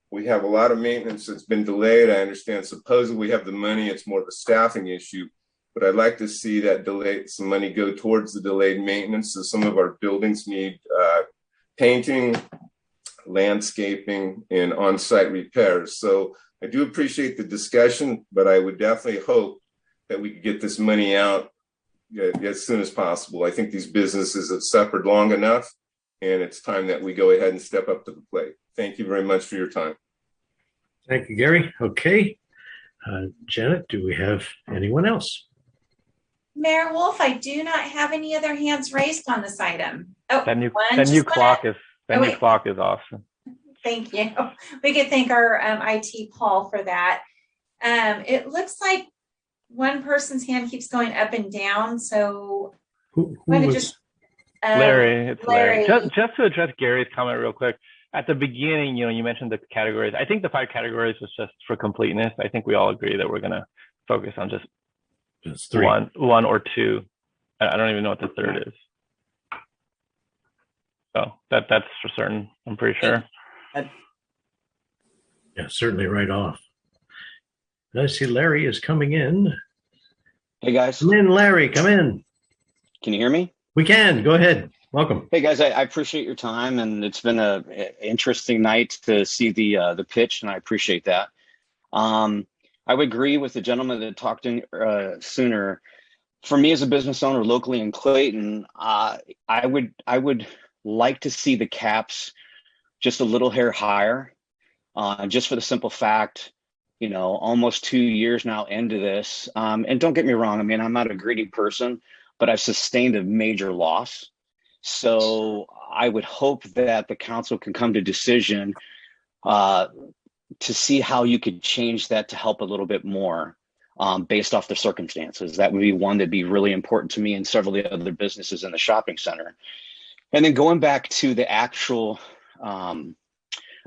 we have a lot of maintenance that's been delayed. I understand supposedly we have the money, it's more of a staffing issue, but I'd like to see that some money go towards the delayed maintenance. So some of our buildings need painting, landscaping, and on-site repairs. So I do appreciate the discussion, but I would definitely hope that we could get this money out as soon as possible. I think these businesses have suffered long enough, and it's time that we go ahead and step up to the plate. Thank you very much for your time.
Thank you, Gary. Okay. Janet, do we have anyone else?
Mayor Wolf, I do not have any other hands raised on this item. Oh,
That new clock is awesome.
Thank you. We could thank our IT Paul for that. It looks like one person's hand keeps going up and down. So
who was
just
Larry? It's Larry. Just to address Gary's comment real quick. At the beginning, you mentioned the categories. I think the 5 categories was just for completeness. I think we all agree that we're going to focus on just 3. one or 2. I don't even know what the third is. So that's for certain. I'm pretty sure.
Yeah, certainly right off. I see Larry is coming in.
Hey guys.
Come in, Larry, come in.
Can you hear me?
We can, go ahead. Welcome.
Hey guys, I appreciate your time, and it's been an interesting night to see the pitch, and I appreciate that. I would agree with the gentleman that talked in sooner. For me as a business owner locally in Clayton, I would like to see the caps just a little hair higher, just for the simple fact, almost 2 years now into this. And don't get me wrong, I mean, I'm not a greedy person, but I've sustained a major loss. So I would hope that the council can come to decision to see how you could change that to help a little bit more based off the circumstances. That would be one that'd be really important to me and several of the other businesses in the shopping center. And then going back to the actual, I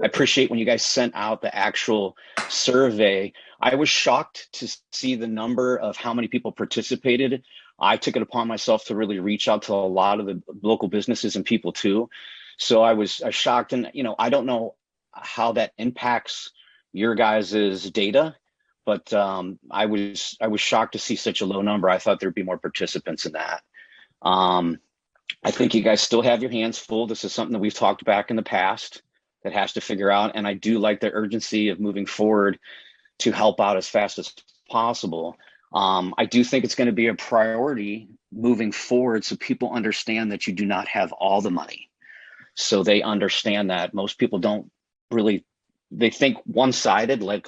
appreciate when you guys sent out the actual survey. I was shocked to see the number of how many people participated. I took it upon myself to really reach out to a lot of the local businesses and people too. So I was shocked, and I don't know how that impacts your guys' data, but I was shocked to see such a low number. I thought there'd be more participants in that. I think you guys still have your hands full. This is something that we've talked back in the past that has to figure out. And I do like the urgency of moving forward to help out as fast as possible. I do think it's going to be a priority moving forward so people understand that you do not have all the money. So they understand that. Most people don't really, they think one-sided, like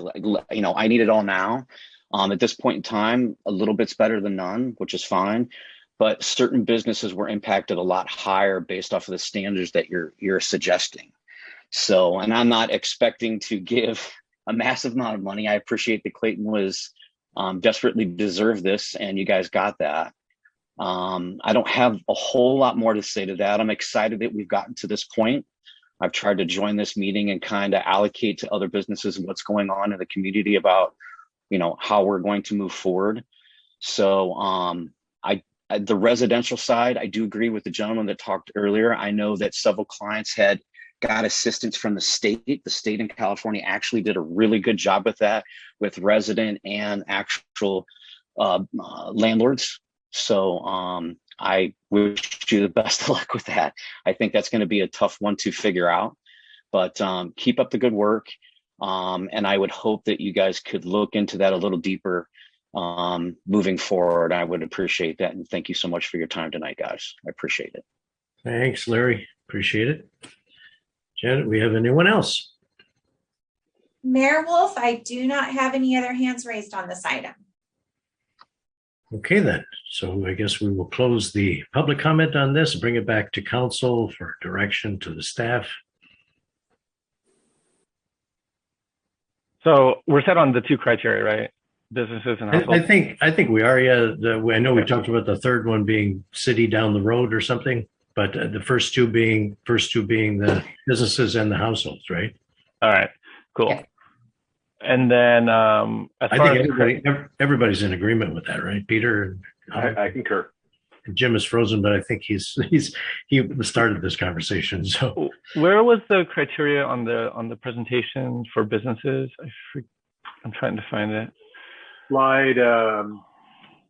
I need it all now. At this point in time, a little bit's better than none, which is fine. But certain businesses were impacted a lot higher based off of the standards that you're suggesting. So, and I'm not expecting to give a massive amount of money. I appreciate that Clayton was desperately deserve this, and you guys got that. I don't have a whole lot more to say to that. I'm excited that we've gotten to this point. I've tried to join this meeting and kind of allocate to other businesses what's going on in the community about, how we're going to move forward. So the residential side, I do agree with the gentleman that talked earlier. I know that several clients had got assistance from the state. The state in California actually did a really good job with that, with resident and actual landlords. So I wish you the best of luck with that. I think that's going to be a tough one to figure out, but keep up the good work. And I would hope that you guys could look into that a little deeper moving forward. I would appreciate that. And thank you so much for your time tonight, guys. I appreciate it.
Thanks, Larry. Appreciate it. Janet, we have anyone else?
Mayor Wolf, I do not have any other hands raised on this item.
Okay, then. So I guess we will close the public comment on this, bring it back to council for direction to the staff.
So we're set on the 2 criteria, right? Businesses and households.
I think we are. Yeah, I know we talked about the third one being city down the road or something, but the first two being the businesses and the households, right?
All right, cool. Yeah. And then as far
as everybody's in agreement with that, right, Peter?
I concur.
Jim is frozen, but I think he started this conversation. So
where was the criteria on the presentation for businesses? I'm trying to find it.
Slide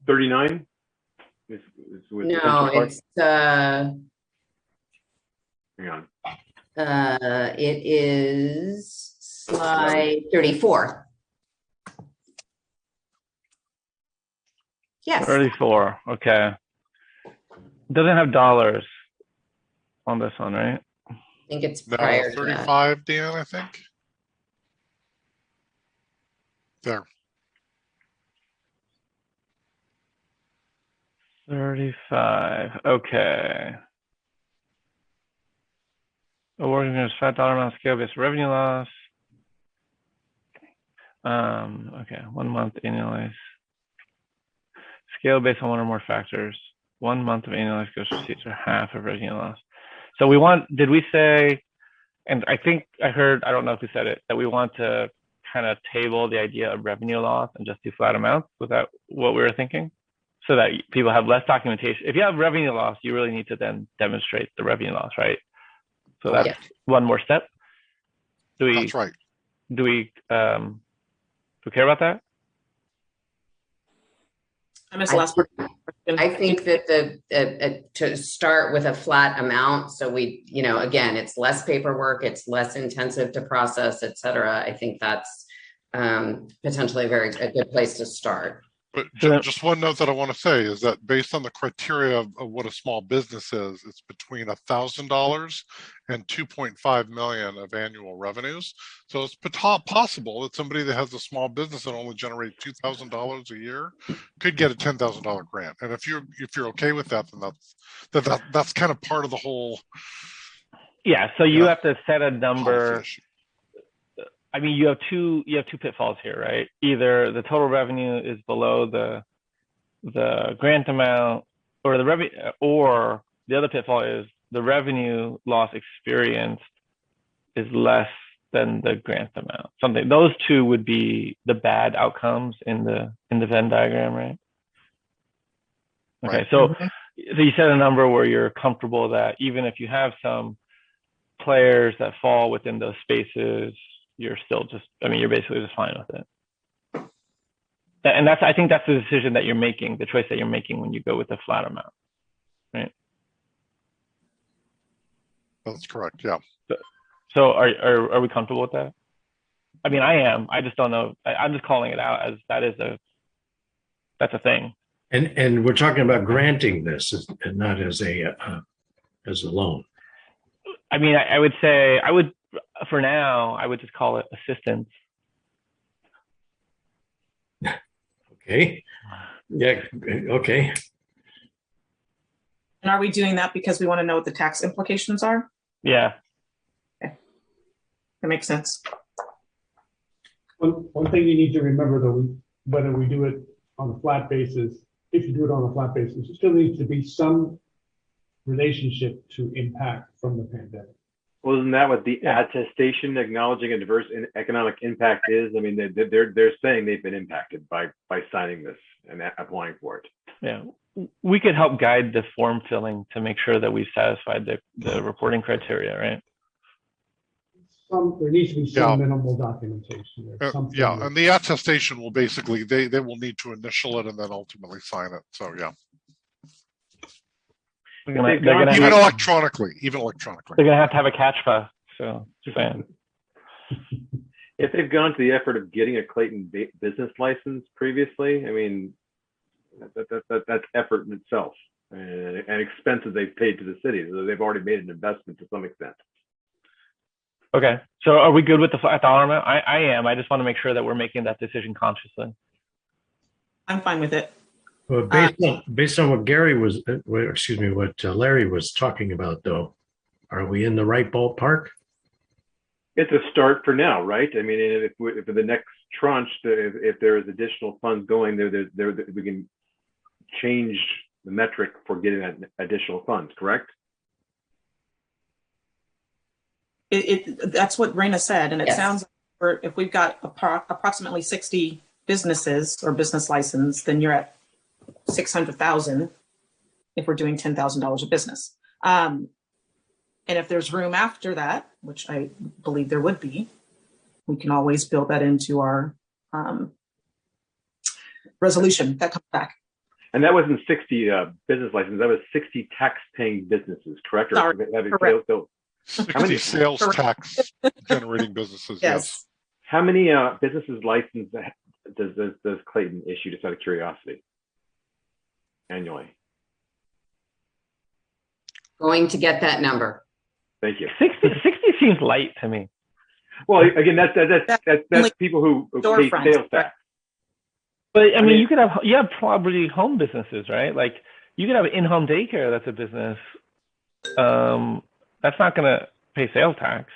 39.
No, it's
hang on.
It is slide 34. Yes.
34. Okay. Doesn't have dollars on this one, right?
I think it's prior to
35, Dan, I think. There.
35. Okay. Awarding us $5 amount scale-based revenue loss. Okay, 1 month annualized. Scale based on one or more factors. 1 month of annualized gross receipts or half of revenue loss. So did we say, and I think I heard, I don't know if we said it, that we want to kind of table the idea of revenue loss and just do flat amounts? Was that what we were thinking? So that people have less documentation. If you have revenue loss, you really need to then demonstrate the revenue loss, right? So that's one more step.
That's right.
Do we care about that?
I missed the last part.
I think that to start with a flat amount, so we, again, it's less paperwork, it's less intensive to process, et cetera. I think that's potentially a good place to start.
But just one note that I want to say is that based on the criteria of what a small business is, it's between $1,000 and 2.5 million of annual revenues. So it's possible that somebody that has a small business that only generates $2,000 a year could get a $10,000 grant. And if you're okay with that, then that's kind of part of the whole.
Yeah. So you have to set a number. I mean, you have two pitfalls here, right? Either the total revenue is below the grant amount, or the other pitfall is the revenue loss experienced is less than the grant amount. Those two would be the bad outcomes in the Venn diagram, right? Okay, so you set a number where you're comfortable that even if you have some players that fall within those spaces, you're basically just fine with it. And I think that's the decision that you're making, the choice that you're making when you go with a flat amount, right?
That's correct, yeah.
So are we comfortable with that? I mean, I am. I just don't know. I'm just calling it out as that's a thing.
And we're talking about granting this, and not as a loan.
I mean, for now, I would just call it assistance.
Okay. Yeah. Okay.
And are we doing that because we want to know what the tax implications are?
Yeah.
Okay. That makes sense.
One thing you need to remember, though, whether we do it on a flat basis, if you do it on a flat basis, there still needs to be some relationship to impact from the pandemic.
Well, isn't that what the attestation acknowledging a diverse economic impact is? I mean, they're saying they've been impacted by signing this and applying for it.
Yeah, we could help guide the form filling to make sure that we've satisfied the reporting criteria, right?
There needs to be some minimal documentation there.
Yeah, and the attestation will basically, they will need to initial it and then ultimately sign it. So yeah. Even electronically.
They're gonna have a catch so just saying.
If they've gone to the effort of getting a Clayton business license previously, I mean, that's effort in itself and expenses they've paid to the city. So they've already made an investment to some extent.
Okay, so are we good with the flat dollar amount? I am. I just want to make sure that we're making that decision consciously.
I'm fine with it.
Well, based on what what Larry was talking about, though, are we in the right ballpark?
It's a start for now, right? I mean, if the next tranche, if there is additional funds going there, we can change the metric for getting that additional funds, correct?
That's what Raina said, and it sounds like if we've got approximately 60 businesses or business license, then you're at 600,000 if we're doing $10,000 a business. And if there's room after that, which I believe there would be, we can always build that into our resolution that comes back.
And that wasn't 60 business licenses, that was 60 tax-paying businesses, correct?
Sorry, correct.
60 sales tax generating businesses, yes.
How many businesses licensed does Clayton issue, just out of curiosity, annually?
Going to get that number.
Thank you.
60 seems light to me.
Well, again, that's people who pay sales tax.
But I mean, you have probably home businesses, right? Like you could have an in-home daycare that's a business. That's not going to pay sales tax.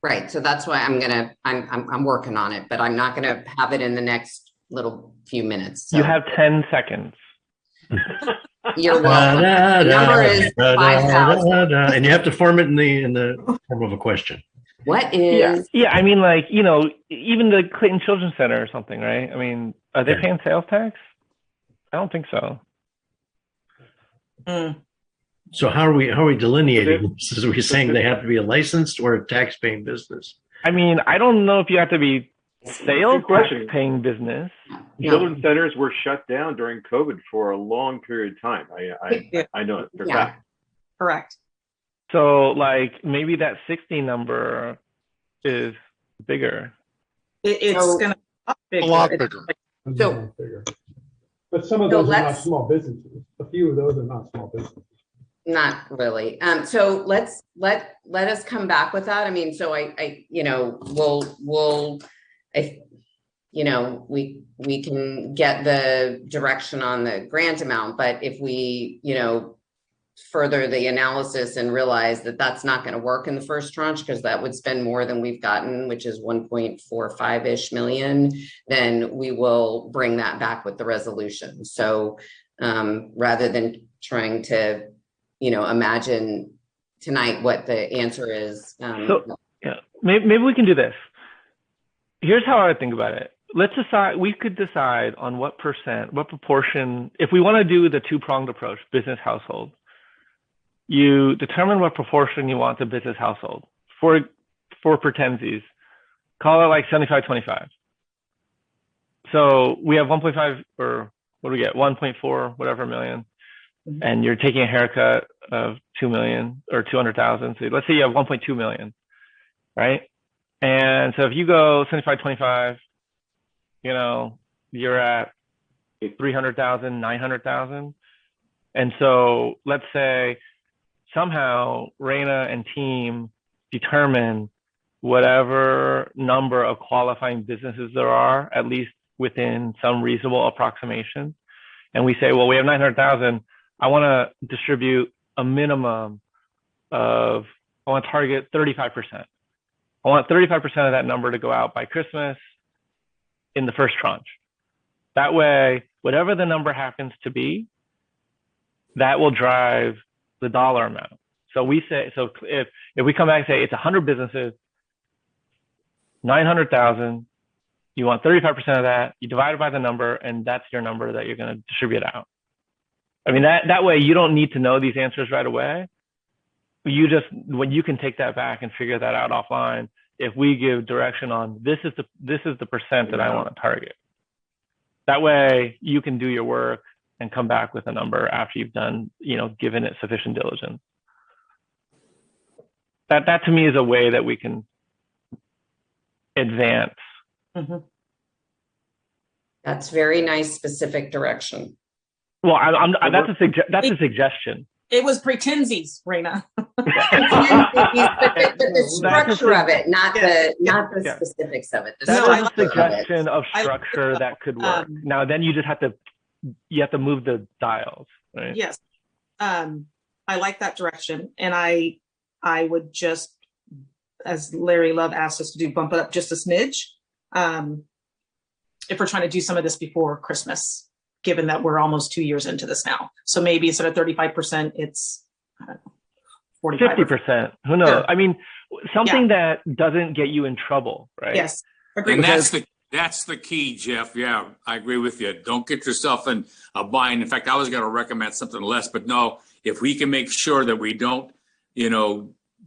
Right. So that's why I'm working on it, but I'm not going to have it in the next little few minutes. So.
You have 10 seconds.
You're welcome. The number is 5,000.
And you have to form it in the form of a question.
What is?
Yeah. I mean, like, even the Clayton Children's Center or something, right? I mean, are they paying sales tax? I don't think so.
So how are we delineating this? Are we saying they have to be a licensed or a tax-paying business?
I mean, I don't know if you have to be sales tax-paying business.
Children's centers were shut down during COVID for a long period of time. I know it for fact.
Correct.
So like maybe that 60 number is bigger.
It's going to be
a lot bigger.
But some of those are not small businesses. A few of those are not small businesses.
Not really. So let us come back with that. I mean, so we can get the direction on the grant amount, but if we, further the analysis and realize that that's not going to work in the first tranche, because that would spend more than we've gotten, which is 1.45-ish million, then we will bring that back with the resolution. So rather than trying to imagine tonight what the answer is.
Maybe we can do this. Here's how I would think about it. We could decide on what proportion, if we want to do the two-pronged approach, business household, you determine what proportion you want the business household. For pretensies, call it like 75-25. So we have 1.5 or what do we get? 1.4 whatever million. And you're taking a haircut of 2 million or 200,000. So let's say you have 1.2 million, right? And so if you go 75-25, you're at 300,000, 900,000. And so let's say somehow Raina and team determine whatever number of qualifying businesses there are, at least within some reasonable approximation. And we say, well, we have 900,000. I want to distribute a minimum of, I want to target 35%. I want 35% of that number to go out by Christmas, in the first tranche. That way, whatever the number happens to be, that will drive the dollar amount. So we say, so if we come back and say it's 100 businesses, 900,000, you want 35% of that, you divide it by the number, and that's your number that you're going to distribute out. I mean, that way you don't need to know these answers right away. When you can take that back and figure that out offline, if we give direction on this is the percent that I want to target. That way you can do your work and come back with a number after you've done, given it sufficient diligence. That to me is a way that we can advance.
Mm-hmm. That's very nice, specific direction.
Well, that's a suggestion.
It was pretensies, Raina.
But the structure of it, not the specifics of it.
That is a suggestion of structure that could work. Now, then you just have to move the dials, right?
Yes, I like that direction, and I would just, as Larry Love asked us to do, bump it up just a smidge. If we're trying to do some of this before Christmas, given that we're almost 2 years into this now. So maybe instead of 35%, it's
50%. Who knows? Yeah. I mean, something that doesn't get you in trouble, right?
Yes.
And that's the key, Jeff. Yeah, I agree with you. Don't get yourself in a bind. In fact, I was going to recommend something less, but no, if we can make sure that we don't,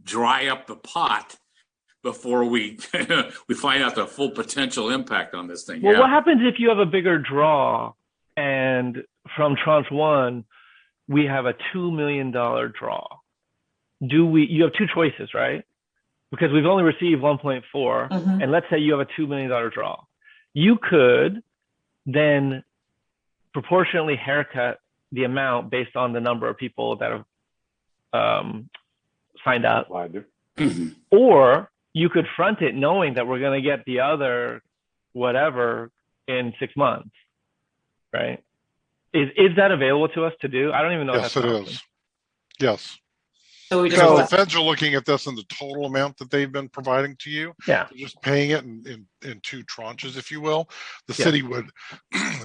dry up the pot before we we find out the full potential impact on this thing.
Well, what happens if you have a bigger draw and from tranche one, we have a $2 million draw? You have two choices, right? Because we've only received 1.4, and let's say you have a $2 million draw. You could then proportionately haircut the amount based on the number of people that have signed up. Or you could front it knowing that we're going to get the other whatever in 6 months, right? Is that available to us to do? I don't even know.
Yes, it is. Yes.
So
the feds are looking at this in the total amount that they've been providing to you.
Yeah.
They're just paying it in two tranches, if you will. The city would,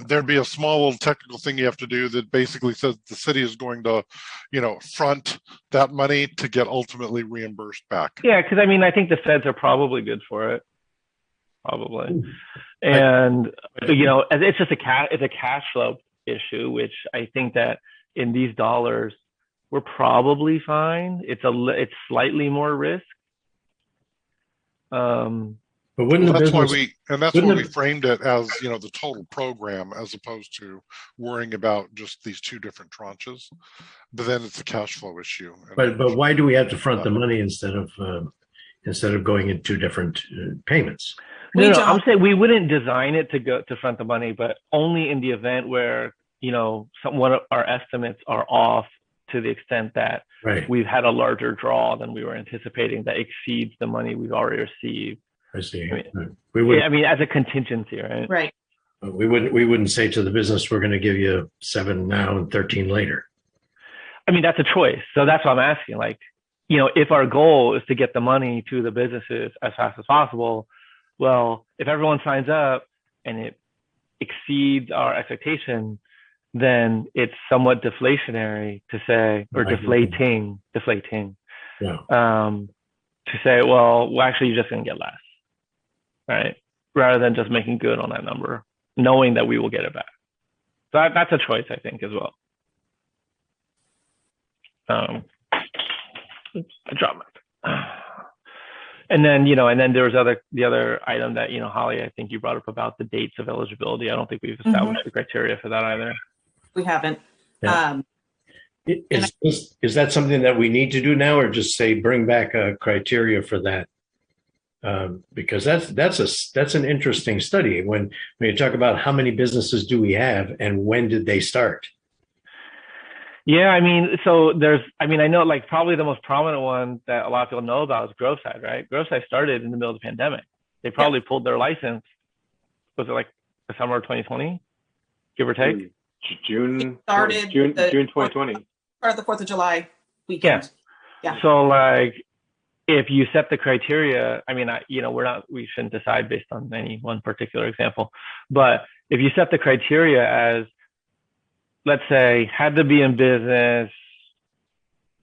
there'd be a small little technical thing you have to do that basically says the city is going to, front that money to get ultimately reimbursed back.
Yeah, because I think the feds are probably good for it. Probably. And, it's just it's a cash flow issue, which I think that in these dollars, we're probably fine. It's slightly more risk.
But that's why we framed it as the total program as opposed to worrying about just these two different tranches. But then it's a cash flow issue.
But why do we have to front the money instead of going in two different payments?
No, I'm saying we wouldn't design it to front the money, but only in the event where one of our estimates are off to the extent that we've had a larger draw than we were anticipating that exceeds the money we've already received.
I see.
As a contingency, right?
Right.
We wouldn't say to the business, we're going to give you 7 now and 13 later.
That's a choice. So that's what I'm asking. If our goal is to get the money to the businesses as fast as possible, well, if everyone signs up and it exceeds our expectation, then it's somewhat deflationary to say, or deflating.
Yeah.
To say, well, actually, you're just going to get less, right? Rather than just making good on that number, knowing that we will get it back. So that's a choice, I think, as well. I dropped my. And then, there was the other item that, Holly, I think you brought up about the dates of eligibility. I don't think we've established the criteria for that either.
We haven't.
Yeah. Is that something that we need to do now, or just say bring back a criteria for that? Because that's an interesting study when you talk about how many businesses do we have and when did they start?
Yeah, I know probably the most prominent one that a lot of people know about is Groveside, right? Groveside started in the middle of the pandemic. They probably pulled their license. Was it the summer of 2020, give or take?
June 2020.
Or the 4th of July weekend.
Yeah. So if you set the criteria, I mean, we shouldn't decide based on any one particular example, but if you set the criteria as, let's say, had to be in business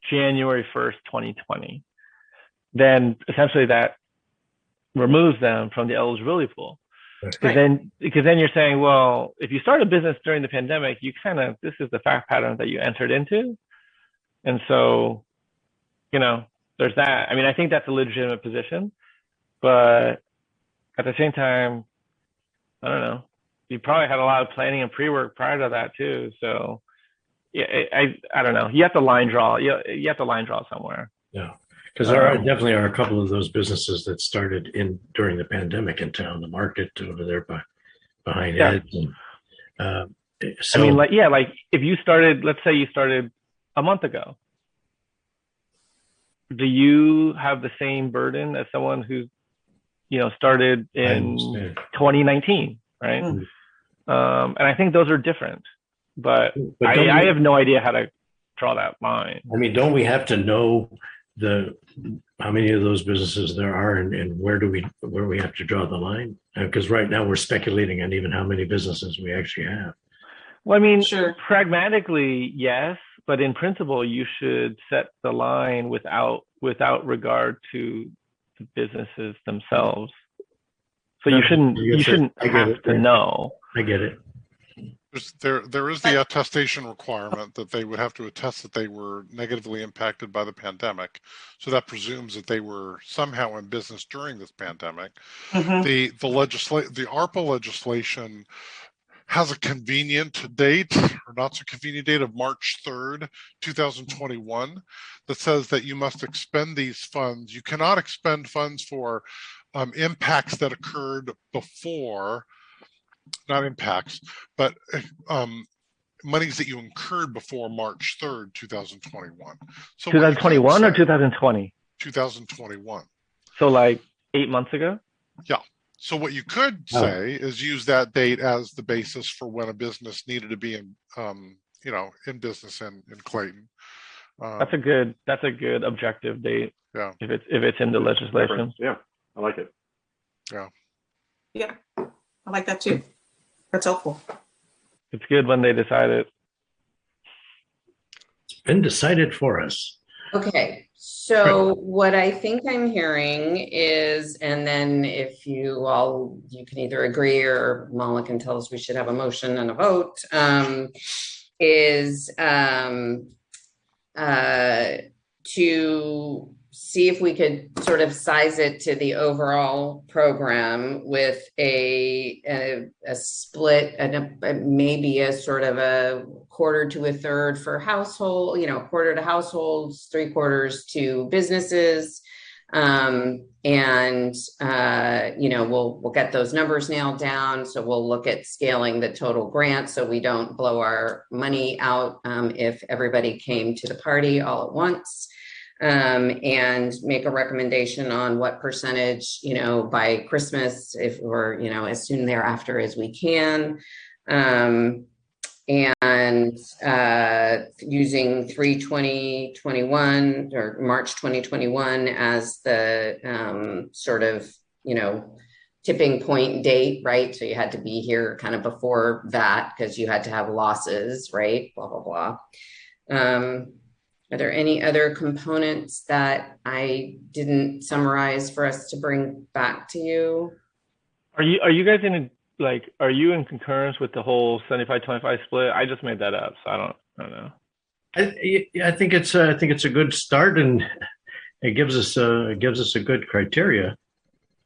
January 1st, 2020, then essentially that removes them from the eligibility pool. Because then you're saying, well, if you start a business during the pandemic, this is the fact pattern that you entered into. And so, there's that. I mean, I think that's a legitimate position, but at the same time, I don't know. You probably had a lot of planning and pre-work prior to that too. So yeah, I don't know. You have to line draw. You have to line draw somewhere.
Yeah. Because there definitely are a couple of those businesses that started during the pandemic in town, the market over there behind Ed. And, so,
I mean, like if you started, let's say you started a month ago, do you have the same burden as someone who, started in 2019, right? And I think those are different, but I have no idea how to draw that line.
I mean, don't we have to know how many of those businesses there are and where we have to draw the line? Because right now we're speculating on even how many businesses we actually have.
Well, I mean, pragmatically, yes, but in principle, you should set the line without regard to the businesses themselves. So you shouldn't have to know.
I get it.
There is the attestation requirement that they would have to attest that they were negatively impacted by the pandemic. So that presumes that they were somehow in business during this pandemic. The ARPA legislation has a convenient date, or not so convenient date, of March 3rd, 2021, that says that you must expend these funds. You cannot expend funds for impacts that occurred before, not impacts, but monies that you incurred before March 3rd, 2021. So
2021 or 2020?
2021.
So like 8 months ago?
Yeah. So what you could say is use that date as the basis for when a business needed to be in business in Clayton.
That's a good objective date.
Yeah.
If it's in the legislation.
Yeah, I like it.
Yeah.
Yeah, I like that too. That's helpful.
It's good when they decide it.
It's been decided for us.
Okay, so what I think I'm hearing is, and then if you can either agree or Mala can tell us we should have a motion and a vote, is to see if we could sort of size it to the overall program with a split and maybe a sort of a quarter to a third for household, quarter to households, 3/4 to businesses. We'll get those numbers nailed down. So we'll look at scaling the total grant so we don't blow our money out if everybody came to the party all at once. And make a recommendation on what percentage, by Christmas, or as soon thereafter as we can. Using 3/20/21 or March 2021 as the sort of, tipping point date, right? So you had to be here kind of before that because you had to have losses, right? Blah, blah, blah. Are there any other components that I didn't summarize for us to bring back to you?
Are you guys are you in concurrence with the whole 75-25 split? I just made that up, so I don't know.
I think it's a good start, and it gives us a good criteria.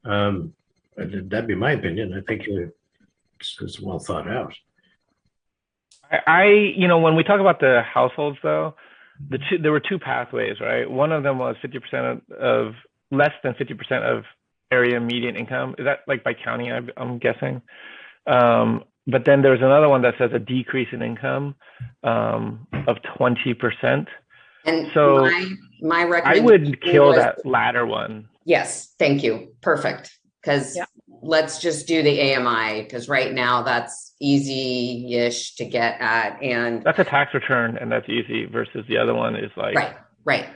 That'd be my opinion. I think it's well thought out.
When we talk about the households though, there were two pathways, right? One of them was 50% of less than 50% of area median income. Is that like by county? I'm guessing. But then there's another one that says a decrease in income of 20%.
And
so
my recommendation,
I would kill that latter one.
Yes, thank you. Perfect. Because let's just do the AMI, because right now that's easy-ish to get at, and
that's a tax return, and that's easy. Versus the other one is like
right.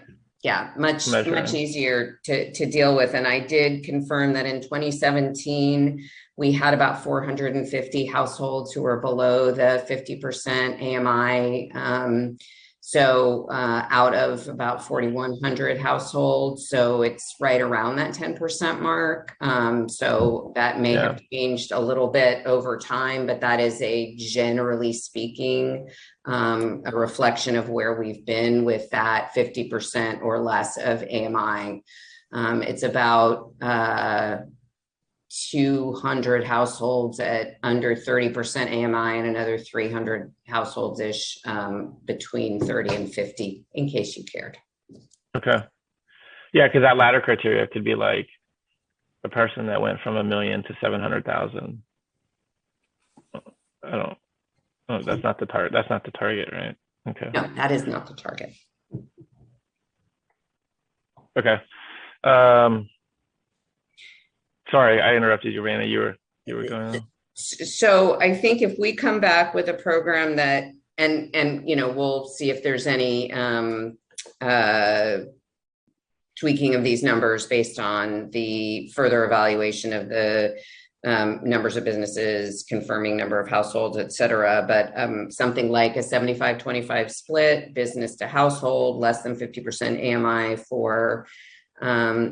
Yeah, much
Measuring.
easier to deal with. And I did confirm that in 2017, we had about 450 households who were below the 50% AMI. Out of about 4,100 households, so it's right around that 10% mark. So that may have changed a little bit over time, but that is a generally speaking a reflection of where we've been with that 50% or less of AMI. It's about 200 households at under 30% AMI and another 300 households ish between 30 and 50, in case you cared.
Okay. Yeah, because that latter criteria could be like a person that went from 1 million to 700,000. I don't. Oh, that's not the target. That's not the target, right? Okay.
No, that is not the target.
Okay. Sorry, I interrupted you, Raina. You were going on.
So I think if we come back with a program that, and we'll see if there's any tweaking of these numbers based on the further evaluation of the numbers of businesses, confirming number of households, et cetera. But something like a 75-25 split, business to household, less than 50% AMI for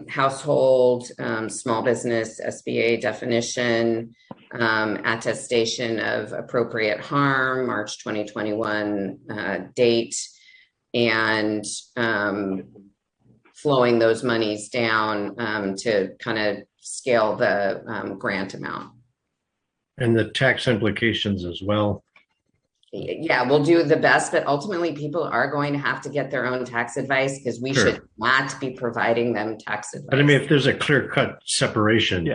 household, small business, SBA definition, attestation of appropriate harm, March 2021 date, and flowing those monies down to kind of scale the grant amount.
And the tax implications as well.
Yeah, we'll do the best, but ultimately people are going to have to get their own tax advice because we should not be providing them tax advice.
But I mean, if there's a clear-cut separation.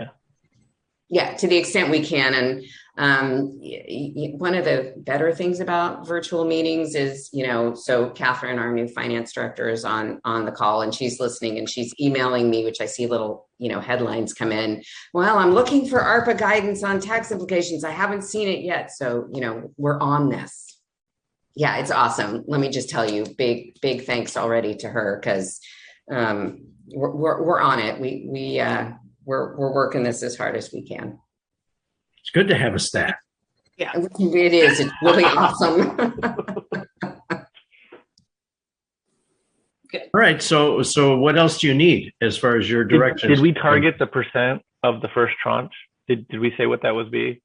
Yeah, to the extent we can. And one of the better things about virtual meetings is, so Catherine, our new finance director, is on the call and she's listening and she's emailing me, which I see little, headlines come in. Well, I'm looking for ARPA guidance on tax implications. I haven't seen it yet. So, we're on this. Yeah, it's awesome. Let me just tell you, big thanks already to her because we're on it. We're working this as hard as we can.
It's good to have a staff.
Yeah, it is. It's really awesome.
All right. So what else do you need as far as your direction?
Did we target the percent of the first tranche? Did we say what that would be?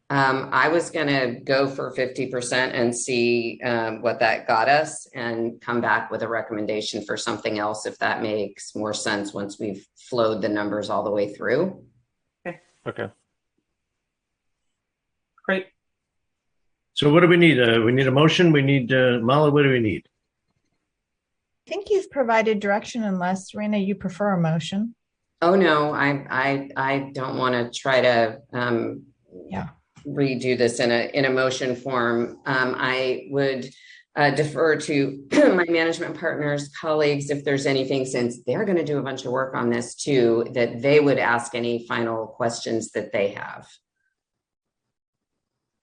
I was going to go for 50% and see what that got us and come back with a recommendation for something else if that makes more sense once we've flowed the numbers all the way through.
Okay.
Great.
So what do we need? We need a motion. We need, Molly, what do we need?
I think you've provided direction unless, Raina, you prefer a motion.
Oh, no, I don't want to try to redo this in a motion form. I would defer to my management partners, colleagues, if there's anything, since they're going to do a bunch of work on this too, that they would ask any final questions that they have.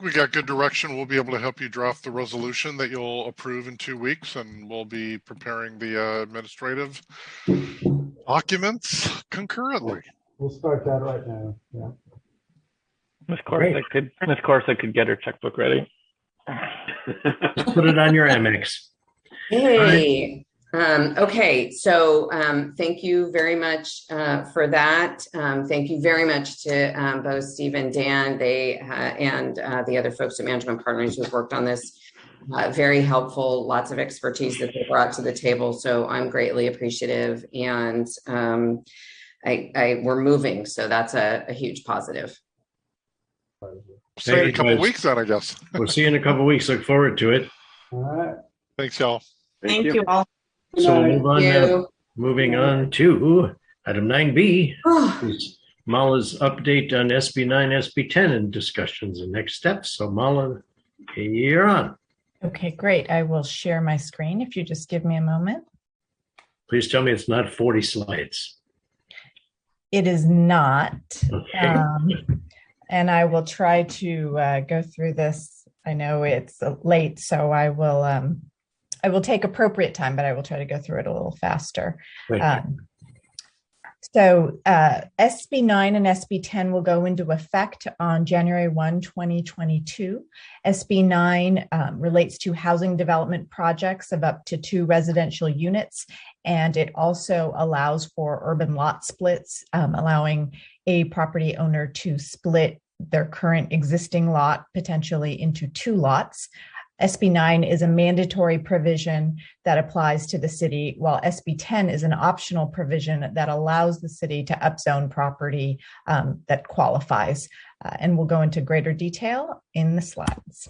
We got good direction. We'll be able to help you draft the resolution that you'll approve in 2 weeks, and we'll be preparing the administrative documents concurrently.
We'll start that right now. Yeah.
Miss Corsa could get her checkbook ready.
Just put it on your Amex.
Hey. Okay, so thank you very much for that. Thank you very much to both Steve and Dan, and the other folks at Management Partners who've worked on this. Very helpful, lots of expertise that they brought to the table. So I'm greatly appreciative, and we're moving. So that's a huge positive.
See you in a couple of weeks then, I guess.
We'll see you in a couple of weeks. Look forward to it.
All right.
Thanks, y'all.
Thank you all.
So we'll move on now. Moving on to item 9B, is Mala's update on SB 9, SB 10 and discussions and next steps. So Mala, you're on.
Okay, great. I will share my screen if you just give me a moment.
Please tell me it's not 40 slides.
It is not.
Okay.
And I will try to go through this. I know it's late, so I will I will take appropriate time, but I will try to go through it a little faster.
Thank you.
So SB 9 and SB 10 will go into effect on January 1, 2022. SB 9 relates to housing development projects of up to 2 residential units, and it also allows for urban lot splits, allowing a property owner to split their current existing lot potentially into 2 lots. SB 9 is a mandatory provision that applies to the city, while SB 10 is an optional provision that allows the city to upzone property that qualifies. And we'll go into greater detail in the slides.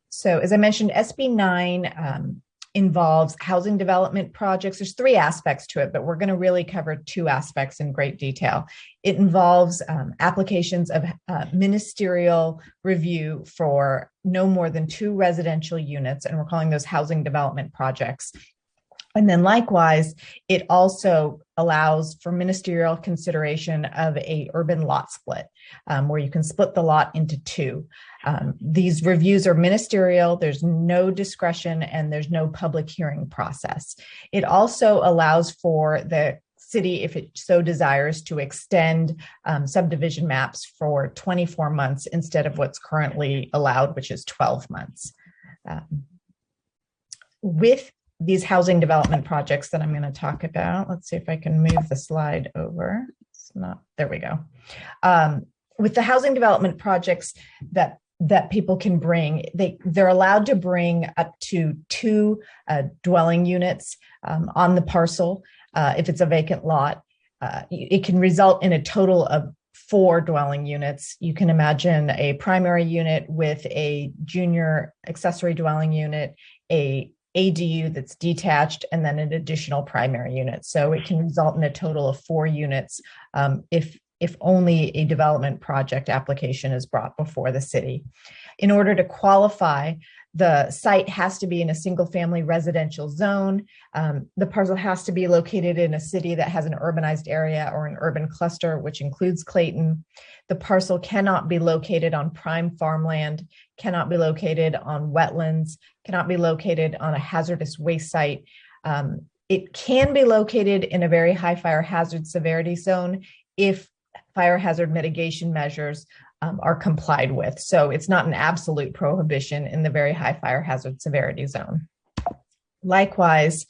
So as I mentioned, SB 9 involves housing development projects. There's 3 aspects to it, but we're going to really cover 2 aspects in great detail. It involves applications of ministerial review for no more than 2 residential units, and we're calling those housing development projects. And then likewise, it also allows for ministerial consideration of a urban lot split, where you can split the lot into 2. These reviews are ministerial, there's no discretion, and there's no public hearing process. It also allows for the city, if it so desires, to extend subdivision maps for 24 months instead of what's currently allowed, which is 12 months. With these housing development projects that I'm going to talk about, let's see if I can move the slide over. It's not, there we go. With the housing development projects that people can bring, they're allowed to bring up to 2 dwelling units on the parcel. If it's a vacant lot, it can result in a total of 4 dwelling units. You can imagine a primary unit with a junior accessory dwelling unit, a ADU that's detached, and then an additional primary unit. So it can result in a total of 4 units if only a development project application is brought before the city. In order to qualify, the site has to be in a single-family residential zone. The parcel has to be located in a city that has an urbanized area or an urban cluster, which includes Clayton. The parcel cannot be located on prime farmland, cannot be located on wetlands, cannot be located on a hazardous waste site. It can be located in a very high fire hazard severity zone if fire hazard mitigation measures are complied with. So it's not an absolute prohibition in the very high fire hazard severity zone. Likewise,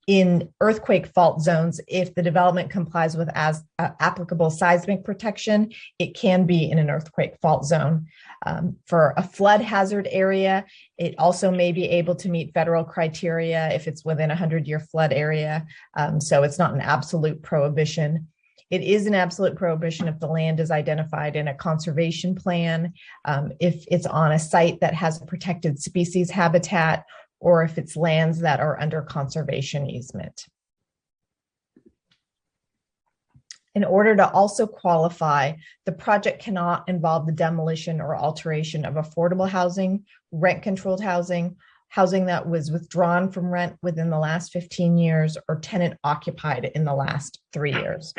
in earthquake fault zones, if the development complies with applicable seismic protection, it can be in an earthquake fault zone. For a flood hazard area, it also may be able to meet federal criteria if it's within a 100-year flood area. So it's not an absolute prohibition. It is an absolute prohibition if the land is identified in a conservation plan, if it's on a site that has a protected species habitat, or if it's lands that are under conservation easement. In order to also qualify, the project cannot involve the demolition or alteration of affordable housing, rent-controlled housing, housing that was withdrawn from rent within the last 15 years, or tenant occupied in the last 3 years.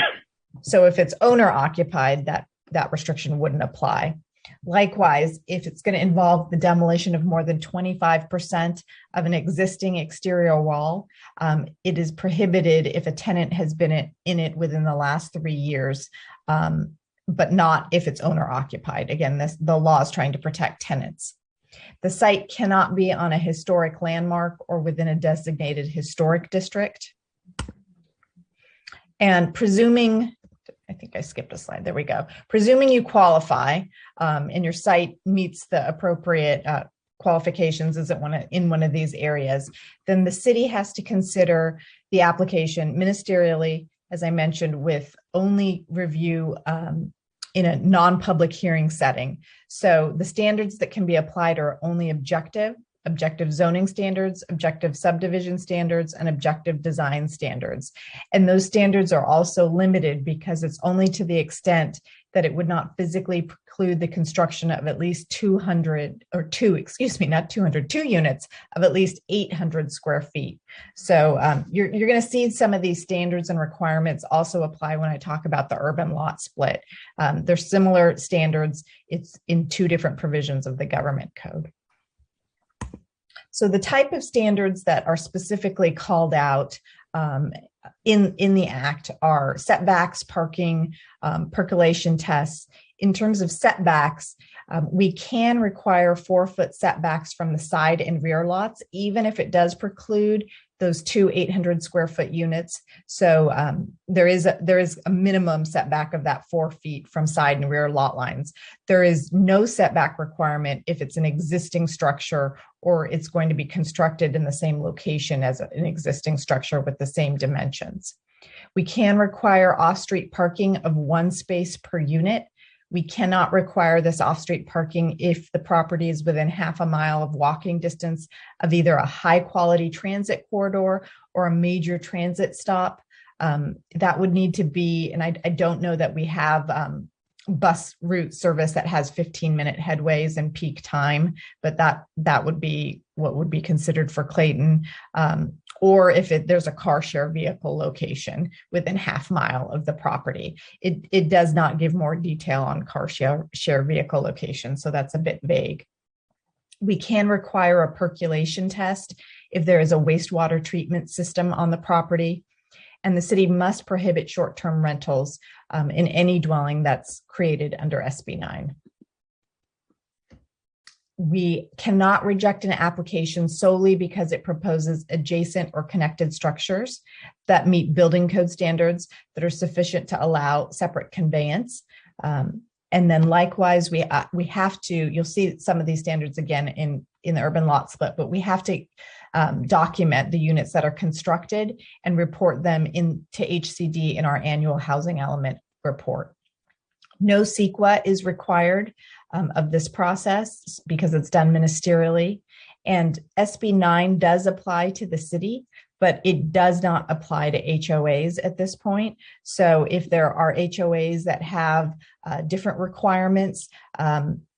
So if it's owner occupied, that restriction wouldn't apply. Likewise, if it's going to involve the demolition of more than 25% of an existing exterior wall, it is prohibited if a tenant has been in it within the last 3 years, but not if it's owner occupied. Again, the law is trying to protect tenants. The site cannot be on a historic landmark or within a designated historic district. And presuming, I think I skipped a slide, there we go. Presuming you qualify and your site meets the appropriate qualifications as in one of these areas, then the city has to consider the application ministerially, as I mentioned, with only review in a non-public hearing setting. So the standards that can be applied are only objective zoning standards, objective subdivision standards, and objective design standards. And those standards are also limited because it's only to the extent that it would not physically preclude the construction of at least 2 units of at least 800 square feet. So you're going to see some of these standards and requirements also apply when I talk about the urban lot split. There's similar standards. It's in 2 different provisions of the government code. So the type of standards that are specifically called out in the act are setbacks, parking, percolation tests. In terms of setbacks, we can require 4-foot setbacks from the side and rear lots, even if it does preclude those two 800 square foot units. So there is a minimum setback of that 4 feet from side and rear lot lines. There is no setback requirement if it's an existing structure or it's going to be constructed in the same location as an existing structure with the same dimensions. We can require off-street parking of 1 space per unit. We cannot require this off-street parking if the property is within half a mile of walking distance of either a high-quality transit corridor or a major transit stop. That would need to be, and I don't know that we have bus route service that has 15-minute headways and peak time, but that would be what would be considered for Clayton. Or if there's a car share vehicle location within half mile of the property. It does not give more detail on car share vehicle location, so that's a bit vague. We can require a percolation test if there is a wastewater treatment system on the property. And the city must prohibit short-term rentals in any dwelling that's created under SB 9. We cannot reject an application solely because it proposes adjacent or connected structures that meet building code standards that are sufficient to allow separate conveyance. And then likewise, we have to, you'll see some of these standards again in the urban lot split, but we have to document the units that are constructed and report them to HCD in our annual housing element report. No CEQA is required of this process because it's done ministerially, and SB 9 does apply to the city, but it does not apply to HOAs at this point. So if there are HOAs that have different requirements,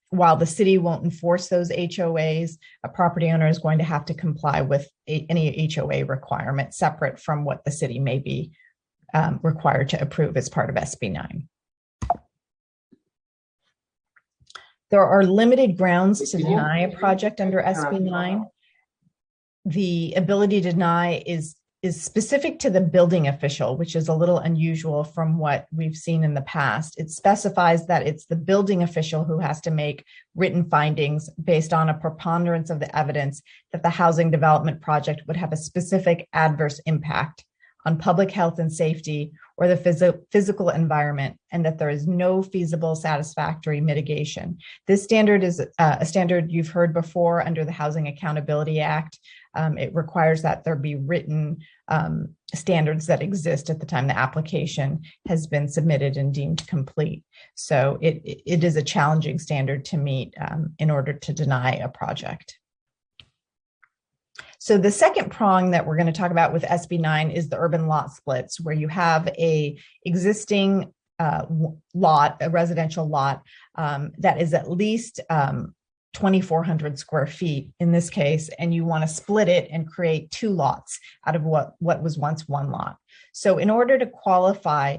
while the city won't enforce those HOAs, a property owner is going to have to comply with any HOA requirement separate from what the city may be required to approve as part of SB 9. There are limited grounds to deny a project under SB 9. The ability to deny is specific to the building official, which is a little unusual from what we've seen in the past. It specifies that it's the building official who has to make written findings based on a preponderance of the evidence that the housing development project would have a specific adverse impact on public health and safety or the physical environment, and that there is no feasible satisfactory mitigation. This standard is a standard you've heard before under the Housing Accountability Act. It requires that there be written standards that exist at the time the application has been submitted and deemed complete. So it is a challenging standard to meet in order to deny a project. So the second prong that we're going to talk about with SB 9 is the urban lot splits, where you have a existing lot, a residential lot that is at least 2,400 square feet in this case, and you want to split it and create 2 lots out of what was once 1 lot. So in order to qualify,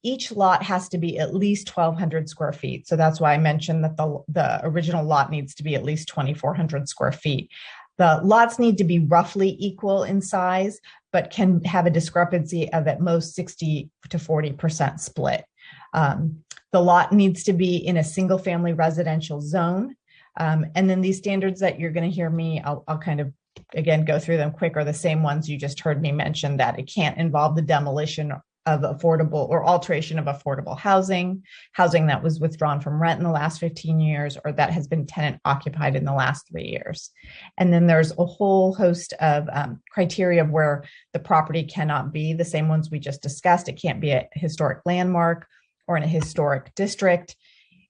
each lot has to be at least 1,200 square feet. So that's why I mentioned that the original lot needs to be at least 2,400 square feet. The lots need to be roughly equal in size, but can have a discrepancy of at most 60 to 40% split. The lot needs to be in a single family residential zone. And then these standards that you're going to hear me, I'll kind of, again, go through them quick, are the same ones you just heard me mention, that it can't involve the demolition of affordable or alteration of affordable housing that was withdrawn from rent in the last 15 years, or that has been tenant occupied in the last 3 years. And then there's a whole host of criteria of where the property cannot be the same ones we just discussed. It can't be a historic landmark or in a historic district,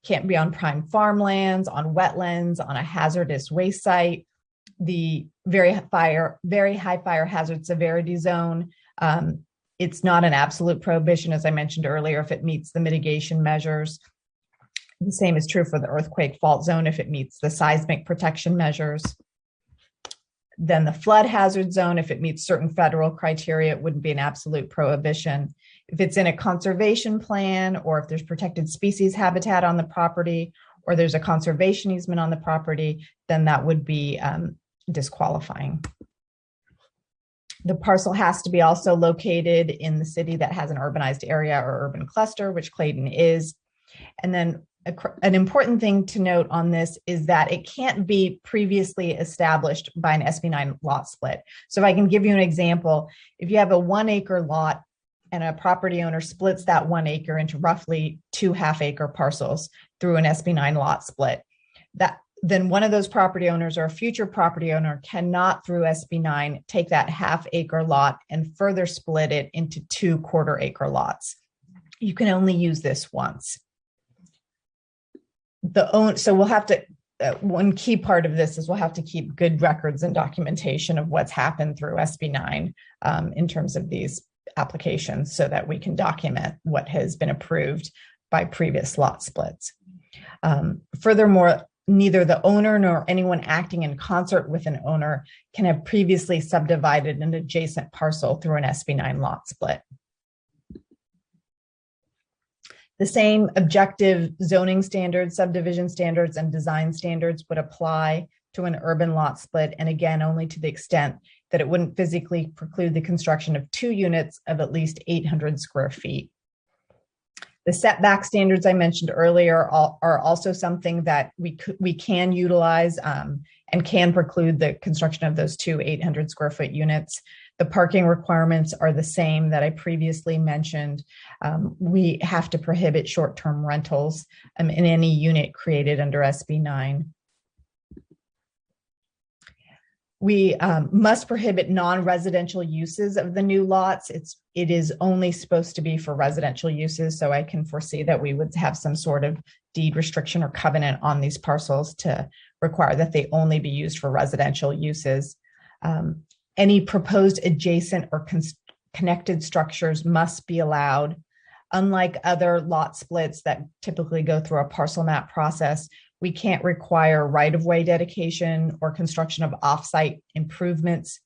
can't be on prime farmlands, on wetlands, on a hazardous waste site, the very high fire hazard severity zone. It's not an absolute prohibition, as I mentioned earlier, if it meets the mitigation measures. The same is true for the earthquake fault zone if it meets the seismic protection measures. Then the flood hazard zone, if it meets certain federal criteria, it wouldn't be an absolute prohibition. If it's in a conservation plan, or if there's protected species habitat on the property, or there's a conservation easement on the property, then that would be disqualifying. The parcel has to be also located in the city that has an urbanized area or urban cluster, which Clayton is. And then an important thing to note on this is that it can't be previously established by an SB 9 lot split. So if I can give you an example, if you have a 1 acre lot and a property owner splits that 1 acre into roughly 2 half-acre parcels through an SB 9 lot split, then one of those property owners or a future property owner cannot, through SB 9, take that half-acre lot and further split it into 2 quarter-acre lots. You can only use this once. So we'll have to, one key part of this is we'll have to keep good records and documentation of what's happened through SB 9 in terms of these applications so that we can document what has been approved by previous lot splits. Furthermore, neither the owner nor anyone acting in concert with an owner can have previously subdivided an adjacent parcel through an SB 9 lot split. The same objective zoning standards, subdivision standards, and design standards would apply to an urban lot split, and again, only to the extent that it wouldn't physically preclude the construction of 2 units of at least 800 square feet. The setback standards I mentioned earlier are also something that we can utilize and can preclude the construction of those 2 800 square foot units. The parking requirements are the same that I previously mentioned. We have to prohibit short-term rentals in any unit created under SB 9. We must prohibit non-residential uses of the new lots. It is only supposed to be for residential uses, so I can foresee that we would have some sort of deed restriction or covenant on these parcels to require that they only be used for residential uses. Any proposed adjacent or connected structures must be allowed. Unlike other lot splits that typically go through a parcel map process, we can't require right-of-way dedication or construction of off-site improvements.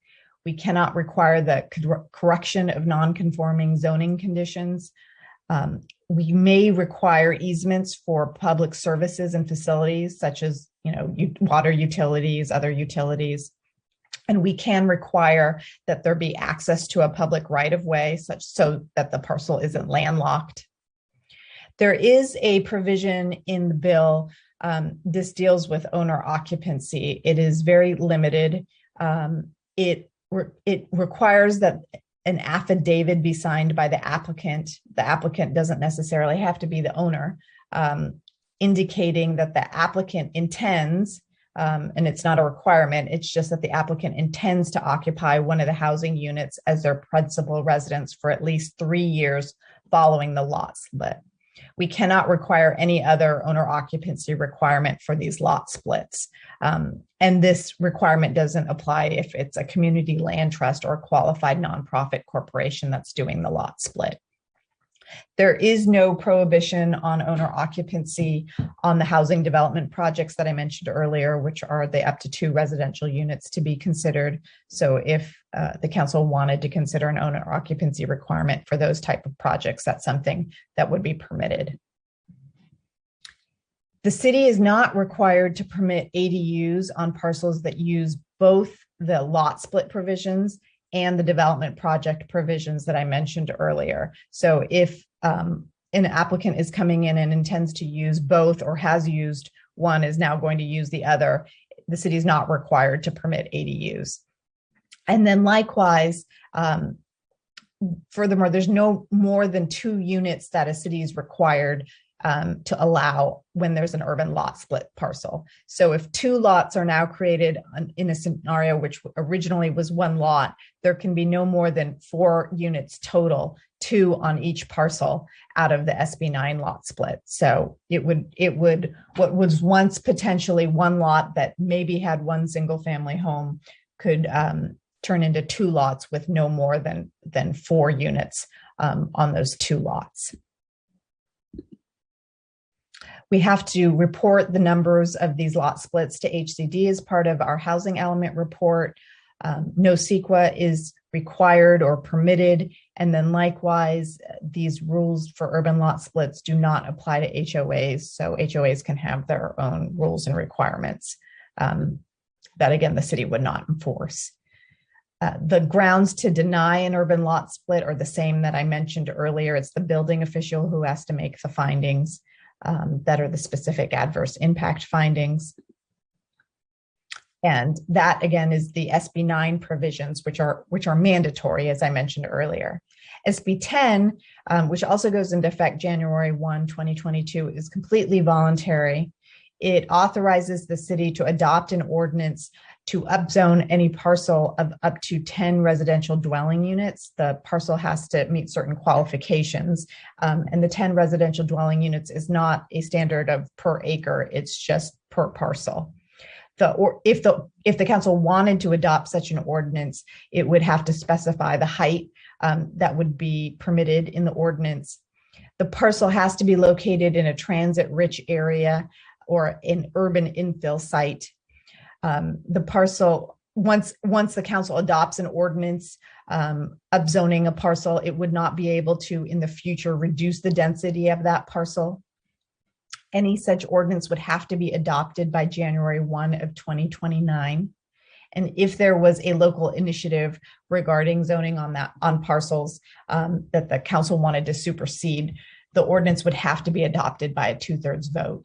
We cannot require the correction of non-conforming zoning conditions. We may require easements for public services and facilities such as, water utilities, other utilities. And we can require that there be access to a public right-of-way so that the parcel isn't landlocked. There is a provision in the bill. This deals with owner occupancy. It is very limited. It requires that an affidavit be signed by the applicant. The applicant doesn't necessarily have to be the owner, indicating that the applicant intends, and it's not a requirement, it's just that the applicant intends to occupy one of the housing units as their principal residence for at least 3 years following the lot split. We cannot require any other owner occupancy requirement for these lot splits. And this requirement doesn't apply if it's a community land trust or a qualified nonprofit corporation that's doing the lot split. There is no prohibition on owner occupancy on the housing development projects that I mentioned earlier, which are the up to 2 residential units to be considered. So if the council wanted to consider an owner occupancy requirement for those type of projects, that's something that would be permitted. The city is not required to permit ADUs on parcels that use both the lot split provisions and the development project provisions that I mentioned earlier. So if an applicant is coming in and intends to use both or has used one, is now going to use the other, the city is not required to permit ADUs. And then likewise, furthermore, there's no more than 2 units that a city is required to allow when there's an urban lot split parcel. So if 2 lots are now created in a scenario which originally was 1 lot, there can be no more than 4 units total, 2 on each parcel out of the SB 9 lot split. So it would what was once potentially 1 lot that maybe had 1 single family home could turn into 2 lots with no more than 4 units on those 2 lots. We have to report the numbers of these lot splits to HCD as part of our housing element report. No CEQA is required or permitted. And then likewise, these rules for urban lot splits do not apply to HOAs. So HOAs can have their own rules and requirements. that again, the city would not enforce. The grounds to deny an urban lot split are the same that I mentioned earlier. It's the building official who has to make the findings that are the specific adverse impact findings. And that again is the SB 9 provisions, which are mandatory, as I mentioned earlier. SB 10, which also goes into effect January 1, 2022, is completely voluntary. It authorizes the city to adopt an ordinance to upzone any parcel of up to 10 residential dwelling units. The parcel has to meet certain qualifications, and the 10 residential dwelling units is not a standard of per acre, it's just per parcel. If the council wanted to adopt such an ordinance, it would have to specify the height that would be permitted in the ordinance. The parcel has to be located in a transit-rich area or an urban infill site. The parcel, once the council adopts an ordinance upzoning a parcel, it would not be able to in the future reduce the density of that parcel. Any such ordinance would have to be adopted by January 1 of 2029. And if there was a local initiative regarding zoning on parcels that the council wanted to supersede, the ordinance would have to be adopted by a 2/3 vote.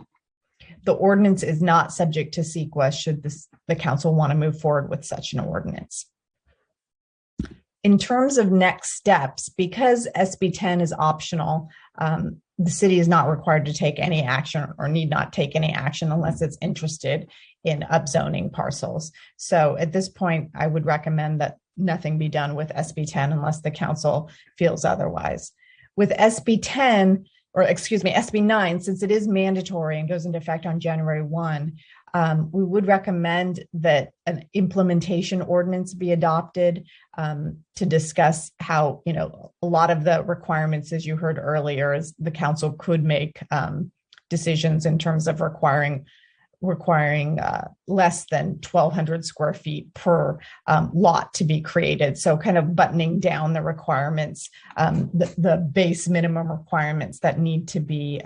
The ordinance is not subject to CEQA should the council want to move forward with such an ordinance. In terms of next steps, because SB 10 is optional, the city is not required to take any action or need not take any action unless it's interested in upzoning parcels. So at this point, I would recommend that nothing be done with SB 10 unless the council feels otherwise. With SB 10, or excuse me, SB 9, since it is mandatory and goes into effect on January 1, we would recommend that an implementation ordinance be adopted to discuss how, a lot of the requirements, as you heard earlier, is the council could make decisions in terms of requiring less than 1,200 square feet per lot to be created. So kind of buttoning down the requirements, the base minimum requirements that need to be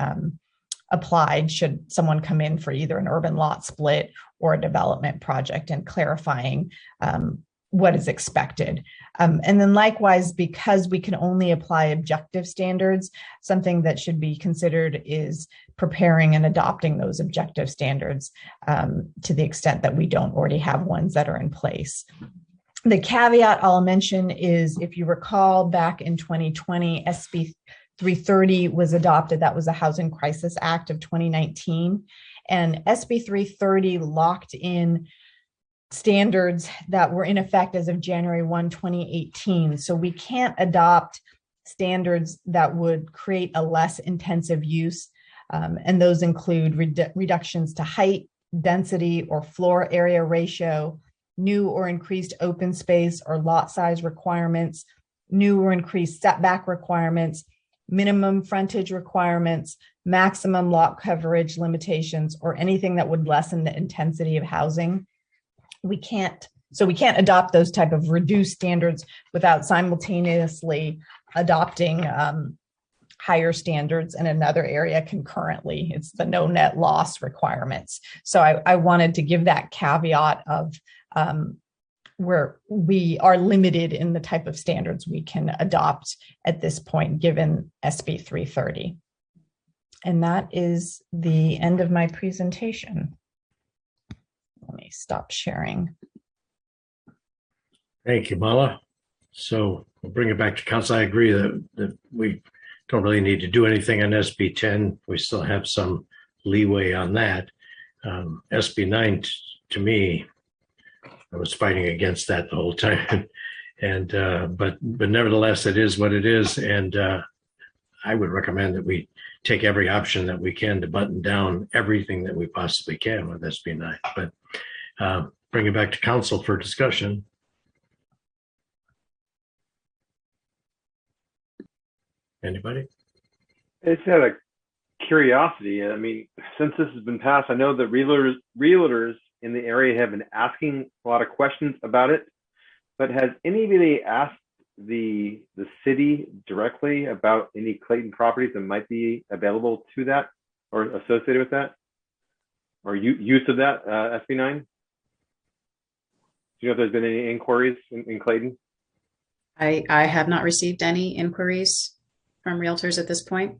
applied should someone come in for either an urban lot split or a development project, and clarifying what is expected. And then likewise, because we can only apply objective standards, something that should be considered is preparing and adopting those objective standards to the extent that we don't already have ones that are in place. The caveat I'll mention is, if you recall, back in 2020, SB 330 was adopted. That was the Housing Crisis Act of 2019. And SB 330 locked in standards that were in effect as of January 1, 2018. So we can't adopt standards that would create a less intensive use. And those include reductions to height, density, or floor area ratio, new or increased open space or lot size requirements, new or increased setback requirements, minimum frontage requirements, maximum lot coverage limitations, or anything that would lessen the intensity of housing. We can't adopt those type of reduced standards without simultaneously adopting higher standards in another area concurrently. It's the no net loss requirements. So I wanted to give that caveat of where we are limited in the type of standards we can adopt at this point, given SB 330. And that is the end of my presentation. Let me stop sharing.
Thank you, Mala. So we'll bring it back to council. I agree that we don't really need to do anything on SB 10. We still have some leeway on that. SB 9, to me, I was fighting against that the whole time. And but nevertheless, it is what it is. And I would recommend that we take every option that we can to button down everything that we possibly can with SB 9. But bring it back to council for discussion. Anybody?
I just had a curiosity. I mean, since this has been passed, I know that realtors in the area have been asking a lot of questions about it, but has anybody asked the city directly about any Clayton properties that might be available to that or associated with that, or use of that SB 9? Do you know if there's been any inquiries in Clayton?
I have not received any inquiries from realtors at this point.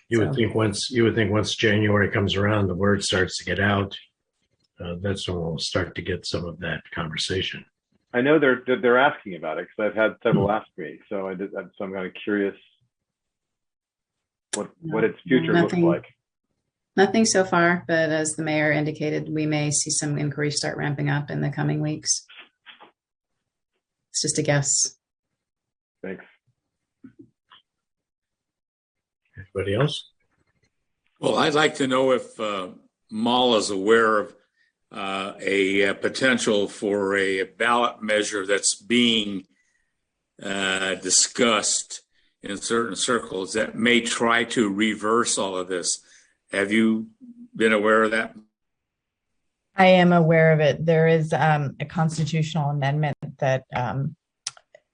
You would think once January comes around, the word starts to get out. That's when we'll start to get some of that conversation.
I know they're asking about it because I've had several ask me. So I'm kind of curious what its future looks like.
Nothing so far, but as the mayor indicated, we may see some inquiries start ramping up in the coming weeks. It's just a guess.
Thanks.
Anybody else?
Well, I'd like to know if Mall is aware of a potential for a ballot measure that's being discussed in certain circles that may try to reverse all of this. Have you been aware of that?
I am aware of it. There is a constitutional amendment that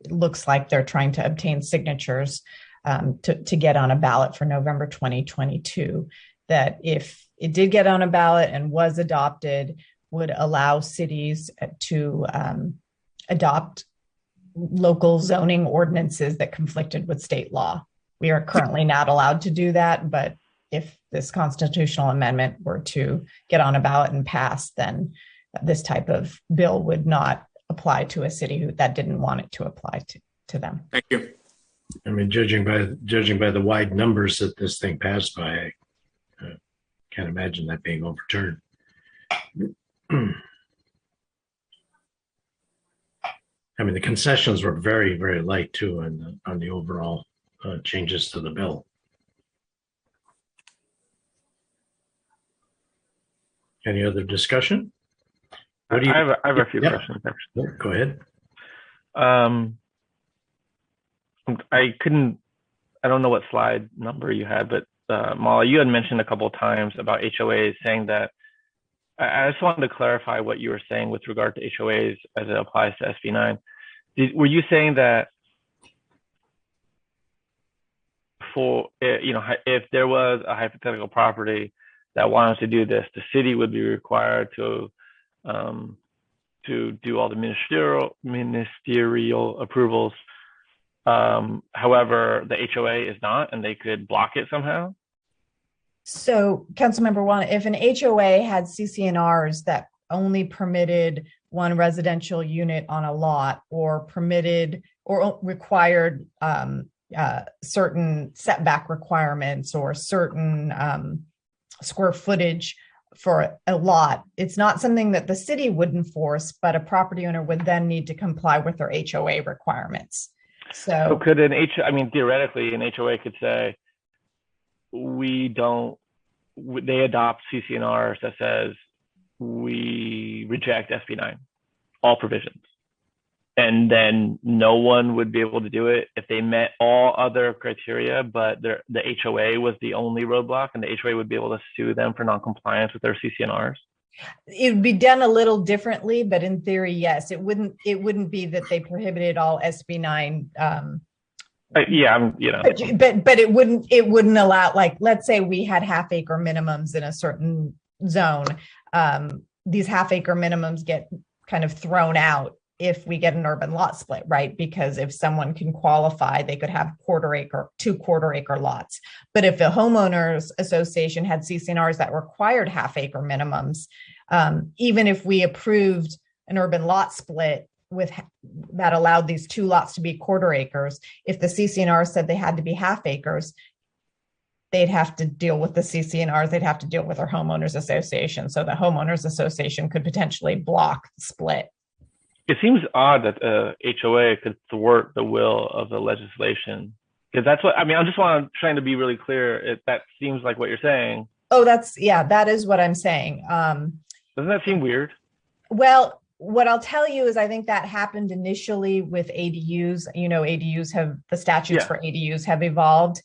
looks like they're trying to obtain signatures to get on a ballot for November 2022, that if it did get on a ballot and was adopted, would allow cities to adopt local zoning ordinances that conflicted with state law. We are currently not allowed to do that, but if this constitutional amendment were to get on a ballot and pass, then this type of bill would not apply to a city that didn't want it to apply to them.
Thank you.
I mean, judging by the wide numbers that this thing passed by, I can't imagine that being overturned. I mean, the concessions were very, very light too, on the overall changes to the bill. Any other discussion?
I have a few questions, actually.
Go ahead.
I don't know what slide number you had, but Molly, you had mentioned a couple of times about HOAs, saying that, I just wanted to clarify what you were saying with regard to HOAs as it applies to SB 9. Were you saying that if there was a hypothetical property that wanted to do this, the city would be required to do all the ministerial approvals. However, the HOA is not, and they could block it somehow?
So, Councilmember Juan, if an HOA had CC&Rs that only permitted one residential unit on a lot, or permitted or required certain setback requirements or certain square footage for a lot, it's not something that the city would enforce, but a property owner would then need to comply with their HOA requirements. So
could theoretically, an HOA could say, they adopt CC&Rs that says we reject SB 9, all provisions. And then no one would be able to do it if they met all other criteria, but the HOA was the only roadblock, and the HOA would be able to sue them for noncompliance with their CC&Rs.
it would be done a little differently, but in theory, yes, it wouldn't be that they prohibited all SB 9.
But
it wouldn't allow, like, let's say we had half-acre minimums in a certain zone. These half-acre minimums get kind of thrown out if we get an urban lot split, right? Because if someone can qualify, they could have two quarter-acre lots. But if a homeowners association had CC&Rs that required half-acre minimums, even if we approved an urban lot split that allowed these two lots to be quarter acres, if the CC&R said they had to be half acres, they'd have to deal with the CC&Rs, they'd have to deal with our homeowners association. So the homeowners association could potentially block the split.
It seems odd that HOA could thwart the will of the legislation, because that's what, I mean, trying to be really clear. That seems like what you're saying.
Oh, that is what I'm saying.
Doesn't that seem weird?
Well, what I'll tell you is I think that happened initially with ADUs. You know, the statutes for ADUs have evolved,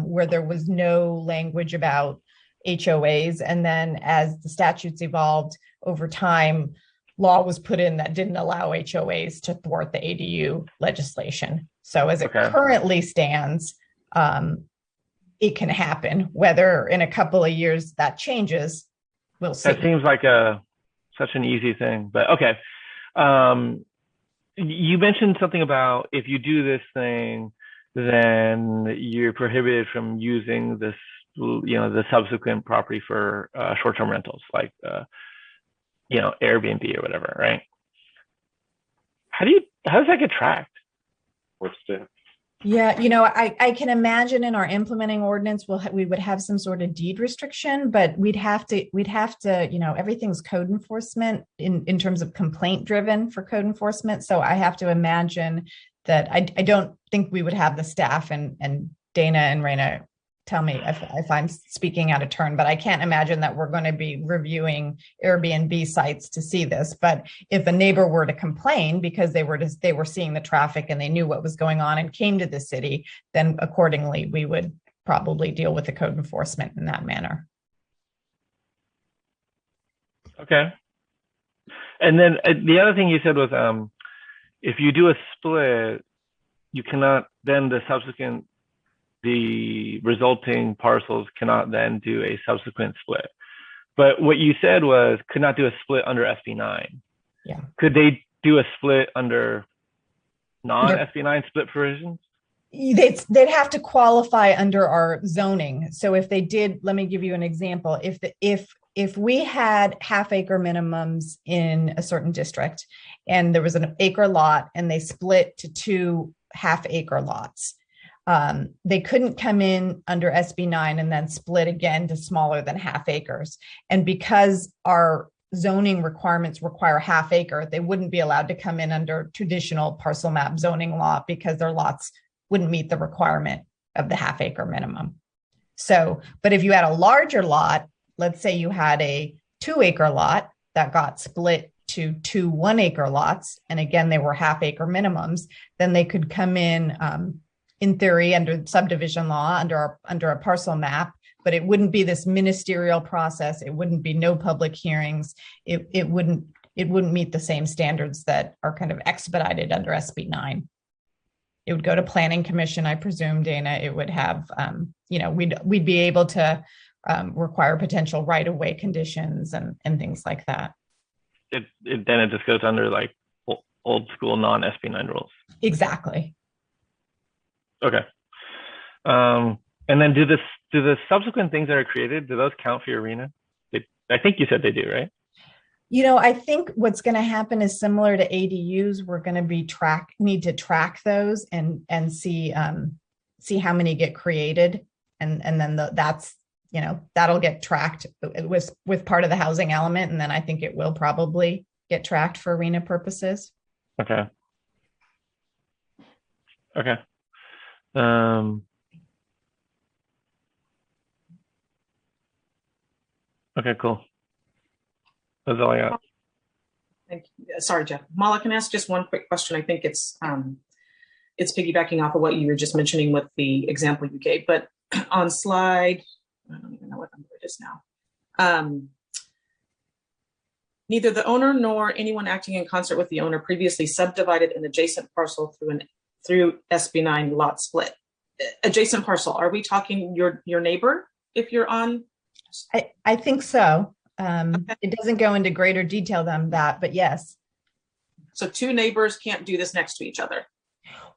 where there was no language about HOAs. And then as the statutes evolved over time, law was put in that didn't allow HOAs to thwart the ADU legislation. So as it currently stands, it can happen. Whether in a couple of years that changes, we'll see.
That seems like such an easy thing, but okay. You mentioned something about if you do this thing, then you're prohibited from using this, the subsequent property for short-term rentals, like Airbnb or whatever, right? How does that get tracked?
Yeah, I can imagine in our implementing ordinance, we would have some sort of deed restriction, but we'd have to, everything's code enforcement in terms of complaint driven for code enforcement. So I have to imagine that I don't think we would have the staff, and Dana and Raina, tell me if I'm speaking out of turn, but I can't imagine that we're going to be reviewing Airbnb sites to see this. But if a neighbor were to complain because they were seeing the traffic and they knew what was going on and came to the city, then accordingly, we would probably deal with the code enforcement in that manner.
Okay. And then the other thing you said was, if you do a split, you cannot, then the resulting parcels cannot then do a subsequent split. But what you said was could not do a split under SB9.
Yeah.
Could they do a split under non-SB9 split provisions?
They'd have to qualify under our zoning. So if they did, let me give you an example. If we had half-acre minimums in a certain district and there was an acre lot and they split to 2 half-acre lots, they couldn't come in under SB9 and then split again to smaller than half acres. And because our zoning requirements require half acre, they wouldn't be allowed to come in under traditional parcel map zoning law because their lots wouldn't meet the requirement of the half acre minimum. So, but if you had a larger lot, let's say you had a 2 acre lot that got split to 2 1 acre lots, and again, they were half acre minimums, then they could come in theory, under subdivision law, under a parcel map, but it wouldn't be this ministerial process. It wouldn't be no public hearings. It wouldn't meet the same standards that are kind of expedited under SB9. It would go to Planning Commission, I presume, Dana. It would have, we'd be able to require potential right-of-way conditions and things like that.
Then it just goes under like old school non-SB9 rules.
Exactly.
Okay. And then do the subsequent things that are created, do those count for your arena? I think you said they do, right?
I think what's going to happen is similar to ADUs. We're going to be need to track those and see how many get created, and then that'll get tracked with part of the housing element, and then I think it will probably get tracked for arena purposes.
Okay. Okay. Okay, cool. That's all I got.
Thank you. Sorry, Jeff. Mala, can I ask just one quick question? I think it's piggybacking off of what you were just mentioning with the example you gave, but on slide, I don't even know what number it is now. Neither the owner nor anyone acting in concert with the owner previously subdivided an adjacent parcel through SB9 lot split. Adjacent parcel, are we talking your neighbor if you're on?
I think so. It doesn't go into greater detail than that, but yes.
So 2 neighbors can't do this next to each other?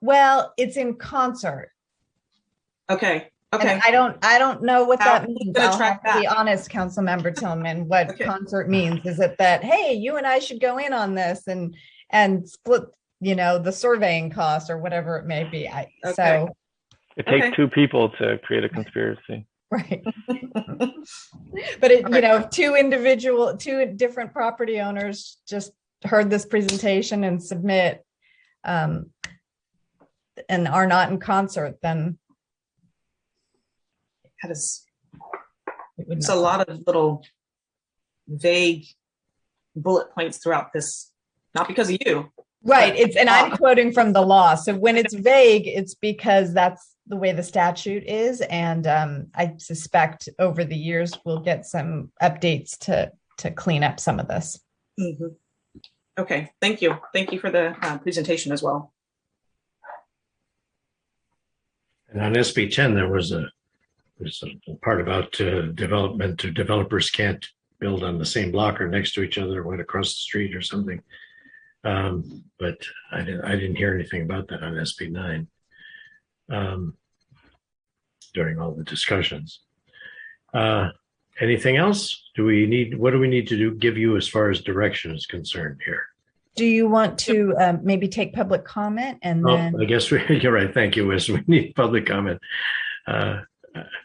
Well, it's in concert.
Okay.
And I don't know what that means. I'll have to be honest, Councilmember Tillman, what concert means. Is it that, hey, you and I should go in on this and split, the surveying costs or whatever it may be. So
it takes 2 people to create a conspiracy.
Right. But two different property owners just heard this presentation and submit and are not in concert, then
it's a lot of little vague bullet points throughout this, not because of you.
Right. I'm quoting from the law. So when it's vague, it's because that's the way the statute is. And I suspect over the years, we'll get some updates to clean up some of this.
Mm-hmm. Okay. Thank you. Thank you for the presentation as well.
And on SB 10, there's a part about development, or developers can't build on the same block or next to each other, went across the street or something. But I didn't hear anything about that on SB 9 during all the discussions. Anything else? What do we need to do, give you as far as direction is concerned here?
Do you want to maybe take public comment and then?
I guess you're right. Thank you, Wiz. We need public comment.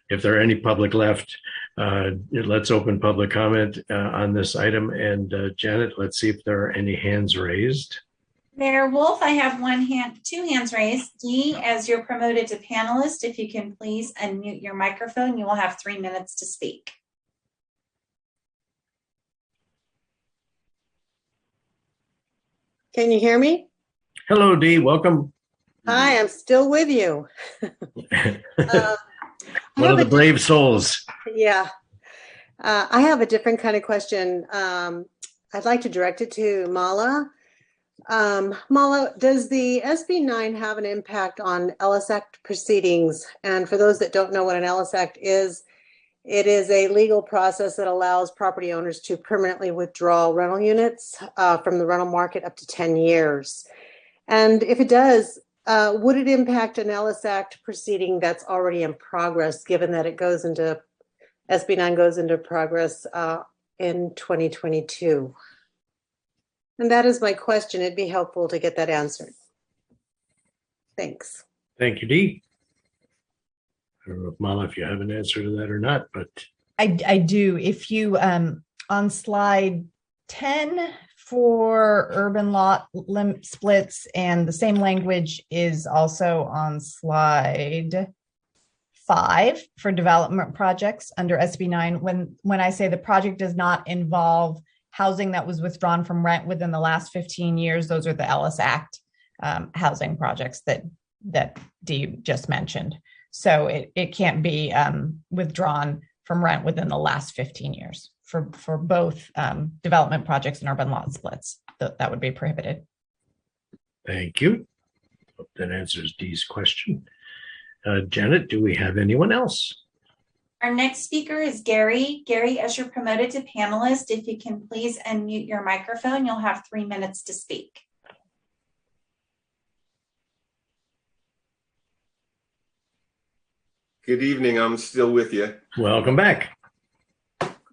If there are any public left, let's open public comment on this item. And Janet, let's see if there are any hands raised.
Mayor Wolf, I have two hands raised. Dee, as you're promoted to panelist, if you can please unmute your microphone, you will have 3 minutes to speak.
Can you hear me?
Hello, Dee. Welcome.
Hi, I'm still with you.
One of the brave souls.
Yeah. I have a different kind of question. I'd like to direct it to Mala. Mala, does the SB 9 have an impact on Ellis Act proceedings? And for those that don't know what an Ellis Act is, it is a legal process that allows property owners to permanently withdraw rental units from the rental market up to 10 years. And if it does, would it impact an Ellis Act proceeding that's already in progress, given that it goes into, SB 9 goes into progress in 2022? And that is my question. It'd be helpful to get that answered. Thanks.
Thank you, Dee. I don't know if Mala, if you have an answer to that or not, but
I do. If you on slide 10 for urban lot splits, and the same language is also on slide 5 for development projects under SB 9. When I say the project does not involve housing that was withdrawn from rent within the last 15 years, those are the Ellis Act housing projects that Dee just mentioned. So it can't be withdrawn from rent within the last 15 years for both development projects and urban lot splits. That would be prohibited.
thank you. Hope that answers Dee's question. Janet, do we have anyone else?
Our next speaker is Gary. Gary, as you're promoted to panelist, if you can please unmute your microphone, you'll have 3 minutes to speak.
Good evening. I'm still with you.
Welcome back.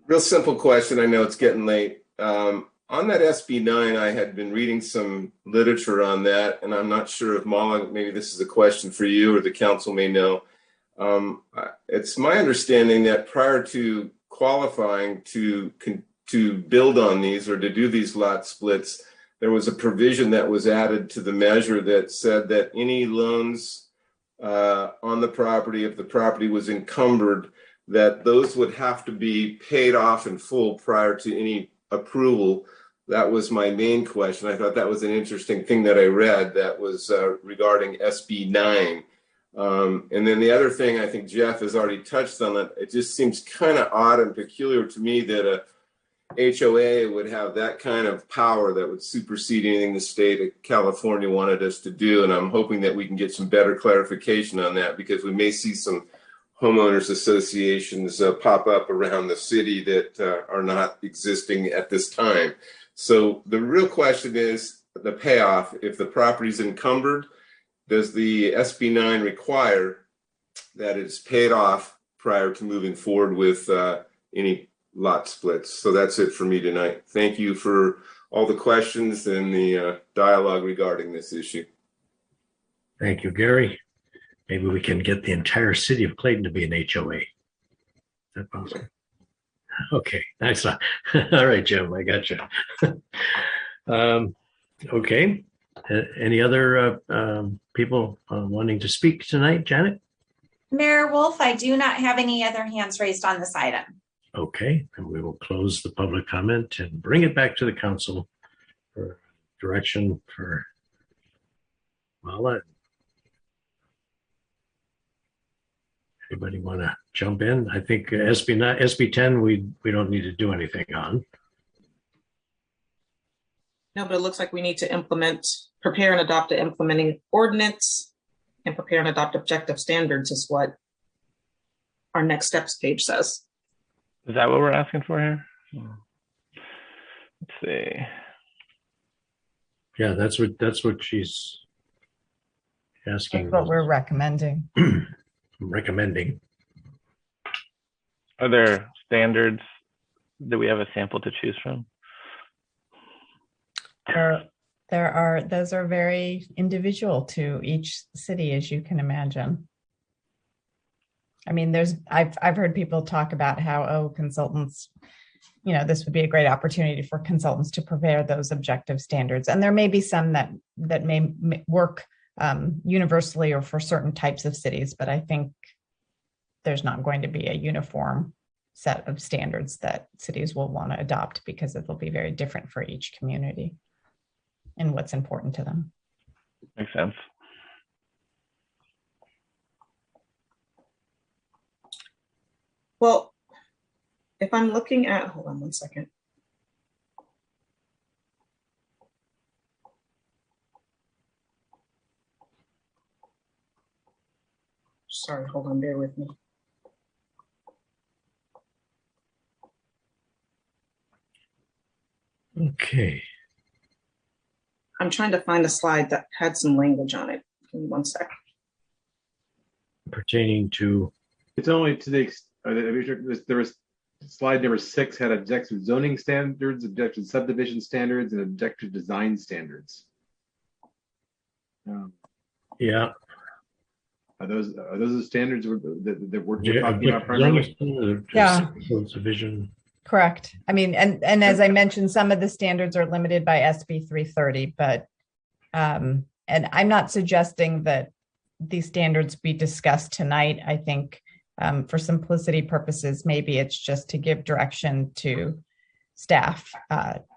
Real simple question. I know it's getting late. On that SB 9, I had been reading some literature on that, and I'm not sure if Mala, maybe this is a question for you or the council may know. It's my understanding that prior to qualifying to build on these or to do these lot splits, there was a provision that was added to the measure that said that any loans on the property, if the property was encumbered, that those would have to be paid off in full prior to any approval. That was my main question. I thought that was an interesting thing that I read that was regarding SB 9. And then the other thing, I think Jeff has already touched on it. It just seems kind of odd and peculiar to me that a HOA would have that kind of power that would supersede anything the state of California wanted us to do. And I'm hoping that we can get some better clarification on that, because we may see some homeowners associations pop up around the city that are not existing at this time. So the real question is the payoff. If the property is encumbered, does the SB 9 require that it's paid off prior to moving forward with any lot splits? So that's it for me tonight. Thank you for all the questions and the dialogue regarding this issue.
Thank you, Gary. Maybe we can get the entire city of Clayton to be an HOA. Is that possible? Okay, nice. All right, Jim, I got you. Okay. Any other people wanting to speak tonight, Janet?
Mayor Wolf, I do not have any other hands raised on this item.
Okay, and we will close the public comment and bring it back to the council for direction for Mala. Anybody want to jump in? I think SB 10, we don't need to do anything on.
No, but it looks like we need to prepare and adopt an implementing ordinance and prepare and adopt objective standards is what our next steps page says.
Is that what we're asking for here? Let's see.
Yeah, that's what she's asking.
That's what we're recommending.
Recommending.
Are there standards that we have a sample to choose from?
Those are very individual to each city, as you can imagine. I mean, I've heard people talk about how, consultants, this would be a great opportunity for consultants to prepare those objective standards. And there may be some that may work universally or for certain types of cities, but I think there's not going to be a uniform set of standards that cities will want to adopt because it'll be very different for each community and what's important to them.
Makes sense.
Well, if I'm looking at, hold on one second. Sorry, hold on, bear with me.
Okay.
I'm trying to find a slide that had some language on it. Give me one sec.
Pertaining to.
It's only to the there was slide number 6 had objective zoning standards, objective subdivision standards, and objective design standards.
Yeah.
Are those the standards that we're talking about primarily?
Yeah.
Subdivision.
Correct. I mean, and as I mentioned, some of the standards are limited by SB 330, but and I'm not suggesting that these standards be discussed tonight. I think for simplicity purposes, maybe it's just to give direction to staff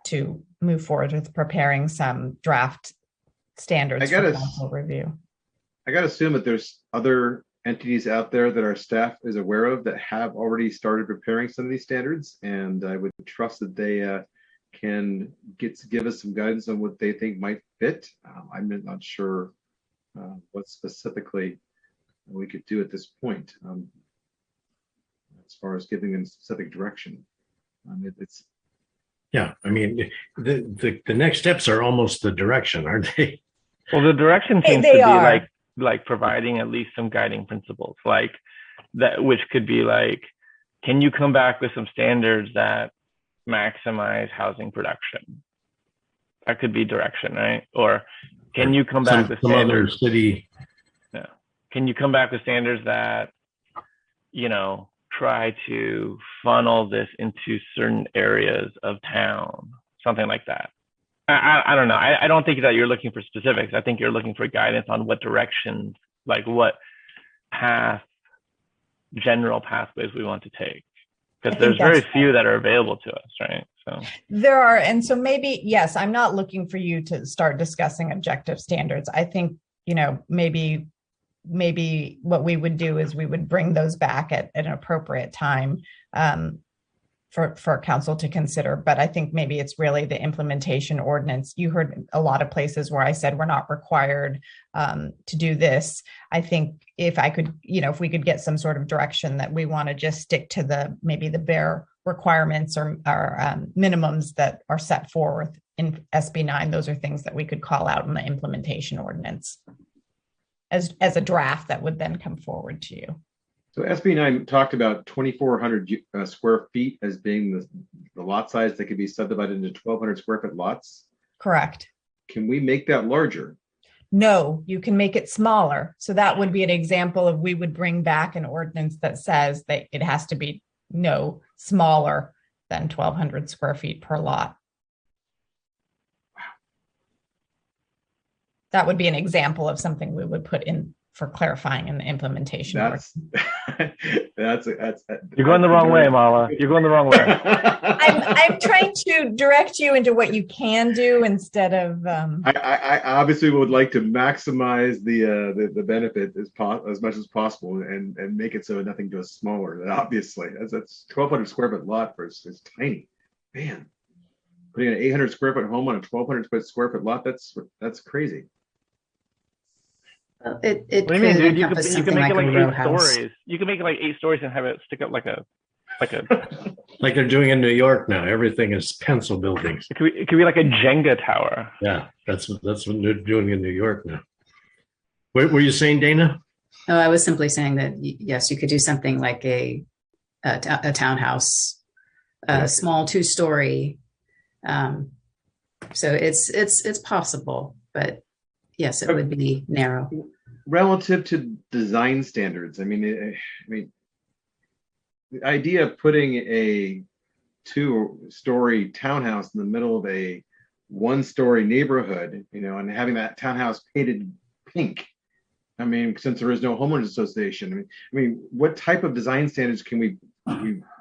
to move forward with preparing some draft standards for council review.
I got to assume that there's other entities out there that our staff is aware of that have already started preparing some of these standards, and I would trust that they can give us some guidance on what they think might fit. I'm not sure what specifically we could do at this point as far as giving them specific direction.
Yeah, I mean, the next steps are almost the direction, aren't they?
Well, the direction seems to be like providing at least some guiding principles, like that, which could be like, can you come back with some standards that maximize housing production? That could be direction, right? Or can you come back with standards? Yeah. Can you come back with standards that, try to funnel this into certain areas of town, something like that? I don't know. I don't think that you're looking for specifics. I think you're looking for guidance on what directions, like what general pathways we want to take. Because there's very few that are available to us, right? So
there are, and so maybe, yes, I'm not looking for you to start discussing objective standards. I think, maybe what we would do is we would bring those back at an appropriate time for council to consider. But I think maybe it's really the implementation ordinance. You heard a lot of places where I said we're not required to do this. I think if we could get some sort of direction that we want to just stick to maybe the bare requirements or minimums that are set forth in SB 9, those are things that we could call out in the implementation ordinance as a draft that would then come forward to you.
So SB 9 talked about 2,400 square feet as being the lot size that could be subdivided into 1,200 square foot lots.
Correct.
Can we make that larger?
No, you can make it smaller. So that would be an example of, we would bring back an ordinance that says that it has to be no smaller than 1,200 square feet per lot. That would be an example of something we would put in for clarifying in the implementation.
That's
you're going the wrong way, Mala. You're going the wrong way.
I'm trying to direct you into what you can do instead of.
I obviously would like to maximize the benefit as much as possible and make it so nothing goes smaller. Obviously, that's 1,200 square foot lot is tiny, man. Putting an 800 square foot home on a 1,200 square foot lot, that's crazy.
It what do you mean, dude? You can make it like 8 stories. You can make it like 8 stories and have it stick up like a like a
Like they're doing in New York now. Everything is pencil buildings.
it could be like a Jenga tower.
Yeah, that's what they're doing in New York now. What were you saying, Dana?
Oh, I was simply saying that yes, you could do something like a townhouse, a small 2-story. So it's possible, but yes, it would be narrow.
Relative to design standards, I mean, the idea of putting a 2-story townhouse in the middle of a 1-story neighborhood, and having that townhouse painted pink. I mean, since there is no homeowners association, I mean, what type of design standards can we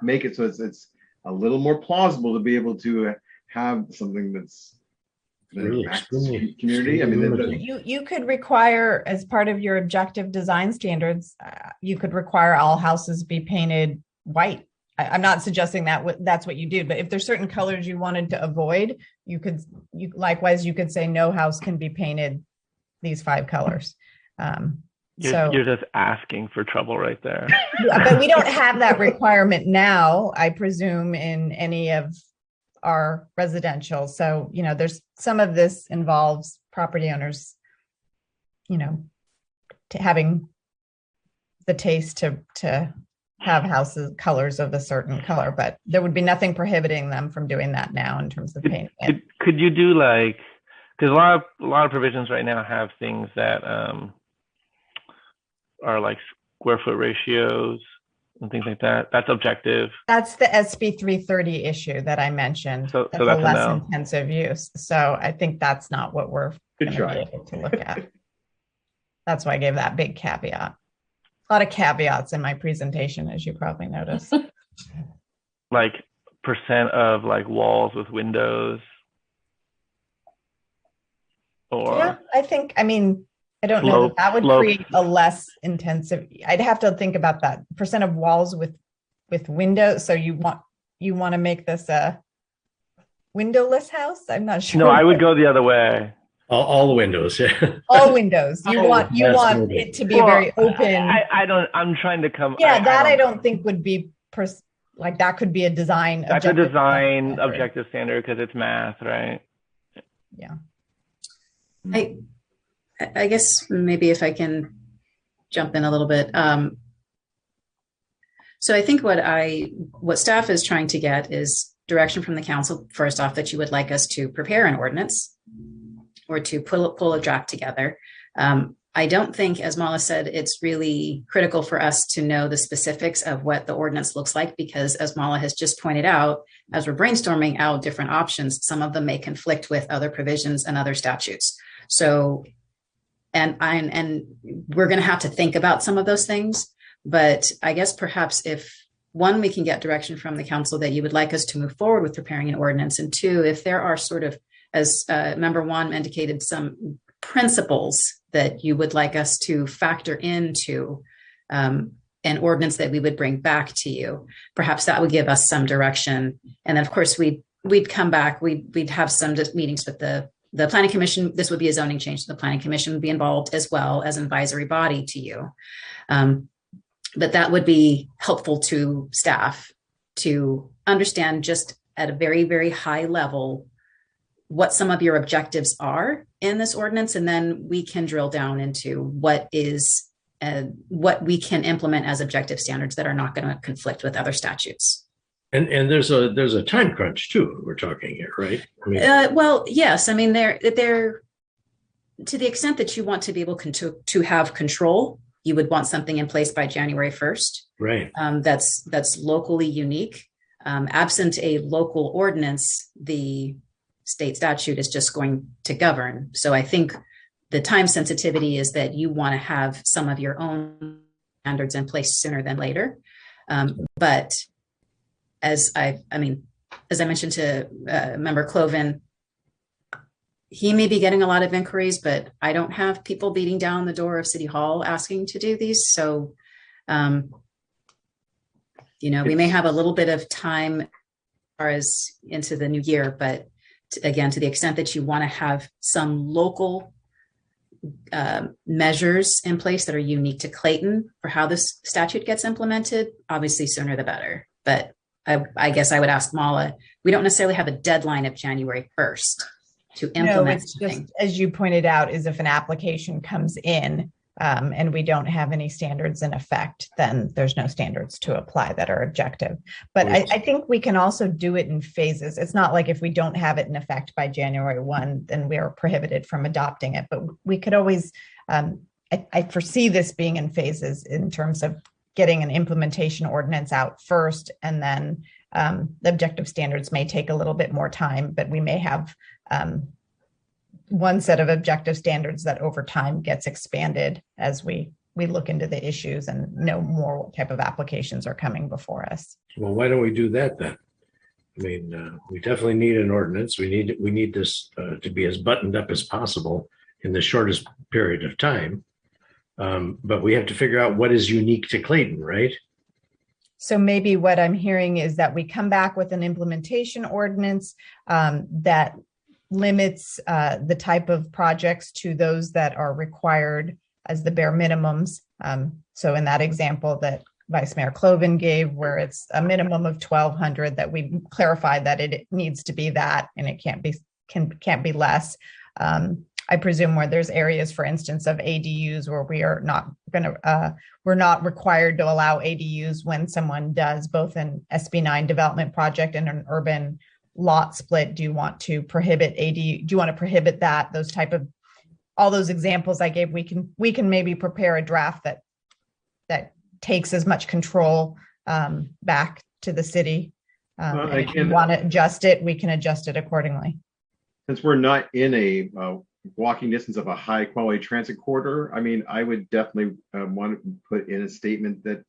make it so it's a little more plausible to be able to have something that's
Really
community? I mean,
you could require, as part of your objective design standards, you could require all houses be painted white. I'm not suggesting that's what you do, but if there's certain colors you wanted to avoid, you could say no house can be painted these 5 colors.
You're just asking for trouble right there.
But we don't have that requirement now, I presume, in any of our residential. So, there's some of this involves property owners, having the taste to have houses colors of a certain color, but there would be nothing prohibiting them from doing that now in terms of painting it.
Could you do like, because a lot of provisions right now have things that are like square foot ratios and things like that. That's objective.
That's the SB 330 issue that I mentioned.
So
that's
that's
a
a
less
no.
intensive use. So I think that's not what we're going to be able to look at. That's why I gave that big caveat. A lot of caveats in my presentation, as you probably noticed.
Like percent of like walls with windows. Or
yeah, I don't know that would create a less intensive. I'd have to think about that percent of walls with windows. So you want to make this a windowless house? I'm not sure.
No, I would go the other way.
All the windows, yeah.
All windows. You want it to be very open.
I'm trying to come.
Yeah, I don't think would be like that could be a design.
That's a design objective standard because it's math, right?
Yeah.
I guess maybe if I can jump in a little bit. So I think what staff is trying to get is direction from the council, first off, that you would like us to prepare an ordinance or to pull a draft together. I don't think, as Mala said, it's really critical for us to know the specifics of what the ordinance looks like, because as Mala has just pointed out, as we're brainstorming out different options, some of them may conflict with other provisions and other statutes. So, and we're going to have to think about some of those things, but I guess perhaps if one, we can get direction from the council that you would like us to move forward with preparing an ordinance, and two, if there are sort of, as member Juan indicated, some principles that you would like us to factor into an ordinance that we would bring back to you, perhaps that would give us some direction. And then of course we'd come back, we'd have some meetings with the planning commission. This would be a zoning change, so the planning commission would be involved as well as an advisory body to you. But that would be helpful to staff to understand just at a very, very high level what some of your objectives are in this ordinance, and then we can drill down into what we can implement as objective standards that are not going to conflict with other statutes.
And there's a time crunch too. We're talking here, right?
Well, yes. I mean, they're to the extent that you want to be able to have control, you would want something in place by January 1st.
Right.
That's locally unique. Absent a local ordinance, the state statute is just going to govern. So I think the time sensitivity is that you want to have some of your own standards in place sooner than later. But as I mentioned to member Cloven, he may be getting a lot of inquiries, but I don't have people beating down the door of City Hall asking to do these. So, we may have a little bit of time as far as into the new year, but again, to the extent that you want to have some local measures in place that are unique to Clayton for how this statute gets implemented, obviously sooner the better. But I guess I would ask Mala, we don't necessarily have a deadline of January 1st to
No,
implement
it's
something.
just, as you pointed out, is if an application comes in and we don't have any standards in effect, then there's no standards to apply that are objective. But I think we can also do it in phases. It's not like if we don't have it in effect by January 1, then we are prohibited from adopting it. But we could always, I foresee this being in phases in terms of getting an implementation ordinance out first, and then the objective standards may take a little bit more time, but we may have one set of objective standards that over time gets expanded as we look into the issues and know more what type of applications are coming before us.
Well, why don't we do that then? I mean, we definitely need an ordinance. We need this to be as buttoned up as possible in the shortest period of time. But we have to figure out what is unique to Clayton, right?
So maybe what I'm hearing is that we come back with an implementation ordinance that limits the type of projects to those that are required as the bare minimums. So in that example that Vice Mayor Cloven gave, where it's a minimum of 1,200, that we clarified that it needs to be that, and it can't be less. I presume where there's areas, for instance, of ADUs where we're not required to allow ADUs when someone does both an SB 9 development project and an urban lot split. Do you want to prohibit ADU? Do you want to prohibit that? Those type of, all those examples I gave, we can maybe prepare a draft that takes as much control back to the city. And if you want to adjust it, we can adjust it accordingly.
Since we're not in a walking distance of a high quality transit corridor, I mean, I would definitely want to put in a statement that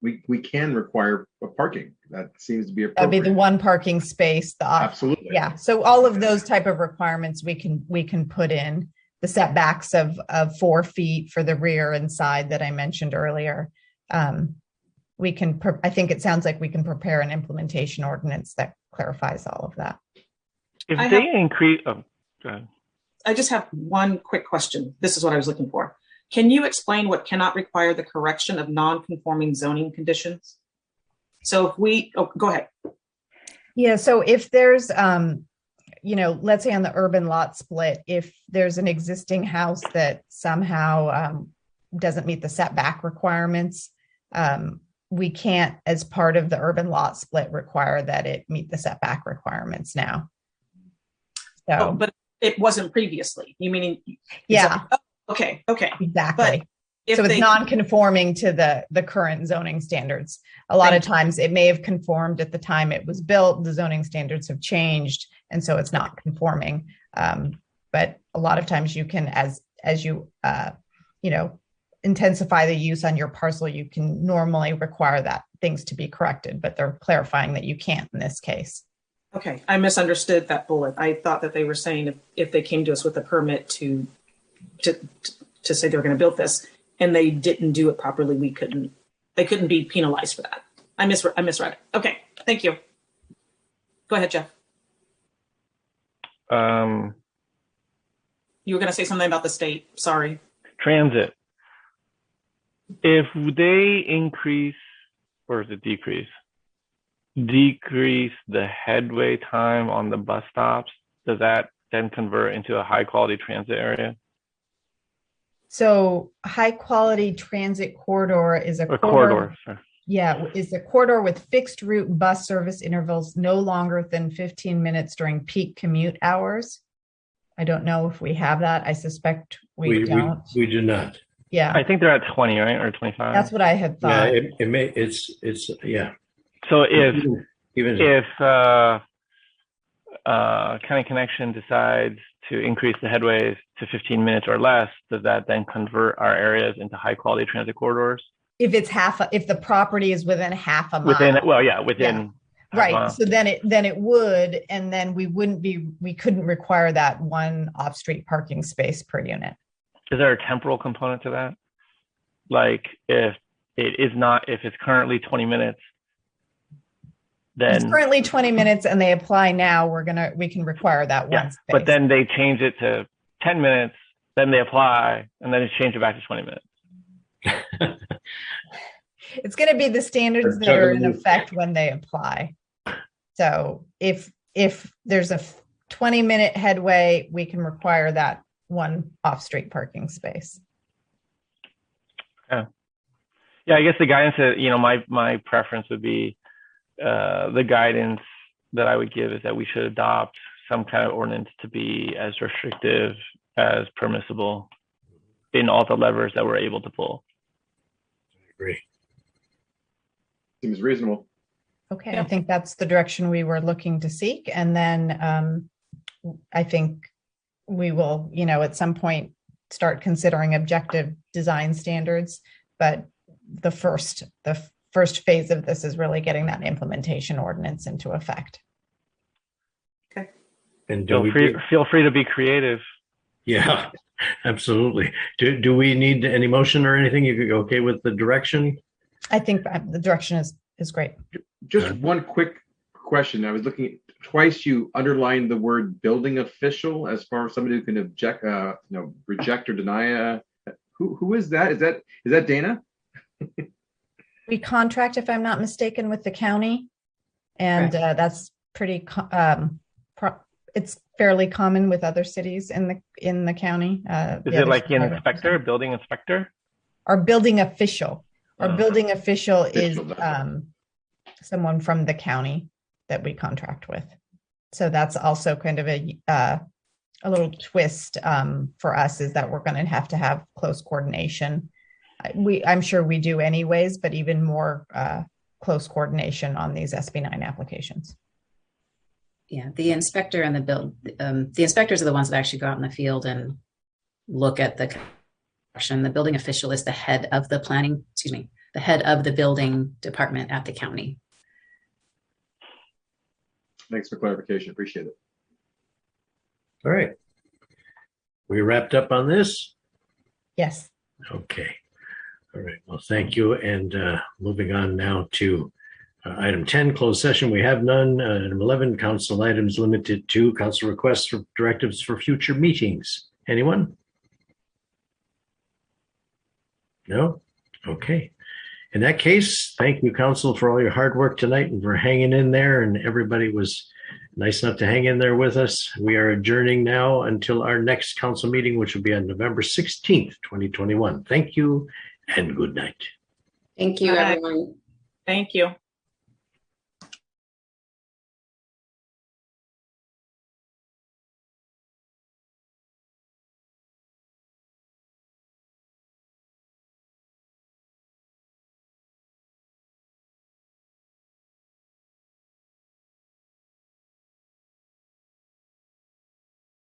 we can require a parking. That seems to be appropriate.
That'd be the one parking space.
Absolutely.
Yeah. So all of those type of requirements we can put in. The setbacks of 4 feet for the rear and side that I mentioned earlier. We can. I think it sounds like we can prepare an implementation ordinance that clarifies all of that.
If they increase, go ahead.
I just have one quick question. This is what I was looking for. Can you explain what cannot require the correction of non-conforming zoning conditions? So if we, go ahead.
Yeah, so if there's, let's say on the urban lot split, if there's an existing house that somehow doesn't meet the setback requirements, we can't, as part of the urban lot split, require that it meet the setback requirements now. So,
but it wasn't previously. You meaning?
Yeah.
Okay.
Exactly.
But
so it's non-conforming to the current zoning standards. A lot of times it may have conformed at the time it was built. The zoning standards have changed, and so it's not conforming. But a lot of times you can, as you intensify the use on your parcel, you can normally require that things to be corrected, but they're clarifying that you can't in this case.
Okay, I misunderstood that bullet. I thought that they were saying if they came to us with a permit to say they were going to build this and they didn't do it properly, they couldn't be penalized for that. I misread it. Okay, thank you. Go ahead, Jeff. You were going to say something about the state. Sorry.
Transit. If they increase, or is it decrease the headway time on the bus stops, does that then convert into a high quality transit area?
So high quality transit corridor is a
corridor. Sorry.
Yeah, is a corridor with fixed route bus service intervals no longer than 15 minutes during peak commute hours. I don't know if we have that. I suspect we don't.
We do not.
Yeah.
I think they're at 20, right? Or 25.
That's what I had thought.
Yeah, it's yeah.
So if County Connection decides to increase the headways to 15 minutes or less, does that then convert our areas into high quality transit corridors?
If the property is within half a mile.
Within.
Right. So then it would, and then we couldn't require that one off-street parking space per unit.
Is there a temporal component to that? Like if it's currently 20 minutes, then
it's currently 20 minutes and they apply now, we can require that one space.
But then they change it to 10 minutes, then they apply, and then it's changed it back to 20 minutes.
It's going to be the standards that are in effect when they apply. So if there's a 20-minute headway, we can require that one off-street parking space.
Yeah, I guess the guidance that, my preference would be, the guidance that I would give is that we should adopt some kind of ordinance to be as restrictive as permissible in all the levers that we're able to pull.
I agree.
Seems reasonable.
Okay, yeah. I think that's the direction we were looking to seek. And then I think we will, at some point start considering objective design standards, but the first phase of this is really getting that implementation ordinance into effect.
Okay.
And
feel free to be creative.
Yeah, absolutely. Do we need any motion or anything? You could go okay with the direction?
I think the direction is great.
Just one quick question. I was looking twice. You underlined the word building official as far as somebody who can object, reject or deny. Who is that? Is that Dana?
We contract, if I'm not mistaken, with the county, and that's pretty. It's fairly common with other cities in the county.
Is it like an inspector, building inspector?
Our building official. Our building official is someone from the county that we contract with. So that's also kind of a little twist for us, is that we're going to have close coordination. I'm sure we do anyways, but even more close coordination on these SB9 applications.
Yeah, the inspector and the inspectors are the ones that actually go out in the field and look at the construction. The building official is the head of the the head of the building department at the county.
Thanks for clarification. Appreciate it.
All right. We wrapped up on this?
Yes.
Okay. All right. Well, thank you. And moving on now to item 10, closed session. We have none. Item 11, council items limited to council requests for directives for future meetings. Anyone? No? Okay. In that case, thank you, council, for all your hard work tonight and for hanging in there. And everybody was nice enough to hang in there with us. We are adjourning now until our next council meeting, which will be on November 16th, 2021. Thank you and good night.
Thank you, everyone.
Thank you.